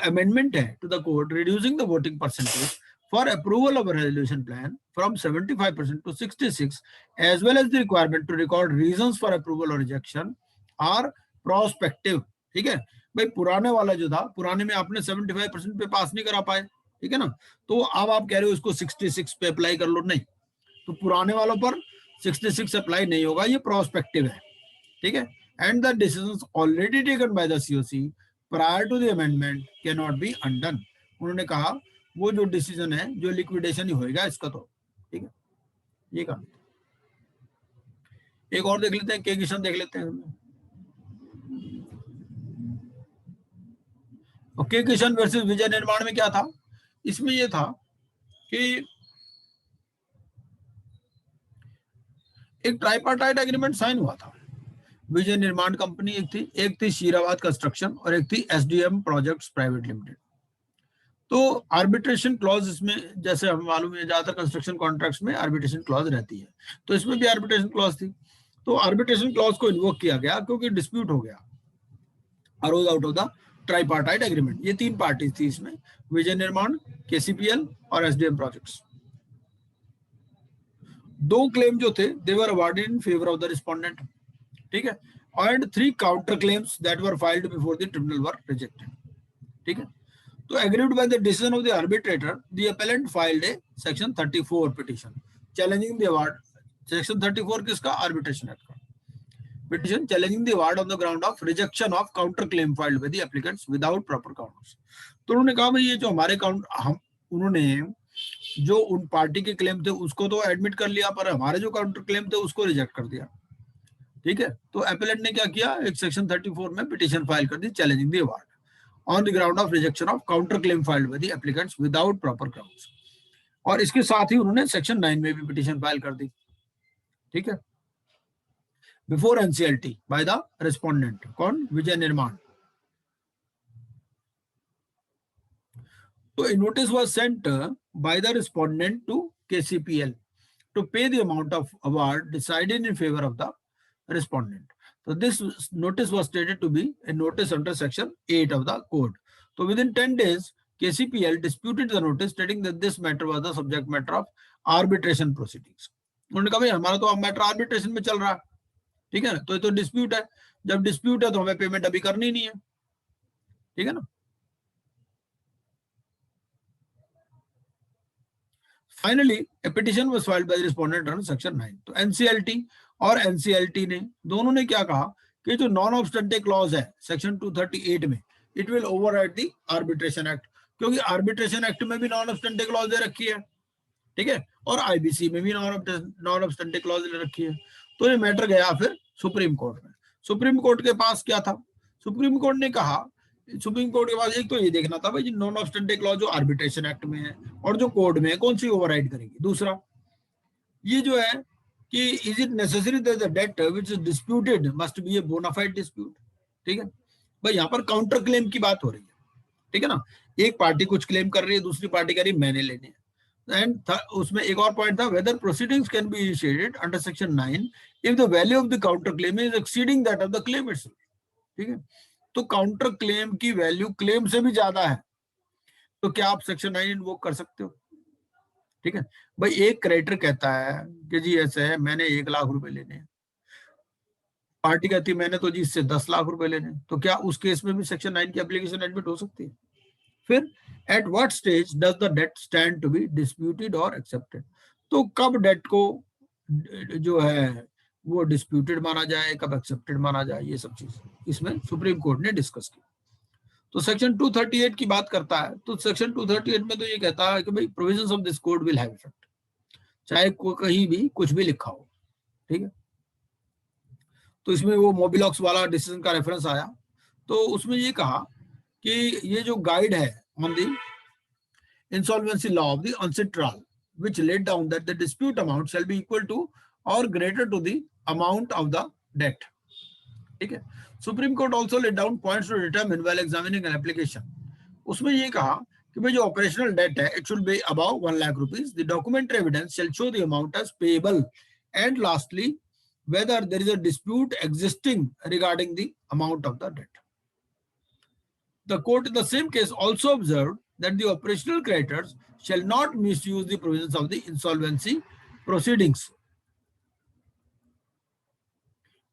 अमेंडमेंट है to the code reducing the voting percentage for approval of resolution plan from 75% to 66 as well as the requirement to record reasons for approval or rejection are prospective। ठीक है भाई, पुराने वाला जो था, पुराने में आपने 75% पे पास नहीं करा पाए, ठीक है ना, तो अब आप कह रहे हो इसको 66 पे अप्लाई कर लो, नहीं, तो पुराने वालों पर 66 अप्लाई नहीं होगा, ये प्रोस्पेक्टिव है, ठीक है, and the decisions already taken by the CoC prior to the amendment can not be undone. उन्होंने कहा वो जो डिसीजन है जो लिक्विडेशन ही होएगा इसका, तो ठीक है, ये कहा। एक और देख लेते हैं, के किशन देख लेते हैं। के किशन वर्सेस विजय निर्माण में क्या था, इसमें ये था कि एक ट्राइपार्टाइट एग्रीमेंट साइन हुआ था। विजय निर्माण कंपनी एक थी शीराबाद कंस्ट्रक्शन और एक थी एसडीएम प्रोजेक्ट्स प्राइवेट लिमिटेड। तो आर्बिट्रेशन क्लॉज इसमें, जैसे हम मालूम है ज्यादातर कंस्ट्रक्शन कॉन्ट्रैक्ट्स में आर्बिट्रेशन क्लॉज रहती है, तो इसमें भी आर्बिट्रेशन क्लॉज थी। तो आर्बिट्रेशन क्लॉज को इन्वोक किया गया क्योंकि डिस्प्यूट हो गया, arose out of the tripartite agreement. ये तीन पार्टीज थी इसमें, विजय निर्माण, केसीपीएल और एसडीएम प्रोजेक्ट्स। दो क्लेम जो थे they were awarded in favour of the respondent, ठीक है, and 3 counter claims that were filed before the tribunal were rejected, ठीक है। तो aggrieved by the decision of the arbitrator, the appellant filed a section 34 petition challenging the award. Section 34 किसका, arbitration act का। Petition challenging the award on the ground of rejection of counter claim filed by the applicants without proper counters. तो उन्होंने कहा भाई ये जो हमारे उन्होंने जो उन पार्टी के क्लेम थे उसको तो एडमिट कर लिया, पर हमारे जो काउंटर क्लेम थे उसको रिजेक्ट कर दिया, ठीक है। तो एपेलेंट ने क्या किया, एक सेक्शन 34 में पिटीशन फाइल कर दी challenging the award on the ground of rejection of counter claim filed by the applicants without proper grounds. और इसके साथ ही उन्होंने सेक्शन 9 में भी पिटीशन फाइल कर दी, ठीक है, before NCLT by the respondent, कौन, विजय निर्माण। तो a notice was sent by the respondent to KCPL to pay the amount of award decided in favor of the respondent. So this notice was stated to be a notice under section 8 of the code. So within 10 days, KCPL disputed the notice, stating that this matter was the subject matter of arbitration proceedings. उन्होंने कहा भाई हमारा तो अब matter arbitration में चल रहा है, ठीक है ना, तो ये तो डिस्प्यूट है, जब डिस्प्यूट है तो हमें पेमेंट अभी करनी नहीं है, ठीक है ना। Finally, a petition was filed by the respondent under section 9. तो NCLT और NCLT ने दोनों ने क्या कहा कि जो नॉन ऑब्स्टेंटे क्लॉज है सेक्शन 238 में, it will override the arbitration act, क्योंकि आर्बिट्रेशन एक्ट में भी नॉन ऑब्स्टेंटे क्लॉज दे रखी है, ठीक है, और आईबीसी में भी नॉन ऑब्स्टेंटे क्लॉज दे रखी है। तो ये मैटर गया फिर सुप्रीम कोर्ट में। सुप्रीम कोर्ट के पास क्या था, सुप्रीम कोर्ट ने कहा, सुप्रीम कोर्ट के पास एक तो ये देखना था भाई नॉन ऑब्स्टेंटे क्लॉज जो आर्बिट्रेशन एक्ट में है और जो कोड में है कौन सी ओवरराइड करेगी। दूसरा ये जो है कि is it necessary that the debt which is disputed must be a bona fide dispute, ठीक है भाई, यहाँ पर काउंटर क्लेम की बात हो रही है, ठीक है ना, एक पार्टी कुछ क्लेम कर रही है, दूसरी पार्टी कह रही है मैंने लेने हैं। एंड उसमें एक और पॉइंट था, whether proceedings can be initiated under section 9 if the value of the counter claim is exceeding that of the claim itself, ठीक है। तो काउंटर क्लेम की वैल्यू क्लेम से भी ज्यादा है, तो क्या आप सेक्शन 9 इन्वोक कर सकते हो? ठीक है भाई, एक क्रेडिटर कहता है कि जी ऐसे है, मैंने 1 लाख रुपए लेने हैं, पार्टी कहती है मैंने तो जी इससे 10 लाख रुपए लेने हैं, तो क्या उस केस में भी सेक्शन 9 की एप्लीकेशन एडमिट हो सकती है? फिर at what stage does the debt stand to be disputed और एक्सेप्टेड? तो कब डेट को जो है वो डिस्प्यूटेड माना जाए, कब एक्सेप्टेड माना जाए, ये सब चीज इसमें सुप्रीम कोर्ट ने डिस्कस की। तो सेक्शन 238 की बात करता है, तो सेक्शन 238 में तो ये कहता है कि भाई provisions of this code will have effect, चाहे कहीं भी कुछ भी लिखा हो। ठीक है, तो इसमें वो मोबिलॉक्स वाला डिसीजन का रेफरेंस आया, तो उसमें ये कहा कि ये जो गाइड है on the insolvency law of the unset trial which laid down that the dispute amount shall be equal to or greater to the amount of the debt. ठीक है, supreme court also laid down points to determine while examining an application. उसमें ये कहा कि भाई जो operational debt है it should be above 1 lakh rupees, the documentary evidence shall show the amount as payable, and lastly whether there is a dispute existing regarding the amount of the debt. The court in the same case also observed that the operational creditors shall not misuse the provisions of the insolvency proceedings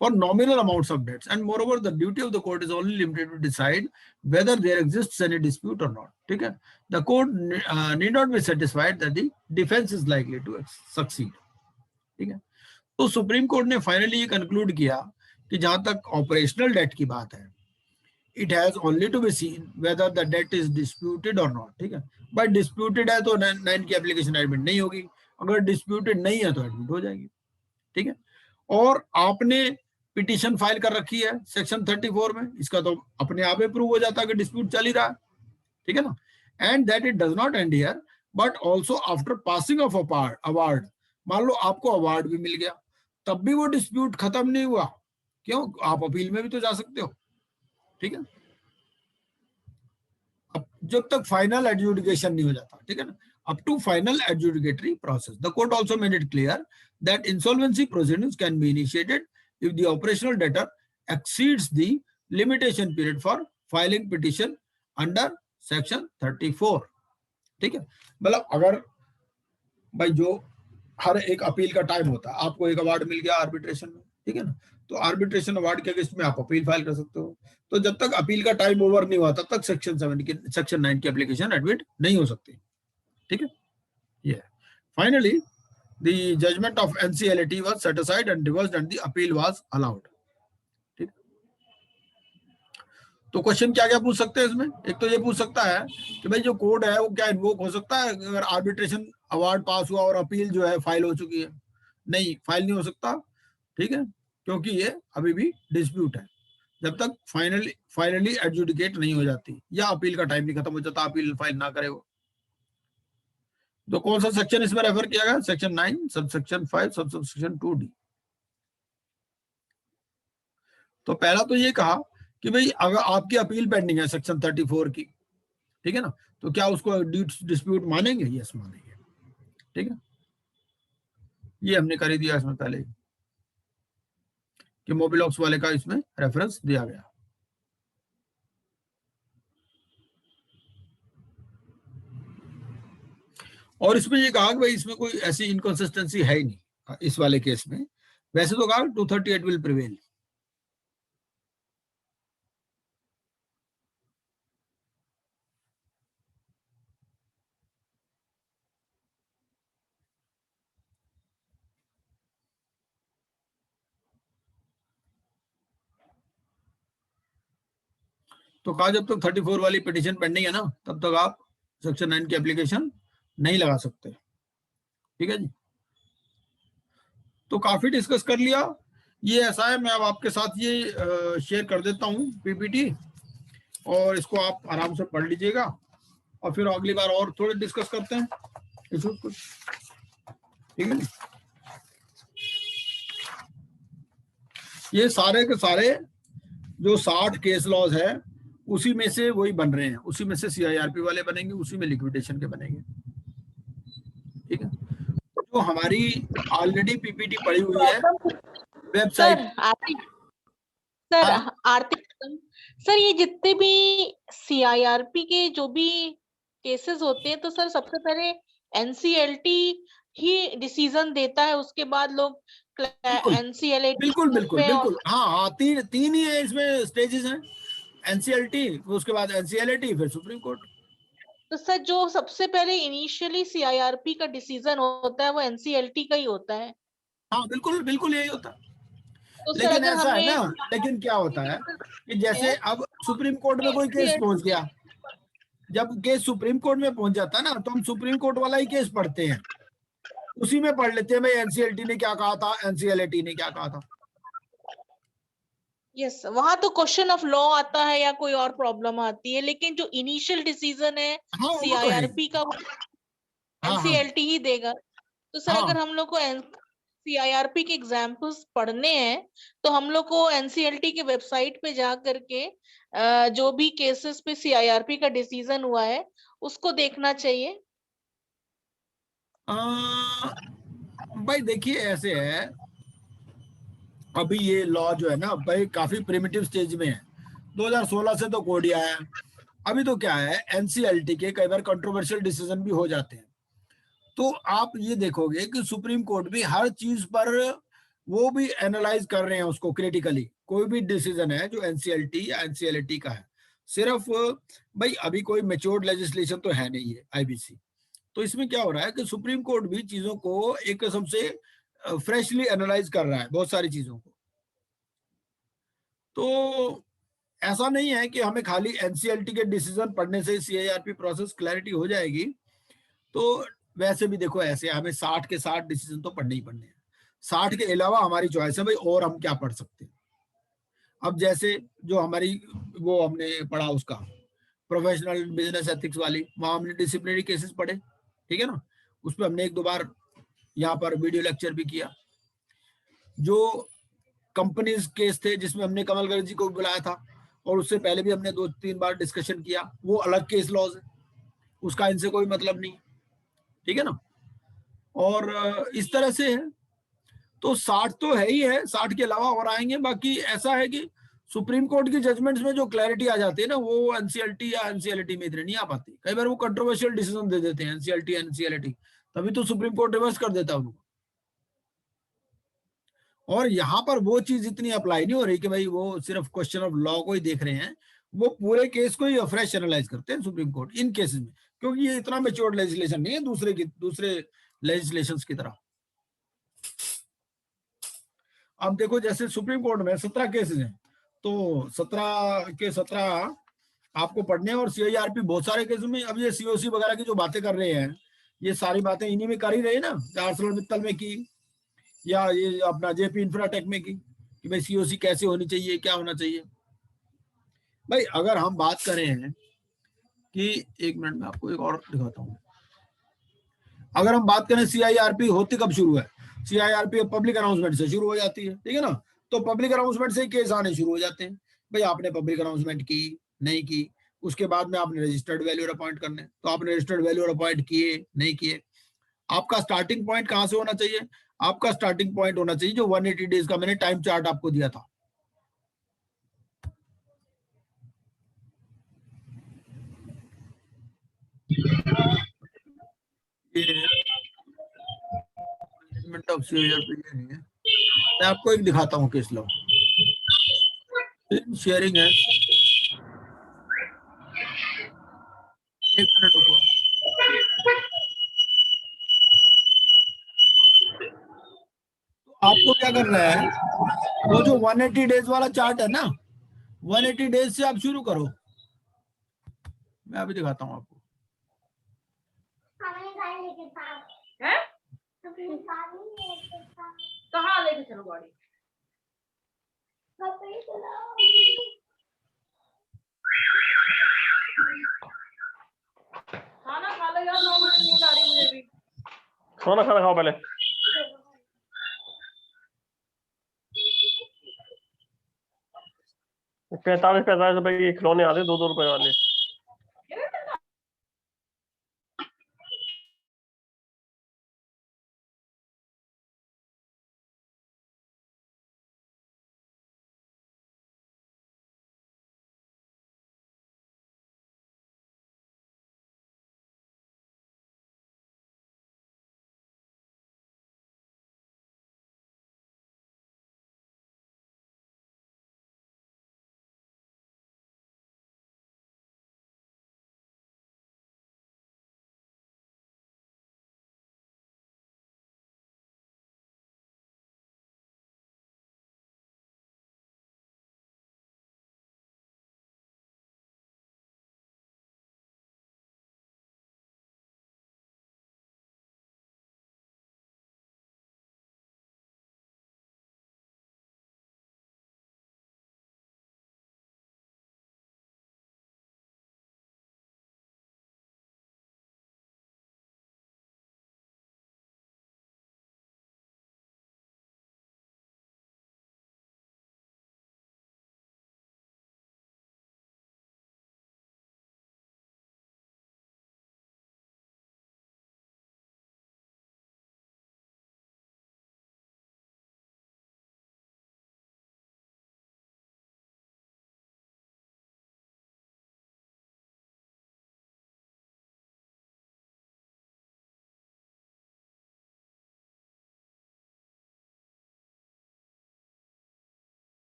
for nominal amounts of debts, and moreover the duty of the court is only limited to decide whether there exists any dispute or not. ठीक है, the court need not be satisfied that the defense is likely to succeed. ठीक है, तो supreme court ने finally ये conclude किया कि जहां तक ऑपरेशनल डेट की बात है, it has only to be seen whether the debt is disputed और नॉट। ठीक है, बट डिस्प्यूटेड है तो 9 की एप्लीकेशन एडमिट नहीं होगी, अगर डिस्प्यूटेड नहीं है तो एडमिट हो जाएगी। ठीक है, और आपने पिटीशन फाइल कर रखी है सेक्शन 34 में, इसका तो अपने आप ही प्रूव हो जाता है कि डिस्प्यूट चल ही रहा है। ठीक है ना, and that it does not and here but also after passing of award. मान लो आपको अवार्ड भी मिल गया, तब भी वो डिस्प्यूट खत्म नहीं हुआ, क्यों? आप अपील में भी तो जा सकते हो। ठीक है, अब जब तक फाइनल एडजुडिकेशन नहीं हो जाता, ठीक है ना, up to final adjudicatory process. The court also made it clear that insolvency proceedings can be initiated if the operational debtor exceeds the limitation period for filing petition under section 34. ठीक है, मतलब अगर भाई जो हर एक अपील का time होता है, आपको एक अवार्ड मिल गया आर्बिट्रेशन में, ठीक है ना, तो आर्बिट्रेशन अवार्ड के अगेंस्ट में आप अपील फाइल कर सकते हो। तो जब तक अपील का टाइम ओवर नहीं हुआ तब तक सेक्शन 9 की एप्लीकेशन एडमिट नहीं हो सकती। ठीक है, ये finally the judgment of NCLT was set aside and reversed and the appeal was allowed. ठीक, तो क्वेश्चन क्या क्या पूछ सकते हैं इसमें? एक तो ये पूछ सकता है कि भाई जो कोड है वो क्या इन्वोक हो सकता है अगर आर्बिट्रेशन अवार्ड पास हुआ और अपील जो है फाइल हो चुकी है? नहीं, फाइल नहीं हो सकता। ठीक है, क्योंकि ये अभी भी डिस्प्यूट है, जब तक फाइनली एडजुडिकेट नहीं हो जाती या अपील का टाइम नहीं खत्म हो जाता, अपील फाइल ना करे वो। तो कौन सा सेक्शन इसमें रेफर किया गया? Section 9 subsection 5 subsection 2D। तो पहला तो ये कहा कि भाई अगर आपकी अपील पेंडिंग है सेक्शन 34 की, ठीक है ना, तो क्या उसको डिस्प्यूट मानेंगे? यस मानेंगे। ठीक है, ये हमने कर ही दिया इसमें पहले कि मोबिलॉक्स वाले का इसमें रेफरेंस दिया गया। और इसमें ये कहा कि भाई इसमें कोई ऐसी इनकंसिस्टेंसी है ही नहीं इस वाले केस में। वैसे तो कहा 238 विल प्रिवेल। तो कहा जब तक 34 वाली पिटीशन पेंडिंग है ना, तब तक आप सेक्शन 9 की एप्लीकेशन नहीं लगा सकते। ठीक है जी, तो काफी डिस्कस कर लिया। ये ऐसा है, मैं अब आपके साथ ये शेयर कर देता हूँ पीपीटी, और इसको आप आराम से पढ़ लीजिएगा और फिर अगली बार और थोड़े डिस्कस करते हैं इशू कुछ। ठीक है, ये सारे के सारे जो 60 केस लॉज है उसी में से वही बन रहे हैं, उसी में से सीआईआरपी वाले बनेंगे, उसी में लिक्विडेशन के बनेंगे। ठीक है, जो हमारी ऑलरेडी पीपीटी पड़ी हुई है वेबसाइट। सर आरती सर, ये जितने भी सीआईआरपी के जो भी केसेस होते हैं तो सर सबसे पहले एनसीएलटी ही डिसीजन देता है, उसके बाद लोग बिल्कुल एनसीएलटी बिल्कुल बिल्कुल पे बिल्कुल, हाँ हाँ, तीन तीन ही है इसमें स्टेजेस हैं, एनसीएलटी, उसके बाद एनसीएलटी, फिर सुप्रीम कोर्ट। तो सर जो सबसे पहले इनिशियली सीआईआरपी का डिसीजन होता है वो एनसीएलटी का ही होता है। हाँ बिल्कुल बिल्कुल यही होता है। तो सर लेकिन अगर ऐसा है हमें ना, लेकिन क्या होता है कि जैसे अब सुप्रीम कोर्ट में कोई केस पहुंच गया, जब केस सुप्रीम कोर्ट में पहुंच जाता है ना, तो हम सुप्रीम कोर्ट वाला ही केस पढ़ते हैं, उसी में पढ़ लेते हैं भाई एनसीएलटी ने क्या कहा था, एनसीएलटी ने क्या कहा था। यस, वहां तो क्वेश्चन ऑफ लॉ आता है या कोई और प्रॉब्लम आती है, लेकिन जो इनिशियल डिसीजन है हाँ वो तो है, सीआईआरपी का हाँ हाँ एनसीएलटी ही देगा। तो सर हाँ, अगर हम लोग को सीआईआरपी के एग्जाम्पल्स पढ़ने हैं तो हम लोग को एनसीएलटी के वेबसाइट पे जा करके जो भी केसेस पे सीआईआरपी का डिसीजन हुआ है उसको देखना चाहिए। भाई देखिए ऐसे है, अभी ये लॉ जो है ना भाई काफी प्रिमिटिव स्टेज में है, 2016 से तो कोड आया है। अभी तो क्या है, एनसीएलटी के कई बार कंट्रोवर्शियल डिसीजन भी हो जाते हैं, तो आप ये देखोगे कि सुप्रीम कोर्ट भी हर चीज पर वो भी एनालाइज कर रहे हैं उसको क्रिटिकली। कोई भी डिसीजन है जो एनसीएलटी या एनसीएलटी का है, सिर्फ भाई अभी कोई मेच्योर्ड लेजिस्लेशन तो है नहीं है आईबीसी, तो इसमें क्या हो रहा है कि सुप्रीम कोर्ट भी चीजों को एक किस्म से फ्रेशली एनालाइज कर रहा है, बहुत सारी चीजों को। तो ऐसा नहीं है कि हमें खाली एनसीएलटी के डिसीजन पढ़ने से सीआईआरपी प्रोसेस क्लैरिटी हो जाएगी। तो वैसे भी देखो, ऐसे हमें 60 के 60 डिसीजन तो पढ़ने ही पढ़ने हैं, 60 के अलावा हमारी चॉइस है भाई और हम क्या पढ़ सकते हैं। अब जैसे जो हमारी वो हमने पढ़ा उसका प्रोफेशनल बिजनेस एथिक्स वाली, वहां हमने डिसिप्लिनरी केसेस पढ़े, ठीक है ना, उस पर हमने 1-2 बार यहाँ पर वीडियो लेक्चर भी किया। जो कंपनीज केस थे जिसमें हमने कमल गर्ग जी को बुलाया था, और उससे पहले भी हमने 2-3 बार डिस्कशन किया, वो अलग केस लॉज है, उसका इनसे कोई मतलब नहीं, ठीक है ना। और इस तरह से है, तो 60 तो है ही है, 60 के अलावा और आएंगे। बाकी ऐसा है कि सुप्रीम कोर्ट की जजमेंट्स में जो क्लैरिटी आ जाती है ना, वो एनसीएलटी या एनसीएलटी में इतनी नहीं आ पाती। कई बार वो कंट्रोवर्शियल डिसीजन दे देते हैं एनसीएलटी एनसीएलटी, तभी तो सुप्रीम कोर्ट रिवर्स कर देता है उनको। और यहाँ पर वो चीज इतनी अप्लाई नहीं हो रही कि भाई वो सिर्फ क्वेश्चन ऑफ लॉ को ही देख रहे हैं, वो पूरे केस को ही फ्रेश एनालाइज करते हैं सुप्रीम कोर्ट इन केसेस में, क्योंकि ये इतना मेच्योर्ड लेजिस्लेशन नहीं है दूसरे लेजिस्लेशंस की तरह। अब देखो जैसे सुप्रीम कोर्ट में 17 केसेस हैं, तो 17 के 17 आपको पढ़ने हैं, और सीआईआरपी बहुत सारे केसेस में। अब ये सीओसी वगैरह की जो बातें कर रहे हैं, ये सारी बातें इन्हीं में कर ही रहे ना, आर्सलरमित्तल में की, या ये अपना जेपी इंफ्राटेक में की, कि भाई सीओसी कैसे होनी चाहिए, क्या होना चाहिए। भाई अगर हम बात करें हैं कि, एक मिनट में आपको एक और दिखाता हूँ, अगर हम बात करें सीआईआरपी होती कब शुरू है, सीआईआरपी पब्लिक अनाउंसमेंट से शुरू हो जाती है, ठीक है ना। तो पब्लिक अनाउंसमेंट से ही केस आने शुरू हो जाते हैं। भाई आपने पब्लिक अनाउंसमेंट की नहीं की, उसके बाद में आपने रजिस्टर्ड वैल्यूअर अपॉइंट करने, तो आपने रजिस्टर्ड वैल्यूअर अपॉइंट किए नहीं किए। आपका स्टार्टिंग पॉइंट कहां से होना चाहिए, आपका स्टार्टिंग पॉइंट होना चाहिए जो 180 डेज का मैंने टाइम चार्ट आपको दिया था। मैं आपको एक दिखाता हूँ केस लॉ, शेयरिंग है, एक मिनट रुको। आपको क्या करना है, वो जो 180 डेज वाला चार्ट है ना, 180 डेज से आप शुरू करो। मैं अभी दिखाता हूँ आपको। कहाँ लेके चलो गाड़ी? खाना खा लो यार, 9 मिनट नींद आ रही मुझे भी। खाना खाओ पहले। 45 रुपए के खिलौने आते 2-2 रुपए वाले।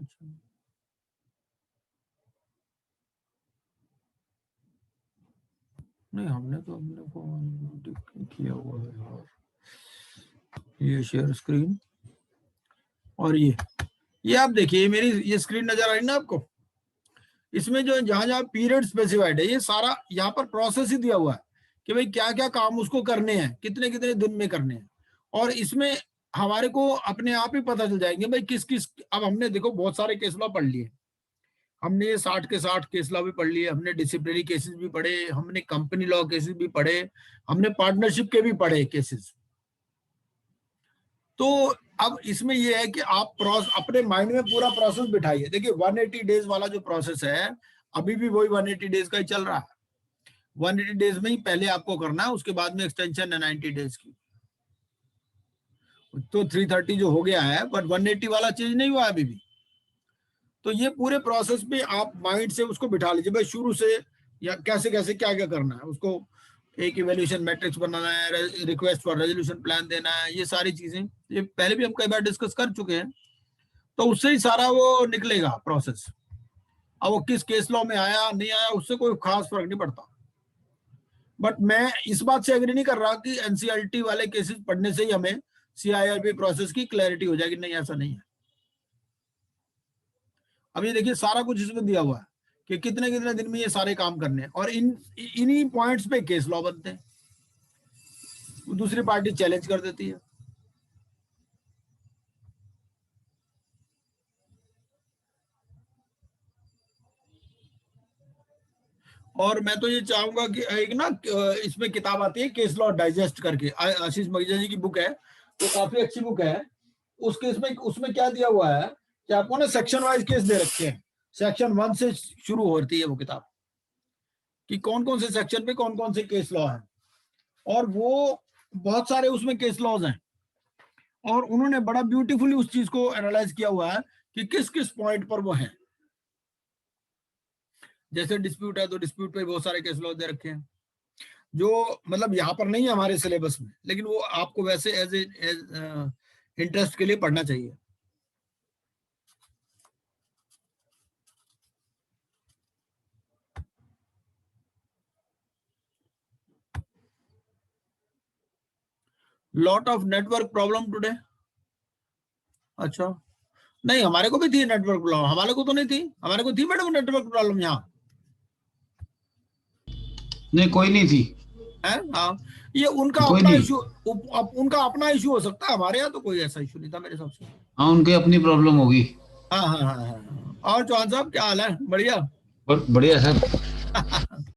अच्छा, नहीं हमने को किया हुआ है यार। ये शेयर स्क्रीन, और ये आप देखिए मेरी ये स्क्रीन नजर आ रही ना आपको, इसमें जो जहां जहां पीरियड स्पेसिफाइड है, ये सारा यहाँ पर प्रोसेस ही दिया हुआ है कि भाई क्या क्या काम उसको करने हैं, कितने कितने दिन में करने हैं, और इसमें हमारे को अपने आप ही पता चल जाएंगे भाई किस किस। अब हमने देखो बहुत सारे केस लॉ पढ़ लिए, हमने 60 के 60 केस लॉ भी पढ़ लिए, हमने डिसिप्लिनरी केसेस भी पढ़े, हमने कंपनी लॉ केसेस भी पढ़े, हमने पार्टनरशिप के भी पढ़े केसेस। तो अब इसमें यह है कि आप अपने माइंड में पूरा प्रोसेस बिठाइए। देखिए 180 डेज वाला जो प्रोसेस है अभी भी वही 180 डेज का ही चल रहा है। 180 डेज में ही पहले आपको करना है, उसके बाद में एक्सटेंशन है 90 डेज की। तो 330 जो हो गया है, बट 180 वाला चेंज नहीं हुआ अभी भी। तो ये पूरे प्रोसेस पे आप माइंड से उसको बिठा लीजिए भाई, शुरू से या कैसे कैसे क्या क्या करना है। उसको एक इवैल्यूएशन मैट्रिक्स बनाना है, रिक्वेस्ट फॉर रेजोल्यूशन प्लान देना है, ये सारी चीजें ये पहले भी हम कई बार डिस्कस कर चुके हैं। तो उससे ही सारा वो निकलेगा प्रोसेस। अब वो किस केस लॉ में आया नहीं आया उससे कोई खास फर्क नहीं पड़ता। बट मैं इस बात से एग्री नहीं कर रहा कि एनसीएलटी वाले केसेस पढ़ने से ही हमें सीआईआरपी प्रोसेस की क्लैरिटी हो जाएगी, नहीं ऐसा नहीं है। अब ये देखिए सारा कुछ इसमें दिया हुआ है कि कितने कितने दिन में ये सारे काम करने हैं, और इन्हीं पॉइंट्स पे केस लॉ बनते हैं। दूसरी पार्टी चैलेंज कर देती है। और मैं तो ये चाहूंगा कि एक ना इसमें किताब आती है केस लॉ डाइजेस्ट करके, आशीष मगीजा जी की बुक है, तो काफी अच्छी बुक है। उस केस में उसमें क्या दिया हुआ है कि आपको ना सेक्शन वाइज केस दे रखे हैं। सेक्शन 1 से शुरू होती है वो किताब कि कौन कौन से सेक्शन पे कौन कौन से केस लॉ है, और वो बहुत सारे उसमें केस लॉज हैं, और उन्होंने बड़ा ब्यूटीफुली उस चीज को एनालाइज किया हुआ है कि किस किस पॉइंट पर वो है। जैसे डिस्प्यूट है तो डिस्प्यूट पे बहुत सारे केस लॉ दे रखे हैं, जो मतलब यहाँ पर नहीं है हमारे सिलेबस में, लेकिन वो आपको वैसे एज इंटरेस्ट के लिए पढ़ना चाहिए। Lot of network problem today. अच्छा, नहीं हमारे को भी थी नेटवर्क प्रॉब्लम, हमारे को तो नहीं थी, हमारे को थी मैडम नेटवर्क प्रॉब्लम यहाँ। नहीं कोई नहीं थी है हाँ, ये उनका अपना इशू, उनका अपना इशू हो सकता है, हमारे यहाँ तो कोई ऐसा इशू नहीं था मेरे हिसाब से। हाँ उनकी अपनी प्रॉब्लम होगी। हाँ हाँ हाँ हाँ। और चौहान साहब क्या हाल है? बढ़िया बढ़िया सर।